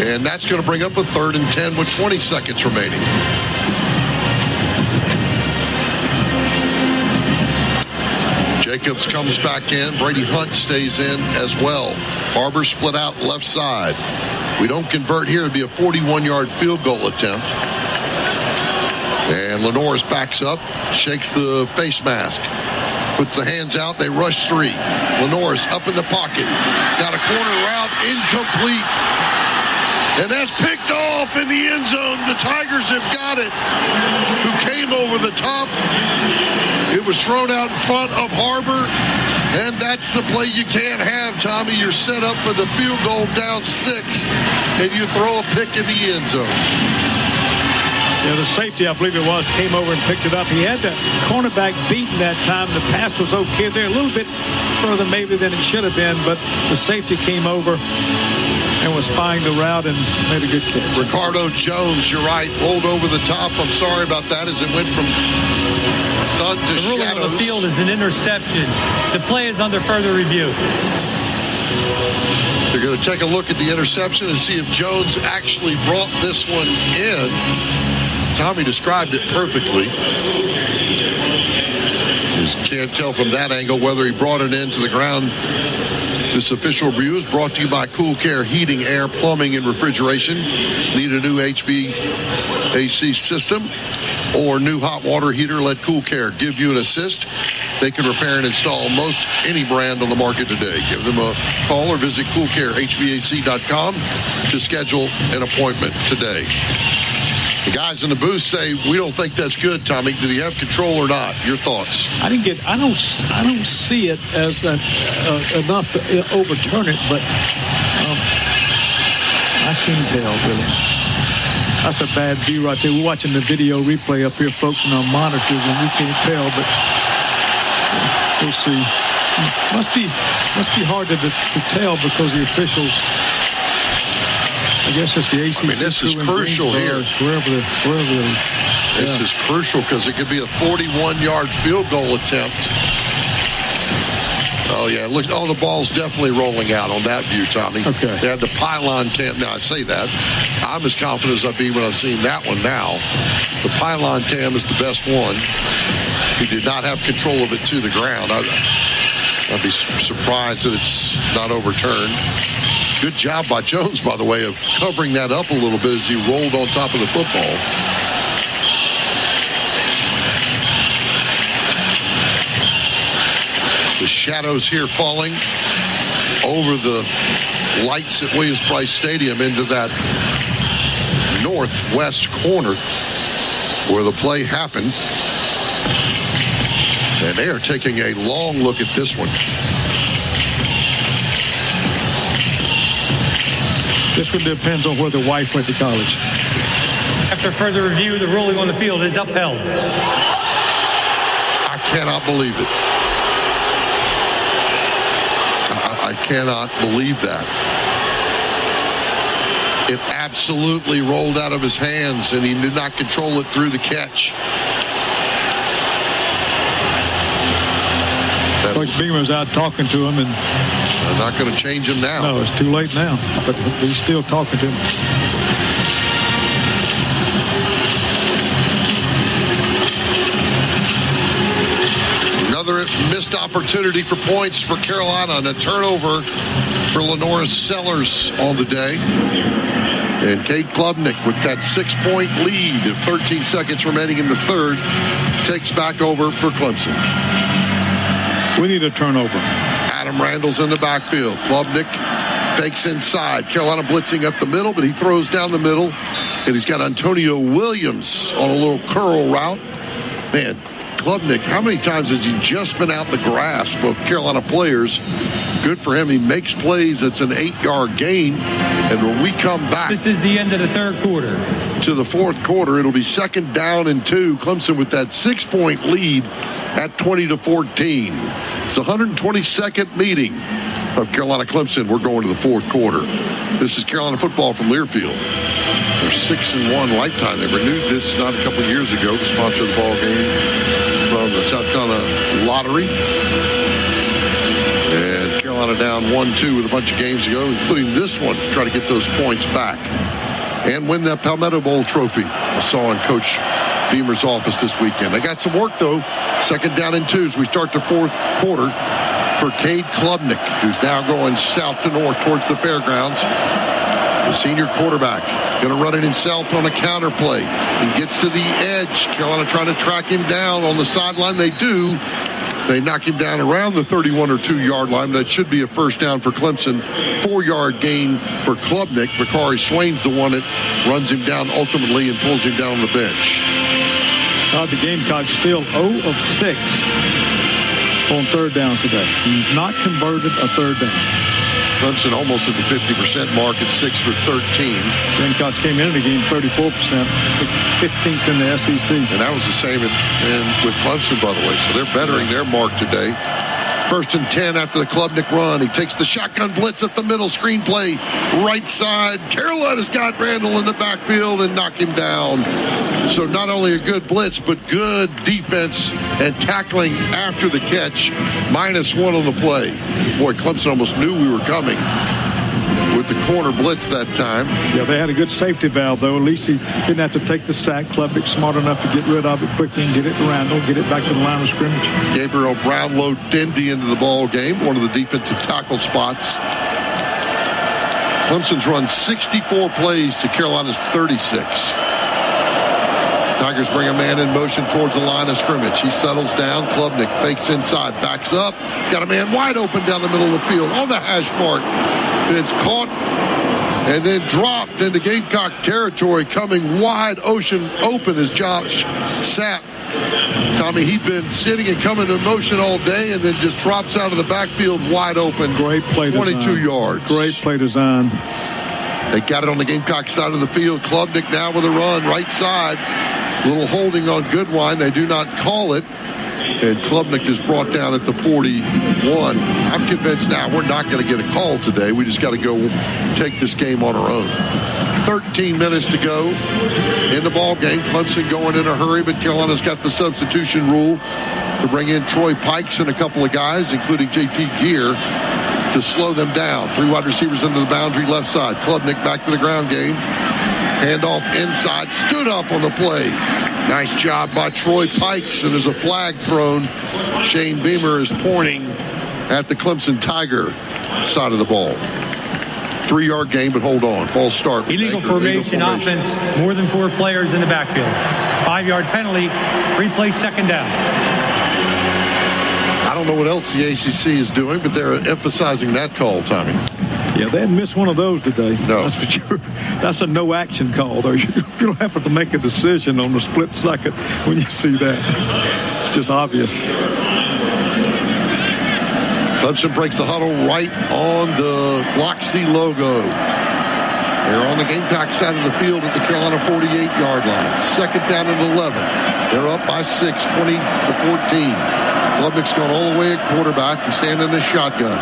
and that's going to bring up a 3rd and 10 with 20 seconds remaining. Jacobs comes back in. Brady Hunt stays in as well. Barber split out left side. We don't convert here. It'd be a 41-yard field goal attempt. And Lenore's backs up, shakes the face mask, puts the hands out. They rush 3. Lenore's up in the pocket. Got a corner route, incomplete. And that's picked off in the end zone. The Tigers have got it. Who came over the top. It was thrown out in front of Harbor, and that's the play you can't have, Tommy. You're set up for the field goal down 6, and you throw a pick in the end zone. Yeah, the safety, I believe it was, came over and picked it up. He had the cornerback beaten that time. The pass was okay there, a little bit further maybe than it should have been, but the safety came over and was spying the route and made a good catch. Ricardo Jones, you're right, rolled over the top. I'm sorry about that as it went from sun to The ruling shadows. on the field is an interception. The play is under further review. They're going to take a look at the interception and see if Jones actually brought this one in. Tommy described it perfectly. You just can't tell from that angle whether he brought it into the ground. This official review is brought to you by Cool Care Heating, Air, Plumbing, and Refrigeration. Need a new HVAC system or new hot water heater? Let Cool Care give you an assist. They can repair and install most any brand on the market today. Give them a call or visit coolcarehvac.com to schedule an appointment today. The guys in the booth say we don't think that's good, Tommy. Did he have control or not? Your thoughts? I don't see it as enough to overturn it, but I can't tell really. That's a bad view right there. We're watching the video replay up here, folks, on our monitors, and we can't tell, but we'll see. Must be hard to tell because the officials. I guess it's the ACC. I mean, this is crucial here. This is crucial because it could be a 41-yard field goal attempt. Oh, yeah. Look, the ball's definitely rolling out on that view, Tommy. Okay. They had the pylon cam. Now, I say that. I'm as confident as I've been when I've seen that one now. The pylon cam is the best one. He did not have control of it to the ground. I'd be surprised that it's not overturned. Good job by Jones, by the way, of covering that up a little bit as he rolled on top of the football. The shadows here falling over the lights at Williams-Brice Stadium into that northwest corner where the play happened. And they are taking a long look at this one. This one depends on where the wife went to college. After further review, the ruling on the field is upheld. I cannot believe it. I cannot believe that. It absolutely rolled out of his hands, and he did not control it through the catch. Coach Beamer's out talking to him, and I'm not going to change him now. no, it's too late now. But he's still talking to him. Another missed opportunity for points for Carolina, and a turnover for Lenora Sellers on the day. And Cade Klubnik, with that 6-point lead of 13 seconds remaining in the third, takes back over for Clemson. We need a turnover. Adam Randall's in the backfield. Klubnik fakes inside. Carolina blitzing up the middle, but he throws down the middle. And he's got Antonio Williams on a little curl route. Man, Klubnik, how many times has he just been out the grasp of Carolina players? Good for him. He makes plays. It's an 8-yard gain. And when we come back, This is the end of the third quarter. to the fourth quarter, it'll be 2nd down and 2. Clemson with that 6-point lead at 20-14. It's the 122nd meeting of Carolina Clemson. We're going to the fourth quarter. This is Carolina football from Learfield. They're 6-1 lifetime. They renewed this not a couple years ago to sponsor the ball game from the South Carolina Lottery. And Carolina down 1-2 with a bunch of games to go, including this one, to try to get those points back and win that Palmetto Bowl trophy. I saw in Coach Beamer's office this weekend. They got some work, though. 2nd down and 2 as we start the fourth quarter for Cade Klubnik, who's now going south to north towards the fairgrounds. The senior quarterback going to run it himself on a counter play and gets to the edge. Carolina trying to track him down on the sideline. They do. They knock him down around the 31 or 2-yard line. That should be a first down for Clemson. 4-yard gain for Klubnik. Bakari Swain's the one that runs him down ultimately and pulls him down on the bench. The Gamecocks still 0 of 6 on third down today. He's not converted a third down. Clemson almost at the 50% mark at 6 for 13. Gamecocks came into the game 34%, 15th in the SEC. And that was the same with Clemson, by the way. So they're bettering their mark today. 1st and 10 after the Klubnik run. He takes the shotgun blitz at the middle, screen play, right side. Carolina's got Randall in the backfield and knock him down. So not only a good blitz, but good defense and tackling after the catch. -1 on the play. Boy, Clemson almost knew we were coming with the corner blitz that time. Yeah, they had a good safety valve, though. At least he didn't have to take the sack. Klubnik smart enough to get rid of it quickly and get it to Randall, get it back to the line of scrimmage. Gabriel Brownlow Dendy into the ball game, one of the defensive tackle spots. Clemson's run 64 plays to Carolina's 36. Tigers bring a man in motion towards the line of scrimmage. He settles down. Klubnik fakes inside, backs up. Got a man wide open down the middle of the field on the hash mark. It's caught and then dropped into Gamecock territory, coming wide open as Josh Sapp. Tommy, he'd been sitting and coming in motion all day and then just drops out of the backfield wide open. Great play design. 22 yards. Great play design. They got it on the Gamecock side of the field. Klubnik now with a run, right side. Little holding on Goodwine. They do not call it. And Klubnik is brought down at the 41. I'm convinced now we're not going to get a call today. We just got to go take this game on our own. 13 minutes to go in the ball game. Clemson going in a hurry, but Carolina's got the substitution rule to bring in Troy Pikes and a couple of guys, including JT Gear, to slow them down. 3 wide receivers into the boundary left side. Klubnik back to the ground game. Handoff inside, stood up on the play. Nice job by Troy Pikes, and there's a flag thrown. Shane Beamer is pointing at the Clemson Tiger side of the ball. 3-yard gain, but hold on. False start. Illegal formation offense, more than 4 players in the backfield. 5-yard penalty, replay 2nd down. I don't know what else the ACC is doing, but they're emphasizing that call, Tommy. Yeah, they didn't miss one of those today. No. That's for sure. That's a no-action call, though. You don't have to make a decision on the split second when you see that. It's just obvious. Clemson breaks the huddle right on the Block C logo. They're on the Gamecock side of the field at the Carolina 48-yard line. Second down and 11. They're up by 6, 20-14. Klubnik's going all the way at quarterback. He's standing in the shotgun.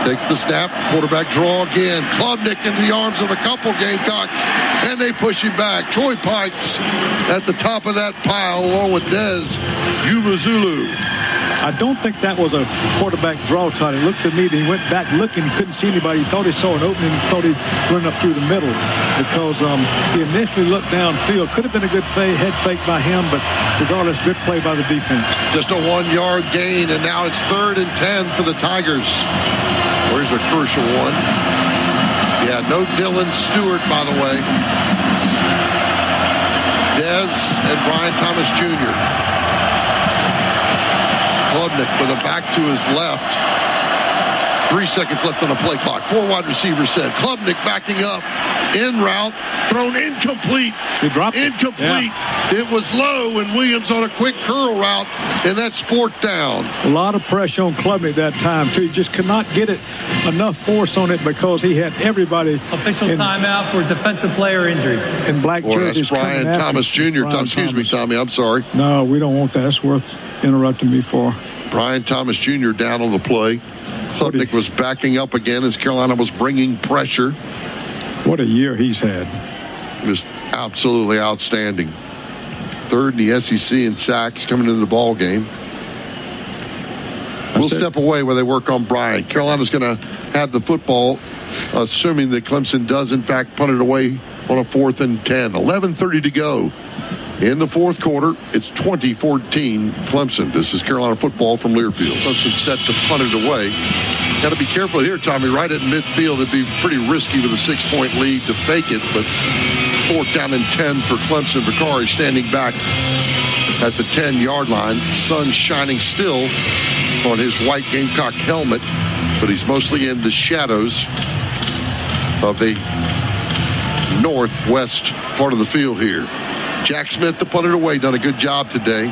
Takes the snap. Quarterback draw again. Klubnik into the arms of a couple Gamecocks, and they push him back. Troy Pikes at the top of that pile along with Dez Umazulu. I don't think that was a quarterback draw, Todd. He looked at me, and he went back looking. He couldn't see anybody. He thought he saw an opening. He thought he'd run up through the middle because he initially looked downfield. Could have been a good head fake by him, but regardless, good play by the defense. Just a 1-yard gain, and now it's 3rd and 10 for the Tigers. Where's a crucial one? Yeah, no Dylan Stewart, by the way. Dez and Brian Thomas Jr. Klubnik with a back to his left. 3 seconds left on the play clock. 4 wide receivers set. Klubnik backing up. In route. Thrown incomplete. He dropped it. Incomplete. Yeah. It was low, and Williams on a quick curl route, and that's 4th down. A lot of pressure on Klubnik that time, too. He just could not get it enough force on it because he had everybody. Officials timeout for defensive player injury. In black jerseys. That's Brian Thomas Jr. Excuse me, Tommy. I'm sorry. No, we don't want that. That's worth interrupting me for. Brian Thomas Jr. down on the play. Klubnik was backing up again as Carolina was bringing pressure. What a year he's had. Just absolutely outstanding. 3rd in the SEC in sacks coming into the ball game. We'll step away where they work on Brian. Carolina's going to have the football, assuming that Clemson does, in fact, punt it away on a 4th and 10. 11:30 to go. In the 4th quarter, it's 20-14 Clemson. This is Carolina football from Learfield. Clemson set to punt it away. Got to be careful here, Tommy. Right at midfield, it'd be pretty risky with a 6-point lead to fake it, but 4th down and 10 for Clemson. Vicari standing back at the 10-yard line. Sun shining still on his white Gamecock helmet, but he's mostly in the shadows of the northwest part of the field here. Jack Smith, the punter away, done a good job today.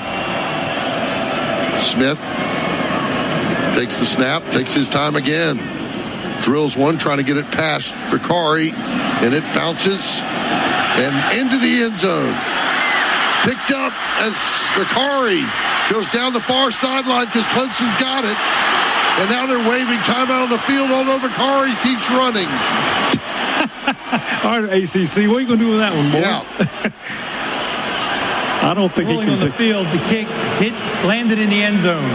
Smith takes the snap, takes his time again. Drills one, trying to get it past Vicari, and it bounces and into the end zone. Picked up as Vicari goes down the far sideline because Clemson's got it. And now they're waving timeout on the field, although Vicari keeps running. All right, ACC, what are you going to do with that one, boy? Yeah. I don't think he can on the field, the kick landed in the end zone.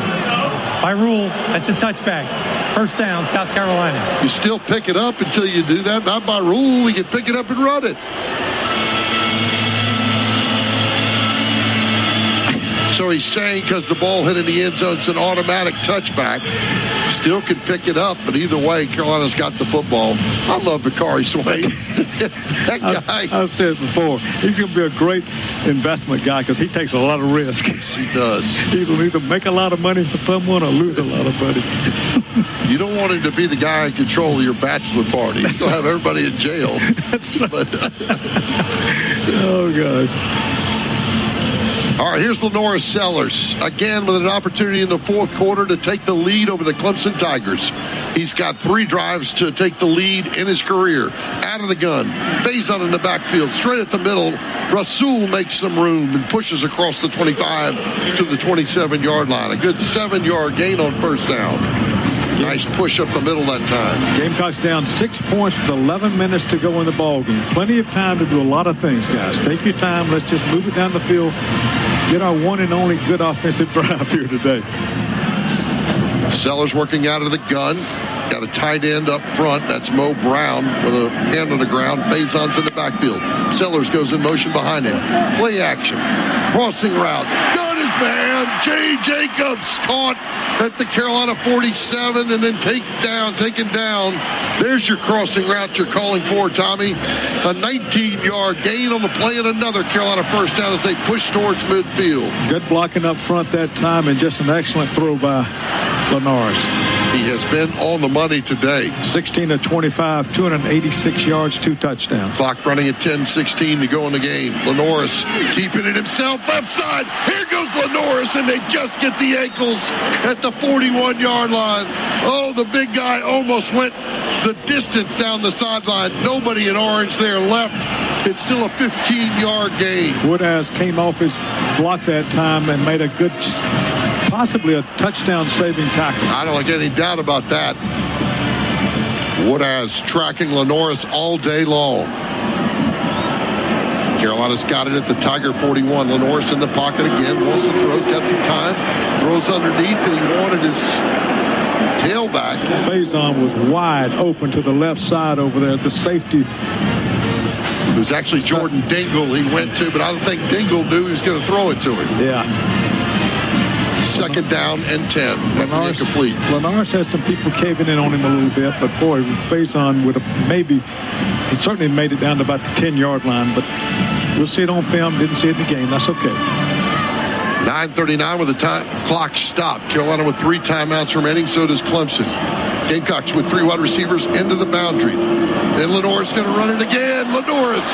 By rule, that's a touchback. 1st down, South Carolina. You still pick it up until you do that. Not by rule. We can pick it up and run it. So he's saying because the ball hit in the end zone, it's an automatic touchback. Still can pick it up, but either way, Carolina's got the football. I love Vicari Sway. That guy. I've said it before. He's going to be a great investment guy because he takes a lot of risk. He does. He'll either make a lot of money for someone or lose a lot of money. You don't want him to be the guy in control of your bachelor party. You'll have everybody in jail. That's right. Oh, gosh. All right, here's Lenora Sellers, again with an opportunity in the 4th quarter to take the lead over the Clemson Tigers. He's got 3 drives to take the lead in his career. Out of the gun, Faison in the backfield, straight at the middle. Rasul makes some room and pushes across the 25 to the 27-yard line. A good 7-yard gain on 1st down. Nice push up the middle that time. Gamecocks down 6 points with 11 minutes to go in the ball game. Plenty of time to do a lot of things, guys. Take your time. Let's just move it down the field. Get our one and only good offensive drive here today. Sellers working out of the gun. Got a tight end up front. That's Mo Brown with a hand on the ground. Faison's in the backfield. Sellers goes in motion behind him. Play action. Crossing route. Got his man. Jay Jacobs caught at the Carolina 47 and then taken down. There's your crossing route you're calling for, Tommy. A 19-yard gain on the play and another Carolina 1st down as they push towards midfield. Good blocking up front that time and just an excellent throw by Lenoris. He has been on the money today. 16 of 25, 286 yards, 2 touchdowns. Clock running at 10:16 to go in the game. Lenoris keeping it himself, left side. Here goes Lenoris, and they just get the ankles at the 41-yard line. Oh, the big guy almost went the distance down the sideline. Nobody in orange there left. It's still a 15-yard gain. Woodaz came off his block that time and made a good, possibly a touchdown-saving tackle. I don't like any doubt about that. Woodaz tracking Lenoris all day long. Carolina's got it at the Tiger 41. Lenoris in the pocket again. Wants to throw. He's got some time. Throws underneath, and he wanted his tailback. Faison was wide open to the left side over there. The safety. It was actually Jordan Dingle he went to, but I don't think Dingle knew he was going to throw it to him. Yeah. Second down and 10. Lenoris incomplete. Lenoris had some people caving in on him a little bit, but boy, Faison would have maybe, he certainly made it down to about the 10-yard line, but we'll see it on film. Didn't see it in the game. That's okay. 9:39 with the clock stopped. Carolina with 3 timeouts remaining. So does Clemson. Gamecocks with 3 wide receivers into the boundary. And Lenoris going to run it again. Lenoris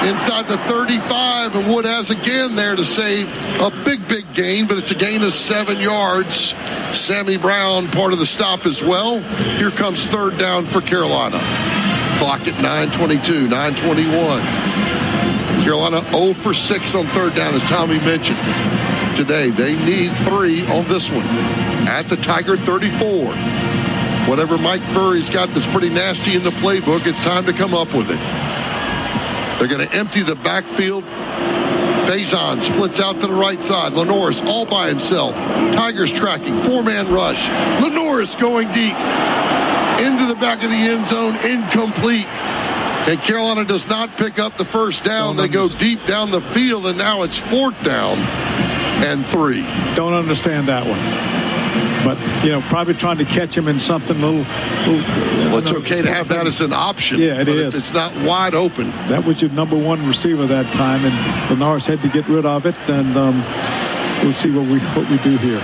inside the 35, and Wood has again there to save a big gain, but it's a gain of 7 yards. Sammy Brown part of the stop as well. Here comes third down for Carolina. Clock at 9:22, 9:21. Carolina 0 for 6 on third down, as Tommy mentioned. Today, they need 3 on this one. At the Tiger 34. Whatever Mike Furry's got that's pretty nasty in the playbook, it's time to come up with it. They're going to empty the backfield. Faison splits out to the right side. Lenoris all by himself. Tigers tracking. 4-man rush. Lenoris going deep. Into the back of the end zone. Incomplete. And Carolina does not pick up the first down. They go deep down the field, and now it's 4th down and 3. Don't understand that one. But, probably trying to catch him in something little. Well, it's okay to have that as an option. Yeah, it is. It's not wide open. That was your number 1 receiver that time, and Lenoris had to get rid of it, and we'll see what we do here.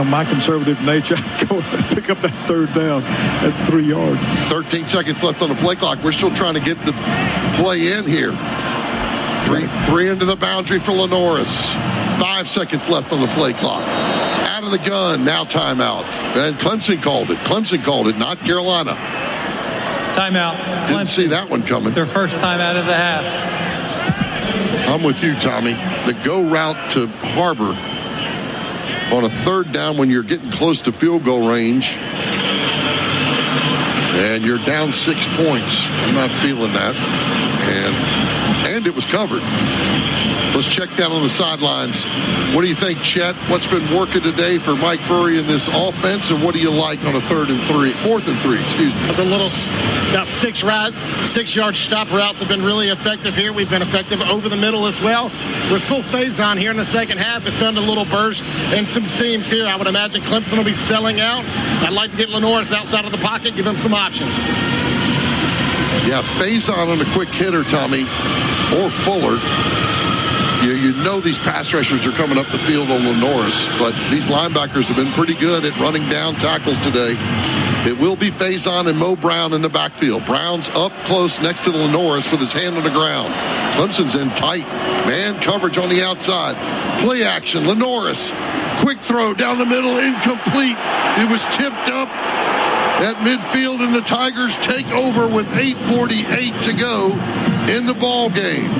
My conservative nature, I'd go pick up that third down at 3 yards. 13 seconds left on the play clock. We're still trying to get the play in here. Three into the boundary for Lenoris. 5 seconds left on the play clock. Out of the gun, now timeout. And Clemson called it, not Carolina. Timeout. Didn't see that one coming. Their first time out of the half. I'm with you, Tommy. The go route to Harbor on a third down when you're getting close to field goal range. And you're down 6 points. I'm not feeling that. And it was covered. Let's check down on the sidelines. What do you think, Chet? What's been working today for Mike Furry in this offense, and what do you like on a 4th and 3? Excuse me. The little about 6-yard stop routes have been really effective here. We've been effective over the middle as well. We're still Faison here in the second half. It's found a little burst and some seams here. I would imagine Clemson will be selling out. I'd like to get Lenoris outside of the pocket, give him some options. Yeah, Faison on a quick hitter, Tommy, or Fuller. You know these pass rushers are coming up the field on Lenoris, but these linebackers have been pretty good at running down tackles today. It will be Faison and Mo Brown in the backfield. Brown's up close next to Lenoris with his hand on the ground. Clemson's in tight. Man coverage on the outside. Play action. Lenoris. Quick throw down the middle. Incomplete. It was tipped up at midfield, and the Tigers take over with 8:48 to go in the ball game.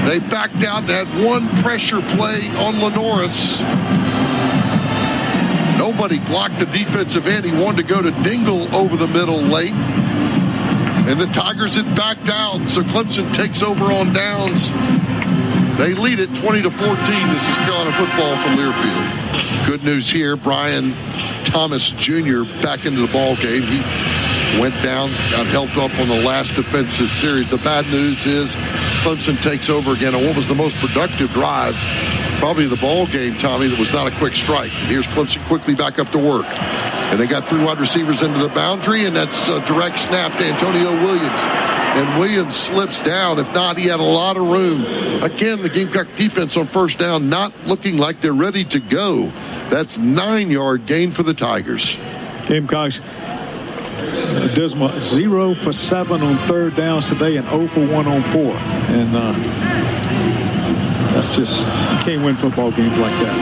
They backed out that one pressure play on Lenoris. Nobody blocked the defensive end. He wanted to go to Dingle over the middle late. And the Tigers had backed out, so Clemson takes over on downs. They lead it 20-14. This is Carolina football from Learfield. Good news here, Brian Thomas Jr. back into the ball game. He went down, got helped up on the last defensive series. The bad news is Clemson takes over again on what was the most productive drive, probably the ball game, Tommy, that was not a quick strike. Here's Clemson quickly back up to work. And they got 3 wide receivers into the boundary, and that's a direct snap to Antonio Williams. and Williams slips down. If not, he had a lot of room. Again, the Gamecock defense on first down not looking like they're ready to go. That's 9-yard gain for the Tigers. Gamecocks dismal, 0 for 7 on third downs today and 0 for 1 on fourth. And that's just, you can't win football games like that.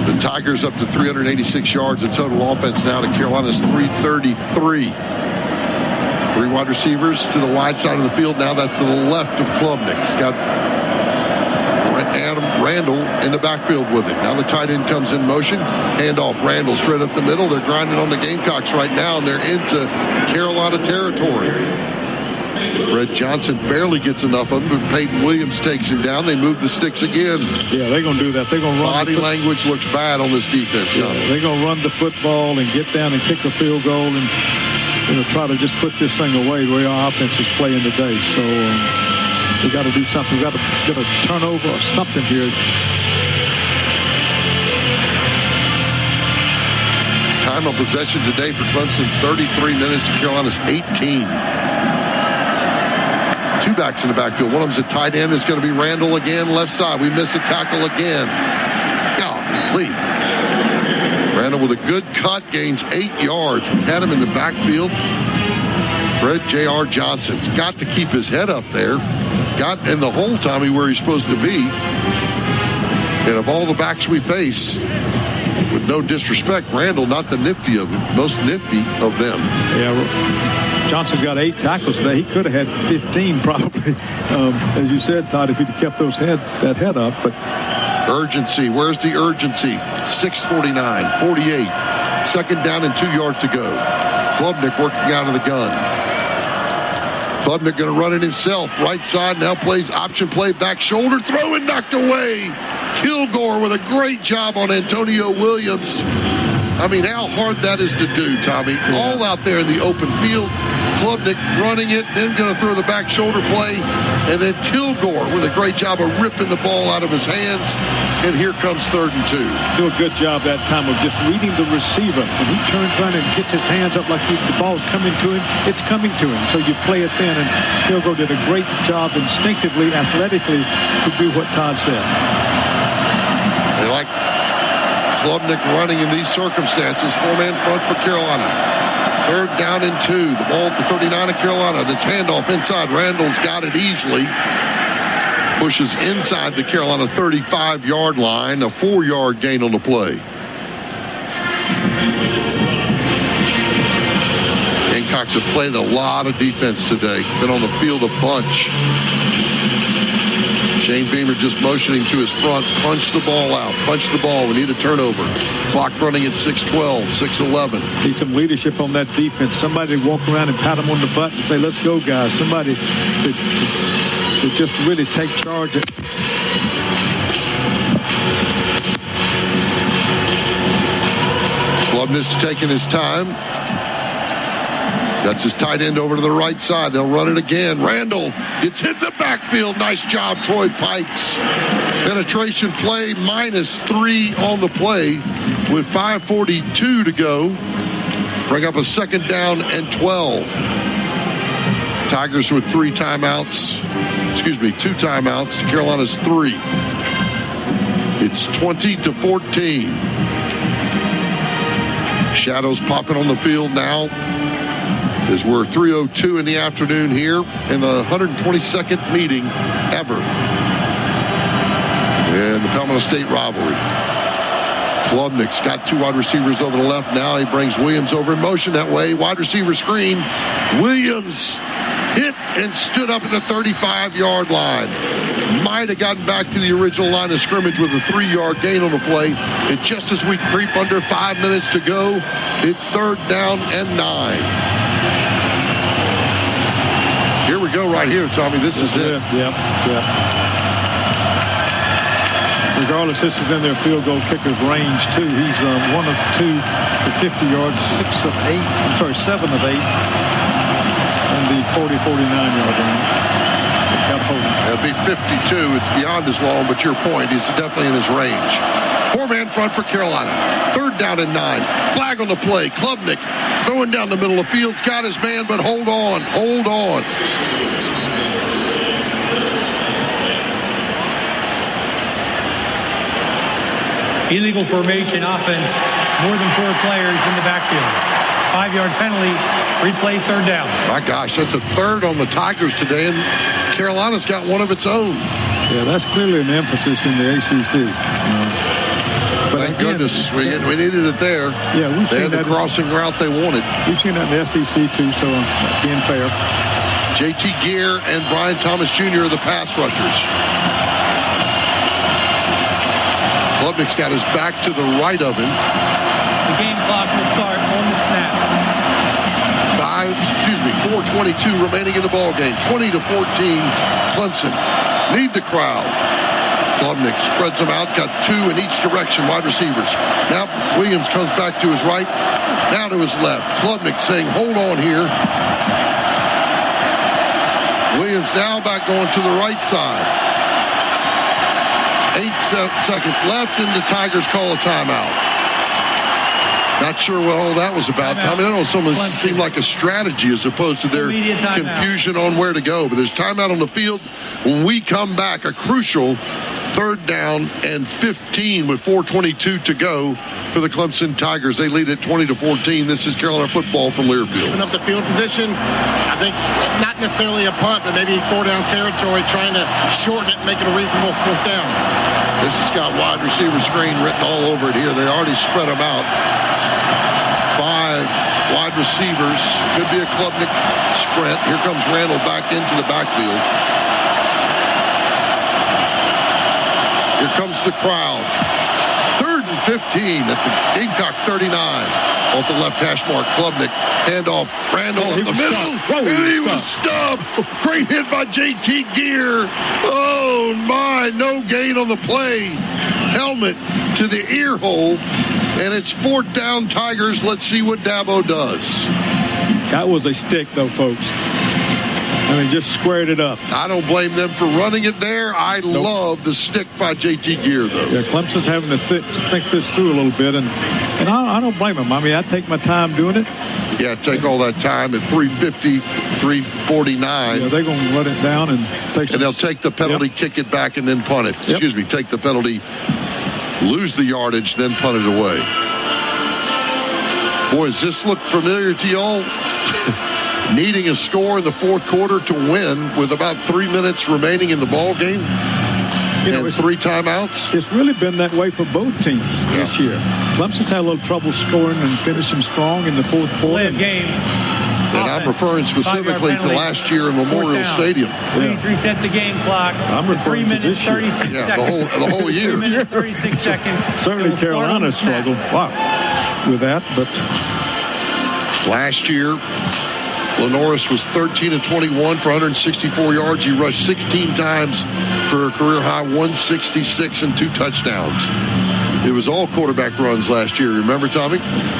The Tigers up to 386 yards of total offense now to Carolina's 333. 3 wide receivers to the wide side of the field. Now that's to the left of Klubnik. He's got Adam Randall in the backfield with him. Now the tight end comes in motion. Handoff, Randall straight up the middle. They're grinding on the Gamecocks right now, and they're into Carolina territory. Fred Johnson barely gets enough of him, but Peyton Williams takes him down. They move the sticks again. Yeah, they're going to do that. They're going to run. Body language looks bad on this defense. Yeah, they're going to run the football and get down and kick a field goal and try to just put this thing away the way our offense is playing today. So we got to do something. We got to get a turnover or something here. Time of possession today for Clemson, 33 minutes to Carolina's 18. 2 backs in the backfield. One of them's a tight end. It's going to be Randall again, left side. We miss a tackle again. Golly. Randall with a good cut, gains 8 yards. We had him in the backfield. Fred J.R. Johnson's got to keep his head up there. Got in the hole, Tommy, where he's supposed to be. And of all the backs we face, with no disrespect, Randall not the most nifty of them. Yeah. Johnson's got 8 tackles today. He could have had 15 probably, as you said, Todd, if he'd have kept that head up. But urgency. Where's the urgency? 6:49, 48. Second down and 2 yards to go. Klubnik working out of the gun. Klubnik going to run it himself. Right side now plays option play, back shoulder throw and knocked away. Kilgore with a great job on Antonio Williams. I mean, how hard that is to do, Tommy. Yeah. All out there in the open field. Klubnik running it, then going to throw the back shoulder play, and then Kilgore with a great job of ripping the ball out of his hands. And here comes 3rd and 2. Do a good job that time of just reading the receiver. When he turns around and gets his hands up like the ball's coming to him, it's coming to him. So you play it then, and Kilgore did a great job instinctively, athletically, to do what Todd said. They like Klubnik running in these circumstances. 4-man front for Carolina. 3rd down and 2. The ball at the 39 of Carolina. It's handoff inside. Randall's got it easily. Pushes inside the Carolina 35-yard line. A 4-yard gain on the play. Gamecocks have played a lot of defense today. Been on the field a bunch. Shane Beamer just motioning to his front. Punch the ball out. Punch the ball. We need a turnover. Clock running at 6:12, 6:11. Need some leadership on that defense. Somebody to walk around and pat them on the butt and say, let's go, guys. Somebody to just really take charge. Klubnik's taking his time. That's his tight end over to the right side. They'll run it again. Randall gets hit in the backfield. Nice job, Troy Pikes. Penetration play, -3 on the play with 5:42 to go. Bring up a 2nd down and 12. Tigers with 2 timeouts to Carolina's 3. It's 20-14. Shadows popping on the field now. As we're 3:02 in the afternoon here in the 122nd meeting ever in the Palmetto State rivalry. Klubnik's got 2 wide receivers over the left. Now he brings Williams over in motion that way. Wide receiver screen. Williams hit and stood up at the 35-yard line. Might have gotten back to the original line of scrimmage with a 3-yard gain on the play. And just as we creep under 5 minutes to go, it's 3rd down and 9. Here we go right here, Tommy. This is it. Yep. Regardless, this is in their field goal kicker's range, too. He's 1 of 2 for 50 yards, 7 of 8 in the 40-49-yard range. It'll be 52. It's beyond his long, but your point, he's definitely in his range. Four-man front for Carolina. 3rd down and 9. Flag on the play. Klubnik throwing down the middle of the field. Got his man, but hold on. Illegal formation offense, more than 4 players in the backfield. 5-yard penalty, replay 3rd down. My gosh, that's a 3rd on the Tigers today, and Carolina's got one of its own. Yeah, that's clearly an emphasis in the ACC. Thank goodness we needed it there. Yeah, we've they seen had the that crossing route they wanted. We've seen that in the SEC too, so being fair. JT Gear and Brian Thomas Jr. are the pass rushers. Klubnik's got his back to the right of him. The game clock will start on the snap. 4:22 remaining in the ball game. 20-14, Clemson lead the crowd. Klubnik spreads them out. He's got 2 in each direction, wide receivers. Now Williams comes back to his right, now to his left. Klubnik saying, hold on here. Williams now back going to the right side. 8 seconds left, and the Tigers call a timeout. Not sure what all that was about. I mean, I know some of this seemed like a strategy as opposed to their confusion on where to go. But there's timeout on the field. When we come back, a crucial 3rd down and 15 with 4:22 to go for the Clemson Tigers. They lead at 20-14. This is Carolina football from Learfield. Open up the field position. I think not necessarily a punt, but maybe 4-down territory, trying to shorten it and make it a reasonable 4th down. This has got wide receiver screen written all over it here. They already spread them out. 5 wide receivers. Could be a Klubnik sprint. Here comes Randall back into the backfield. Here comes the crowd. 3rd and 15 at the Gamecock 39. Off the left hash mark, Klubnik. Handoff, Randall in the middle. And he was stuffed. Great hit by JT Gear. Oh, my. No gain on the play. Helmet to the ear hole. And it's 4th down, Tigers. Let's see what Dabo does. That was a stick, though, folks. I mean, just squared it up. I don't blame them for running it there. I love the stick by JT Gear, though. Yeah, Clemson's having to think this through a little bit, and I don't blame them. I mean, I take my time doing it. Yeah, take all that time at 3:50, 3:49. Yeah, they're going to let it down and take some. And they'll take the penalty, kick it back, and then punt it. Excuse me, take the penalty, lose the yardage, then punt it away. Boy, does this look familiar to y'all? Needing a score in the 4th quarter to win with about 3 minutes remaining in the ball game and 3 timeouts. It's really been that way for both teams this year. Clemson's had a little trouble scoring and finishing strong in the 4th quarter. Game. And I'm referring specifically to last year in Memorial Stadium. Please reset the game clock. I'm referring 3 to this minutes, year. 36 Yeah, seconds. the whole year. 3 minutes, 36 seconds. Certainly Carolina struggled with that, but last year, Lenoris was 13-21 for 164 yards. He rushed 16 times for a career-high 166 and 2 touchdowns. It was all quarterback runs last year. Remember, Tommy?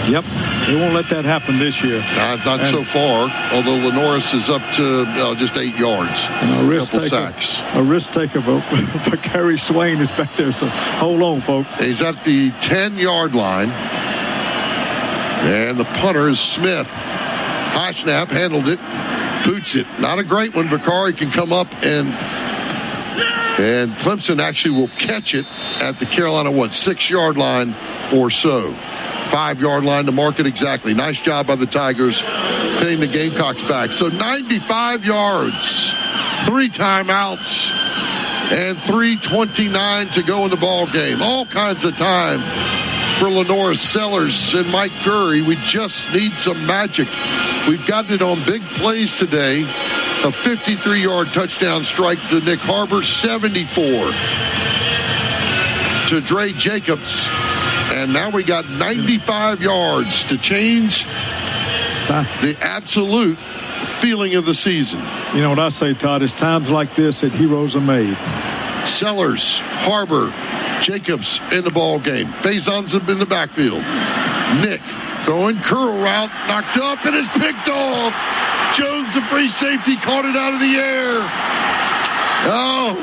Yep. They won't let that happen this year. Not so far, although Lenoris is up to just 8 yards. And a couple sacks. A risk taker for Kerry Swain is back there, so hold on, folks. He's at the 10-yard line. And the punter is Smith. High snap, handled it, boots it. Not a great one. Vicari can come up and Clemson actually will catch it at the Carolina, 6-yard line or so. 5-yard line to mark it exactly. Nice job by the Tigers pinning the Gamecocks back. So 95 yards, 3 timeouts, and 3:29 to go in the ball game. All kinds of time for Lenoris, Sellers, and Mike Curry. We just need some magic. We've gotten it on big plays today. A 53-yard touchdown strike to Nick Harbor, 74 to Dre Jacobs. And now we got 95 yards to change the absolute feeling of the season. You know what I say, Todd? It's times like this that heroes are made. Sellers, Harbor, Jacobs in the ball game. Faison's in the backfield. Nick throwing curl route, knocked up, and is picked off. Jones, the free safety, caught it out of the air. Oh.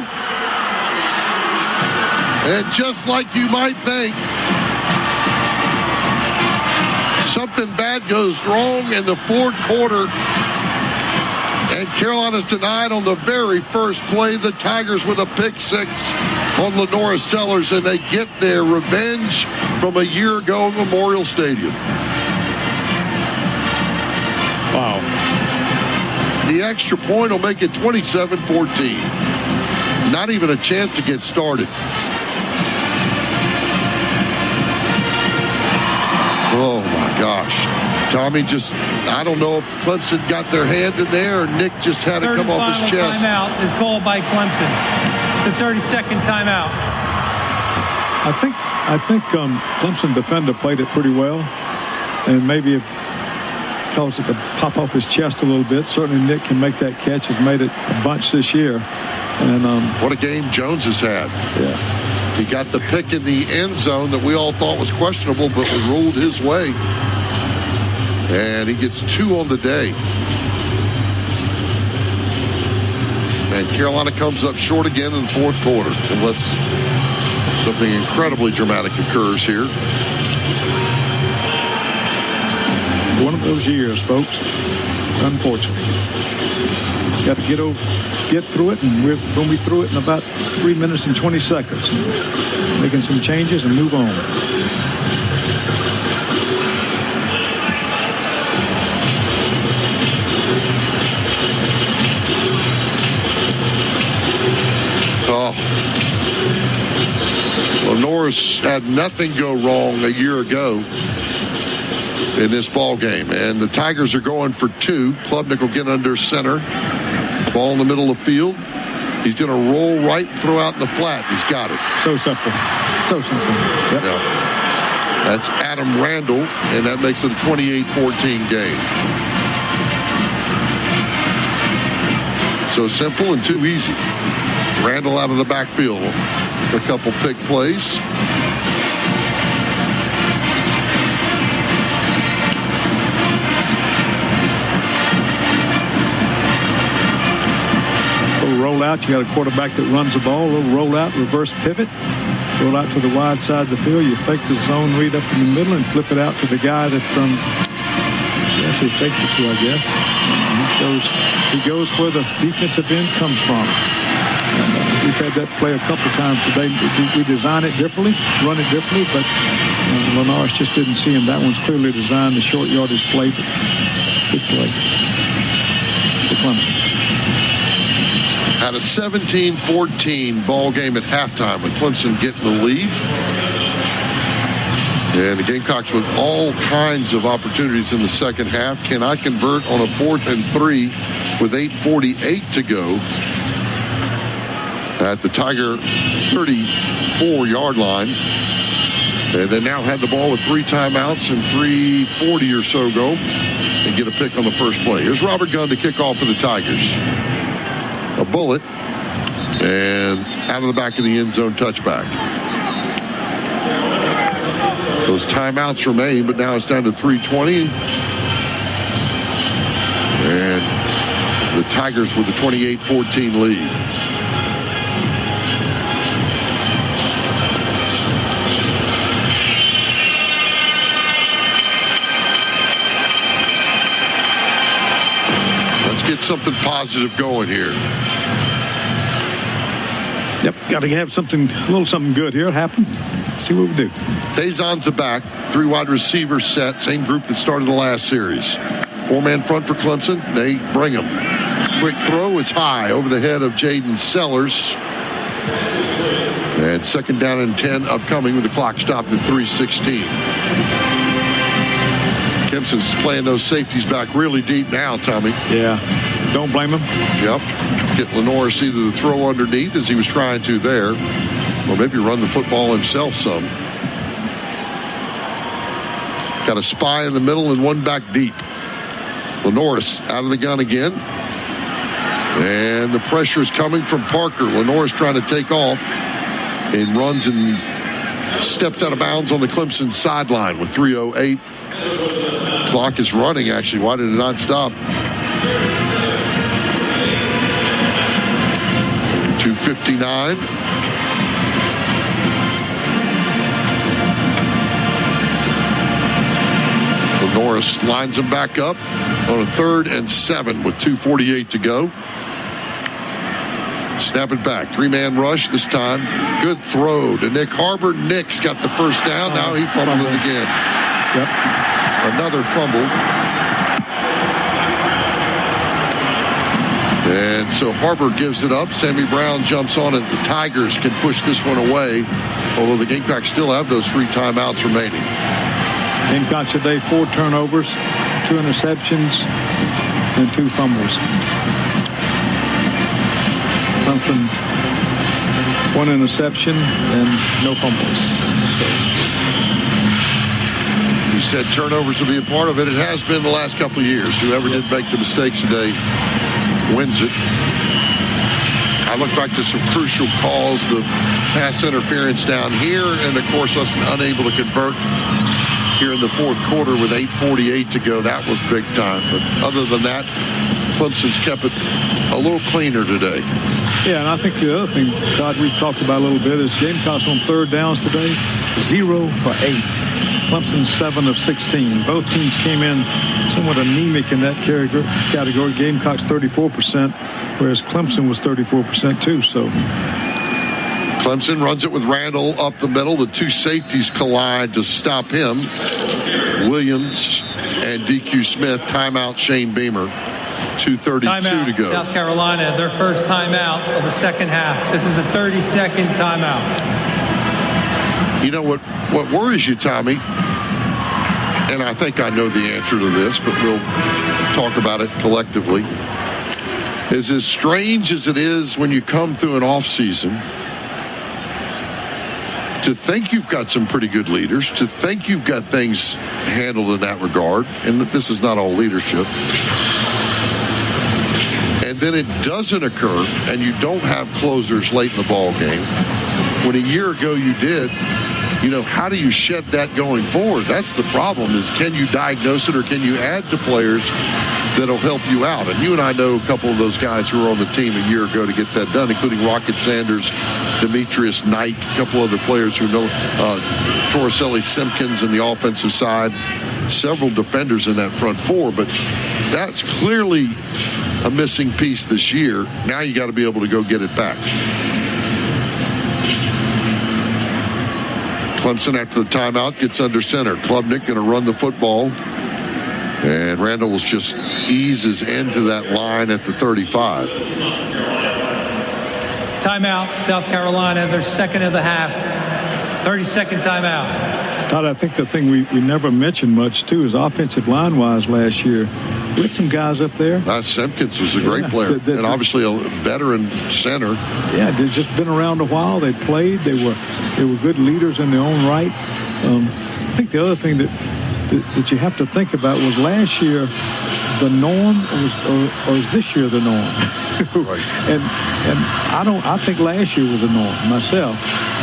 And just like you might think, something bad goes wrong in the fourth quarter. And Carolina's denied on the very first play. The Tigers with a pick six on Lenora Sellers, and they get their revenge from a year ago at Memorial Stadium. Wow. The extra point will make it 27-14. Not even a chance to get started. Oh, my gosh. Tommy I don't know if Clemson got their hand in there or Nick just had it come off his chest. Timeout is called by Clemson. It's a 30-second timeout. I think Clemson defender played it pretty well, and maybe it caused it to pop off his chest a little bit. Certainly Nick can make that catch. Has made it a bunch this year. And what a game Jones has had. Yeah. He got the pick in the end zone that we all thought was questionable, but we ruled his way. And he gets 2 on the day. And Carolina comes up short again in the fourth quarter, unless something incredibly dramatic occurs here. One of those years, folks. Unfortunately. Got to get through it, and we're going to be through it in about 3 minutes and 20 seconds. Making some changes and move on. Lenore's had nothing go wrong a year ago in this ball game, and the Tigers are going for 2. Klubnik will get under center. Ball in the middle of the field. He's going to roll right, throw out in the flat. He's got it. So simple. So simple. Yep. Yeah. That's Adam Randall, and that makes it a 28-14 game. So simple and too easy. Randall out of the backfield. A couple big plays. Little roll out. You got a quarterback that runs the ball. A little roll out, reverse pivot. Roll out to the wide side of the field. You fake the zone read up in the middle and flip it out to the guy that you actually faked it to, I guess. He goes where the defensive end comes from. We've had that play a couple times today. We design it differently, run it differently, but Lenore's just didn't see him. That one's clearly designed, the short yardage play, but good play for Clemson. Had a 17-14 ball game at halftime with Clemson getting the lead. And the Gamecocks with all kinds of opportunities in the second half. Cannot convert on a 4th and 3 with 8:48 to go at the Tiger 34-yard line. And they now had the ball with 3 timeouts and 3:40 or so go and get a pick on the first play. Here's Robert Gunn to kick off for the Tigers. A bullet and out of the back of the end zone, touchback. Those timeouts remain, but now it's down to 3:20. And the Tigers with the 28-14 lead. Get something positive going here. Yep, got to have a little something good here happen. See what we do. Faison's the back, 3 wide receiver set, same group that started the last series. 4-man front for Clemson. They bring him. Quick throw, it's high over the head of Jaden Sellers. And 2nd down and 10 upcoming with the clock stopped at 3:16. Clemson's playing those safeties back really deep now, Tommy. Yeah, don't blame him. Yep. Get Lenore either the throw underneath as he was trying to there, or maybe run the football himself some. Got a spy in the middle and one back deep. Lenore out of the gun again. And the pressure is coming from Parker. Lenore's trying to take off and runs and steps out of bounds on the Clemson sideline with 3:08. Clock is running, actually. Why did it not stop? 2:59. Harris lines him back up on a 3rd and 7 with 2:48 to go. Snap it back. 3-man rush this time. Good throw to Nick Harbor. Nick's got the first down. Now he fumbled it again. Yep. Another fumble. And so Harbor gives it up. Sammy Brown jumps on it. The Tigers can push this one away, although the Gamecocks still have those 3 timeouts remaining. Gamecocks today, 4 turnovers, 2 interceptions, and 2 fumbles. Clemson, 1 interception and no fumbles. So. You said turnovers will be a part of it. It has been the last couple of years. Whoever did make the mistakes today wins it. I look back to some crucial calls, the pass interference down here, and of course us unable to convert here in the 4th quarter with 8:48 to go. That was big time. But other than that, Clemson's kept it a little cleaner today. Yeah, and I think the other thing, Todd, we've talked about a little bit is Gamecocks on 3rd downs today, 0 for 8. Clemson 7 of 16. Both teams came in somewhat anemic in that category. Gamecocks 34%, whereas Clemson was 34% too. So Clemson runs it with Randall up the middle. The 2 safeties collide to stop him. Williams and DQ Smith. Timeout Shane Beamer. 2:32 to go. South Carolina, their first timeout of the second half. This is a 30-second timeout. You know what worries you, Tommy, and I think I know the answer to this, but we'll talk about it collectively, is as strange as it is when you come through an off season to think you've got some pretty good leaders, to think you've got things handled in that regard, and that this is not all leadership, and then it doesn't occur and you don't have closers late in the ball game when a year ago you did. You know, how do you shed that going forward? That's the problem, is can you diagnose it or can you add to players that'll help you out? And you and I know a couple of those guys who were on the team a year ago to get that done, including Rocket Sanders, Demetrius Knight, a couple other players who know, Torricelli Simpkins in the offensive side, several defenders in that front 4, but that's clearly a missing piece this year. Now you got to be able to go get it back. Clemson, after the timeout, gets under center. Klubnik going to run the football. And Randall will just eases into that line at the 35. Timeout, South Carolina, their second of the half. 30-second timeout. Todd, I think the thing we never mentioned much, too, is offensive line-wise last year. We had some guys up there. Simpkins was a great player, and obviously a veteran center. Yeah, they've just been around a while. They played. They were good leaders in their own right. I think the other thing that you have to think about was last year the norm, or is this year the norm? Right. And I think last year was the norm myself.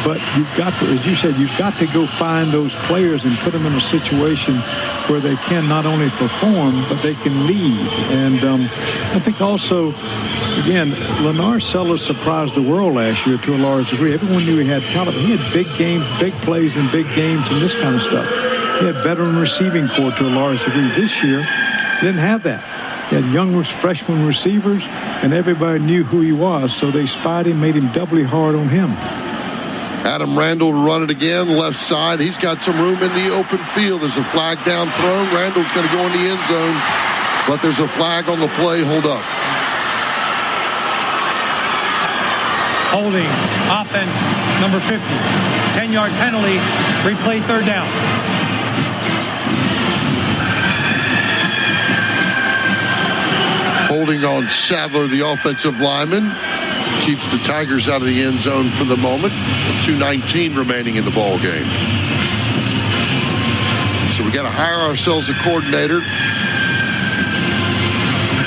But you've got to, as you said, you've got to go find those players and put them in a situation where they can not only perform, but they can lead. And I think also, again, Lennar Sellers surprised the world last year to a large degree. Everyone knew he had talent. He had big games, big plays in big games and this kind of stuff. He had veteran receiving corps to a large degree. This year, he didn't have that. He had young freshman receivers, and everybody knew who he was, so they spied him, made him doubly hard on him. Adam Randall to run it again, left side. He's got some room in the open field. There's a flag down thrown. Randall's going to go in the end zone, but there's a flag on the play. Hold up. Holding, offense, number 50. 10-yard penalty, replay 3rd down. Holding on Sadler, the offensive lineman. Keeps the Tigers out of the end zone for the moment. 2:19 remaining in the ball game. So we got to hire ourselves a coordinator,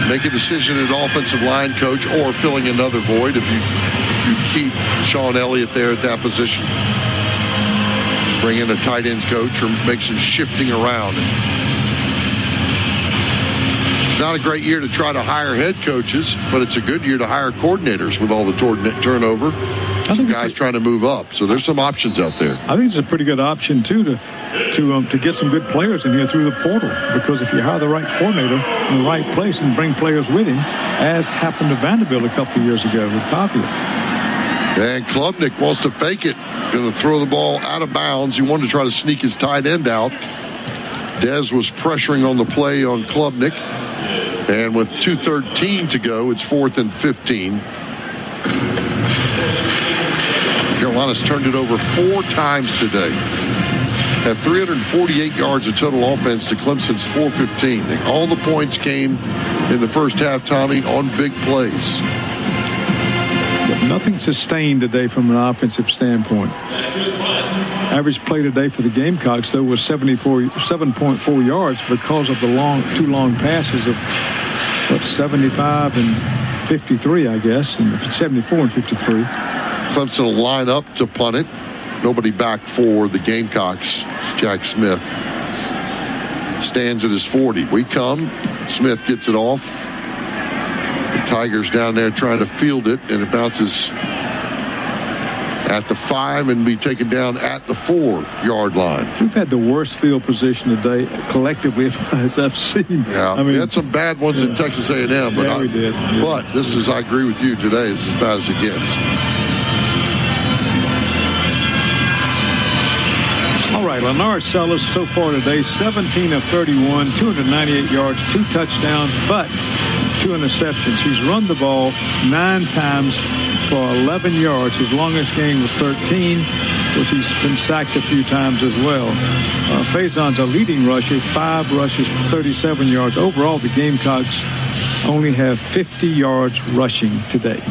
make a decision at offensive line coach, or filling another void if you keep Sean Elliott there at that position. Bring in a tight ends coach or make some shifting around. Not a great year to try to hire head coaches, but it's a good year to hire coordinators with all the turnover. some guys trying to move up. So there's some options out there. I think it's a pretty good option, too, to get some good players in here through the portal. Because if you hire the right coordinator in the right place and bring players with him, as happened to Vanderbilt a couple of years ago with Coffee. And Klubnik wants to fake it. Going to throw the ball out of bounds. He wanted to try to sneak his tight end out. Dez was pressuring on the play on Klubnik. And with 2:13 to go, it's 4th and 15. Carolina's turned it over 4 times today. Had 348 yards of total offense to Clemson's 415. All the points came in the first half, Tommy, on big plays. But nothing sustained today from an offensive standpoint. Average play today for the Gamecocks, though, was 7.4 yards because of the two long passes of, 75 and 53, I guess, and 74 and 53. Clemson will line up to punt it. Nobody back for the Gamecocks. It's Jack Smith. Stands at his 40. We come. Smith gets it off. The Tigers down there trying to field it, and it bounces at the 5 and be taken down at the 4-yard line. We've had the worst field position today collectively as I've seen. Yeah, we had some bad ones in Texas A&M, but we did. Yeah. But this is, I agree with you today, it's as bad as it gets. All right, Lenore Sellers so far today, 17 of 31, 298 yards, 2 touchdowns, but 2 interceptions. He's run the ball 9 times for 11 yards. His longest game was 13, which he's been sacked a few times as well. Faison's a leading rusher, 5 rushes for 37 yards. Overall, the Gamecocks only have 50 yards rushing today.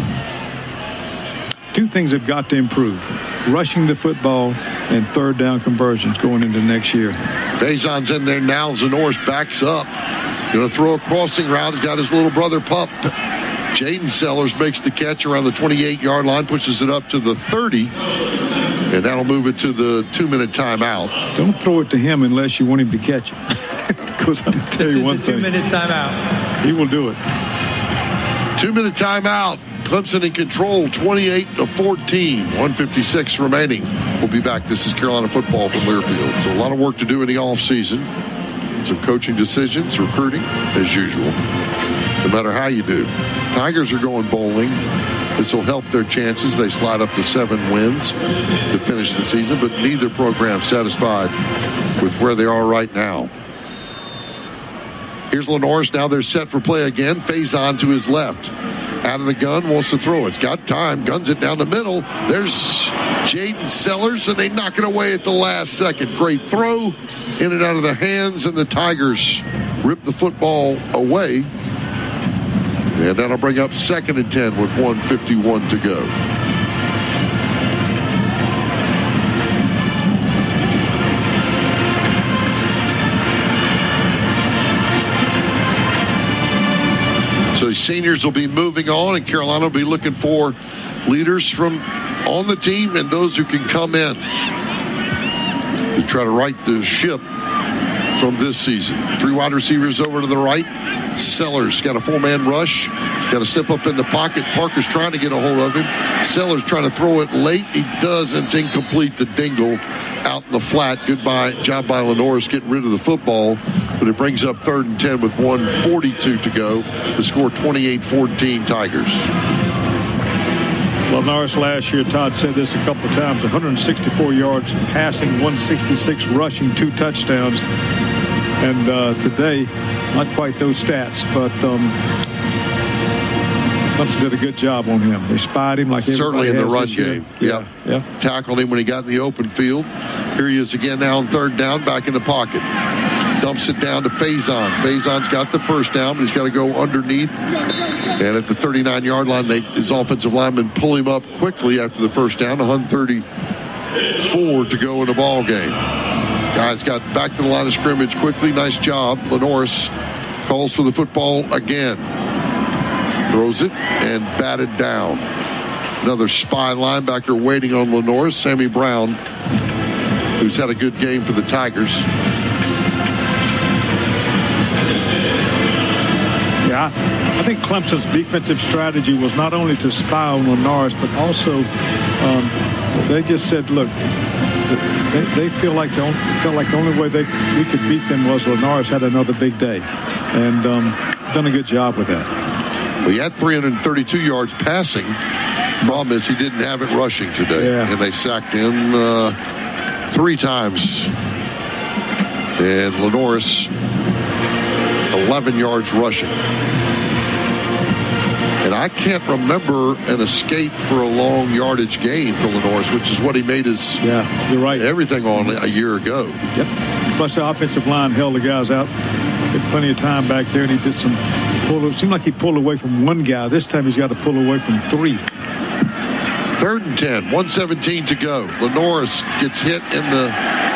2 things have got to improve: rushing the football and 3rd down conversions going into next year. Faison's in there now. Zanor's backs up. Going to throw a crossing route. He's got his little brother pup. Jaden Sellers makes the catch around the 28-yard line, pushes it up to the 30, and that'll move it to the 2-minute timeout. Don't throw it to him unless you want him to catch it. Because I'm going to tell you one thing. This is a 2-minute timeout. He will do it. 2-minute timeout. Clemson in control, 28-14, 1:56 remaining. We'll be back. This is Carolina football from Learfield. So a lot of work to do in the offseason. Some coaching decisions, recruiting, as usual. No matter how you do. Tigers are going bowling. This will help their chances. They slide up to 7 wins to finish the season, but neither program satisfied with where they are right now. Here's Lenore's. Now they're set for play again. Faison to his left. Out of the gun, wants to throw. It's got time. Guns it down the middle. There's Jaden Sellers, and they knock it away at the last second. Great throw. In and out of the hands, and the Tigers rip the football away. And that'll bring up 2nd and 10 with 1:51 to go. So the seniors will be moving on, and Carolina will be looking for leaders from on the team and those who can come in to try to right the ship from this season. 3 wide receivers over to the right. Sellers got a 4-man rush. Got to step up in the pocket. Parker's trying to get a hold of him. Sellers trying to throw it late. He does, and it's incomplete to Dingle out in the flat. Good job by Lenore's getting rid of the football, but it brings up 3rd and 10 with 1:42 to go. The score 28-14 Tigers. Well, Norris last year, Todd said this a couple of times, 164 yards passing, 166 rushing, 2 touchdowns. And today, not quite those stats, but Clemson did a good job on him. They spied him like certainly in the run game. Yeah. Tackled him when he got in the open field. Here he is again now on 3rd down, back in the pocket. Dumps it down to Faison. Faison's got the 1st down, but he's got to go underneath. And at the 39-yard line, his offensive linemen pull him up quickly after the 1st down. 134 to go in the ball game. Guys got back to the line of scrimmage quickly. Nice job. Lenore's calls for the football again. Throws it and batted down. Another spy linebacker waiting on Lenore, Sammy Brown, who's had a good game for the Tigers. Yeah, I think Clemson's defensive strategy was not only to spy on Lenoris, but also they just said, look, they felt like the only way we could beat them was Lenoris had another big day, and done a good job with that. Well, he had 332 yards passing. Problem is he didn't have it rushing today, and they sacked him 3 times. And Lenoris, 11 yards rushing. And I can't remember an escape for a long yardage gain for Lenoris, which is what he made his you're right. everything on a year ago. Yep. Plus the offensive line held the guys out. Had plenty of time back there, and he did some pull. It seemed like he pulled away from one guy. This time he's got to pull away from 3. 3rd and 10, 1:17 to go. Lenoris gets hit in the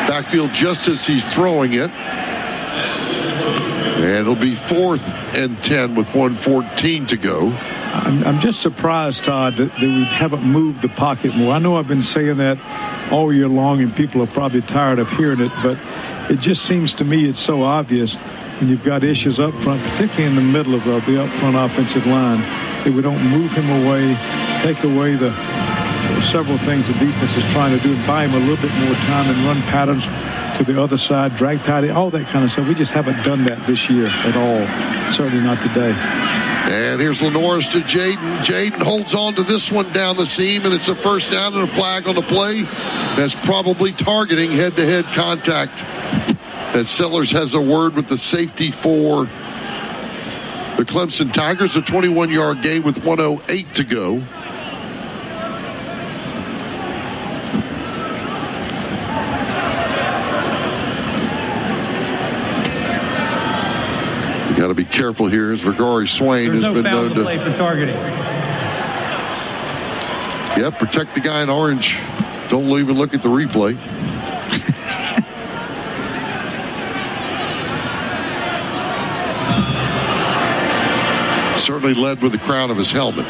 backfield just as he's throwing it. And it'll be 4th and 10 with 1:14 to go. I'm just surprised, Todd, that we haven't moved the pocket more. I know I've been saying that all year long, and people are probably tired of hearing it, but it just seems to me it's so obvious when you've got issues up front, particularly in the middle of the up front offensive line, that we don't move him away, take away the several things the defense is trying to do, and buy him a little bit more time and run patterns to the other side, drag tight, all that kind of stuff. We just haven't done that this year at all. Certainly not today. And here's Lenoris to Jaden. Jaden holds on to this one down the seam, and it's a first down and a flag on the play. That's probably targeting head-to-head contact. As Sellers has a word with the safety for the Clemson Tigers. A 21-yard gain with 1:08 to go. Got to be careful here as Vergari Swain has been known to play for targeting. Yeah, protect the guy in orange. Don't even look at the replay. Certainly led with the crown of his helmet.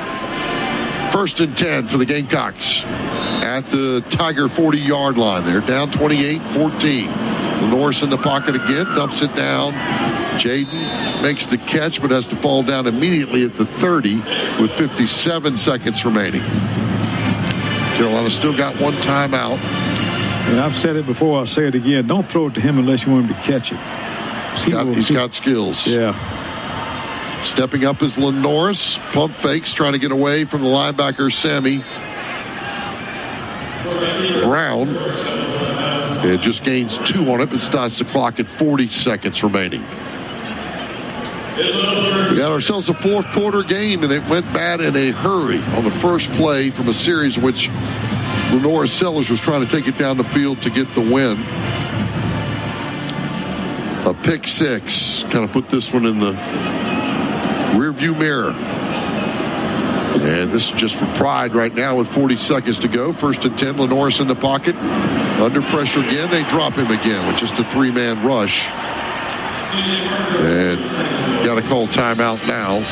1st and 10 for the Gamecocks at the Tiger 40-yard line. They're down 28-14. Lenoris in the pocket again, dumps it down. Jaden makes the catch, but has to fall down immediately at the 30 with 57 seconds remaining. Carolina still got 1 timeout. And I've said it before, I'll say it again. Don't throw it to him unless you want him to catch it. He's got skills. Yeah. Stepping up is Lenoris. Pump fakes, trying to get away from the linebacker, Sammy Brown. It just gains 2 on it, but starts the clock at 40 seconds remaining. We got ourselves a 4th quarter game, and it went bad in a hurry on the first play from a series in which Lenoris Sellers was trying to take it down the field to get the win. A pick 6 kind of put this one in the rearview mirror. And this is just for pride right now with 40 seconds to go. 1st and 10, Lenoris in the pocket. Under pressure again. They drop him again with just a 3-man rush. And got to call timeout now.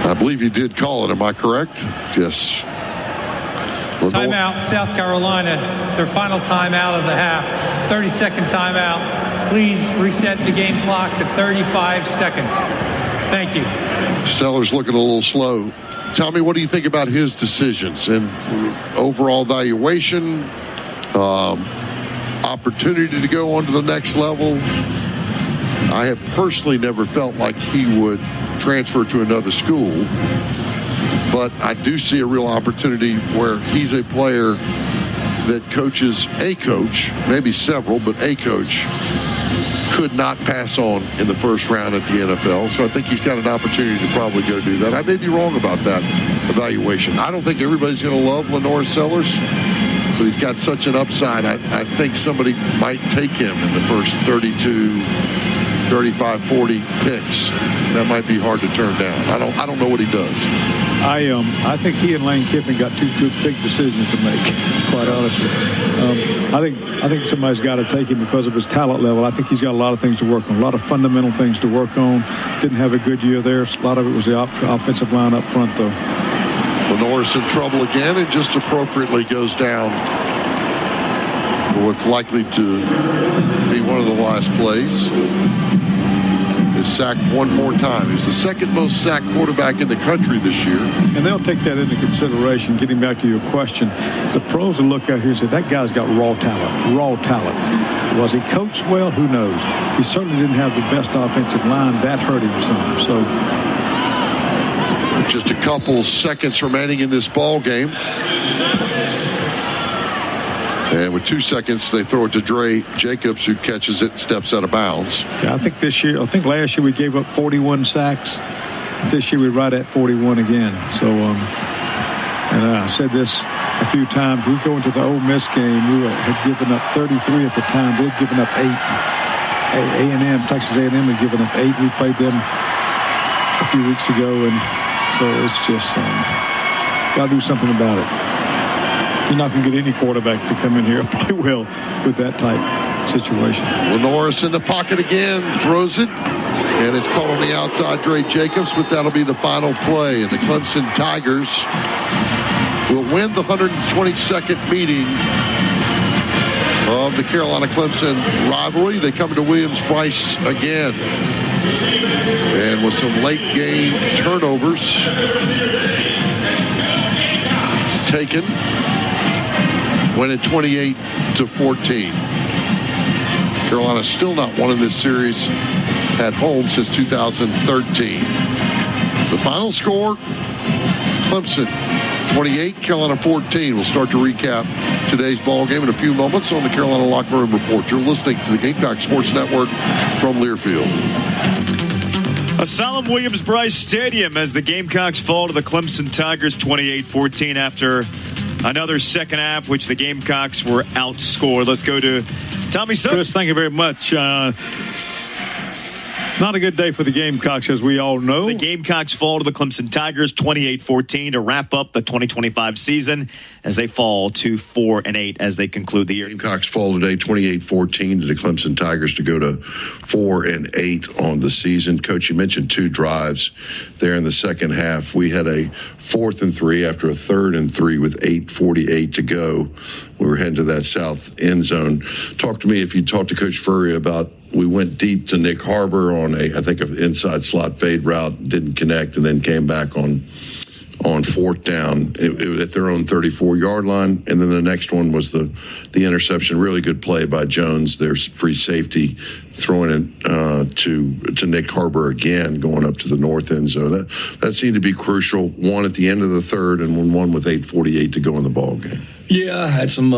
I believe you did call it. Am I correct? Yes. Timeout, South Carolina. Their final timeout of the half. 30-second timeout. Please reset the game clock to 35 seconds. Thank you. Sellers looking a little slow. Tell me, what do you think about his decisions and overall valuation, opportunity to go on to the next level? I have personally never felt like he would transfer to another school, but I do see a real opportunity where he's a player that coaches a coach, maybe several, but a coach could not pass on in the first round at the NFL. So I think he's got an opportunity to probably go do that. I may be wrong about that evaluation. I don't think everybody's going to love Lenoris Sellers, but he's got such an upside. I think somebody might take him in the first 32, 35, 40 picks. That might be hard to turn down. I don't know what he does. I think he and Lane Kiffin got 2 good big decisions to make, quite honestly. I think somebody's got to take him because of his talent level. I think he's got a lot of things to work on, a lot of fundamental things to work on. Didn't have a good year there. A lot of it was the offensive line up front, though. Lenore's in trouble again and just appropriately goes down for what's likely to be one of the last plays. Is sacked one more time. He's the second most sacked quarterback in the country this year. And they'll take that into consideration. Getting back to your question, the pros will look out here and say, that guy's got raw talent, raw talent. Was he coached well? Who knows? He certainly didn't have the best offensive line. That hurt him some. So just a couple seconds remaining in this ball game. And with 2 seconds, they throw it to Dre Jacobs, who catches it, steps out of bounds. Yeah, I think last year we gave up 41 sacks. This year we're right at 41 again. So, and I said this a few times. We go into the Ole Miss game. We had given up 33 at the time. They'd given up 8. A&M, Texas A&M had given up 8. We played them a few weeks ago, and so it's just got to do something about it. You're not going to get any quarterback to come in here and play well with that type situation. Lenore's in the pocket again, throws it, and it's caught on the outside, Dre Jacobs, but that'll be the final play. And the Clemson Tigers will win the 122nd meeting of the Carolina-Clemson rivalry. They come to Williams-Brice again. And with some late game turnovers taken, winning 28-14. Carolina still not won in this series at home since 2013. The final score, Clemson 28, Carolina 14. We'll start to recap today's ball game in a few moments on the Carolina Locker Room Report. You're listening to the Gamecock Sports Network from Learfield. A solemn Williams-Brice Stadium as the Gamecocks fall to the Clemson Tigers 28-14 after another second half, which the Gamecocks were outscored. Let's go to Tommy Sutton. Chris, thank you very much. Not a good day for the Gamecocks, as we all know. The Gamecocks fall to the Clemson Tigers 28-14 to wrap up the 2025 season as they fall to 4-8 as they conclude the year. Gamecocks fall today 28-14 to the Clemson Tigers to go to 4-8 on the season. Coach, you mentioned 2 drives there in the second half. We had a 4th and 3 after a 3rd and 3 with 8:48 to go. We were heading to that south end zone. Talk to me, if you talked to Coach Furry, about we went deep to Nick Harbor on I think an inside slot fade route, didn't connect, and then came back on 4th down at their own 34-yard line. And then the next one was the interception. Really good play by Jones, their free safety, throwing it to Nick Harbor again, going up to the north end zone. That seemed to be crucial. One at the end of the third, and one with 8:48 to go in the ball game. Yeah, had some,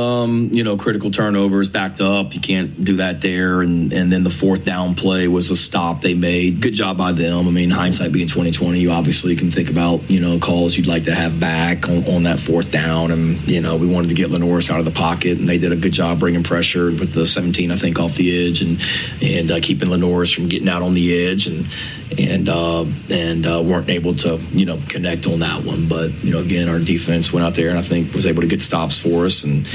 critical turnovers, backed up. You can't do that there. And then the 4th down play was a stop they made. Good job by them. I mean, hindsight being 2020, you obviously can think about, calls you'd like to have back on that 4th down. And, we wanted to get Lenore's out of the pocket, and they did a good job bringing pressure with the 17, I think, off the edge and keeping Lenore's from getting out on the edge and weren't able to, connect on that one. But, again, our defense went out there and I think was able to get stops for us and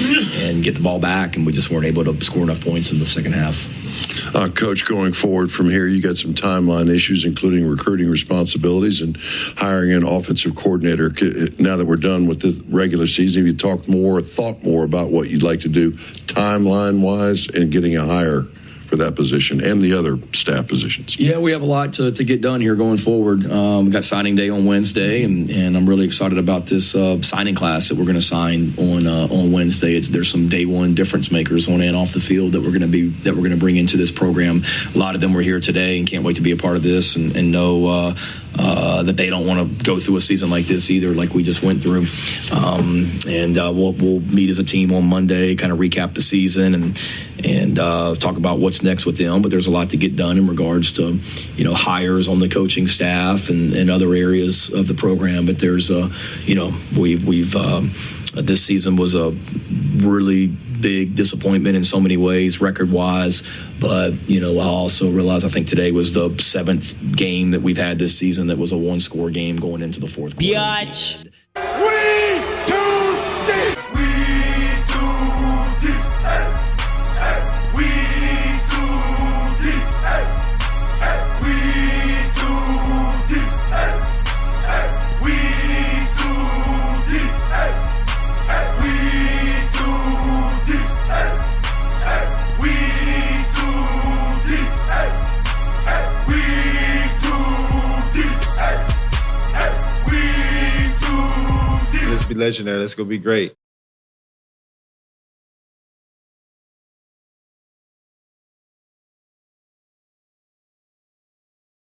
get the ball back, and we just weren't able to score enough points in the second half. Coach, going forward from here, you got some timeline issues, including recruiting responsibilities and hiring an offensive coordinator. Now that we're done with the regular season, have you thought more about what you'd like to do timeline-wise and getting a hire for that position and the other staff positions? Yeah, we have a lot to get done here going forward. We got signing day on Wednesday, and I'm really excited about this signing class that we're going to sign on Wednesday. There's some day one difference makers on and off the field that we're going to bring into this program. A lot of them were here today and can't wait to be a part of this and know that they don't want to go through a season like this either, like we just went through. We'll meet as a team on Monday, kind of recap the season and talk about what's next with them. But there's a lot to get done in regards to hires on the coaching staff and other areas of the program. But there's we've this season was a really big disappointment in so many ways, record-wise. But, I also realize I think today was the 7th game that we've had this season that was a one-score game going into the 4th quarter. Biatch. We too deep. We too deep. be legendary. That's going to be great.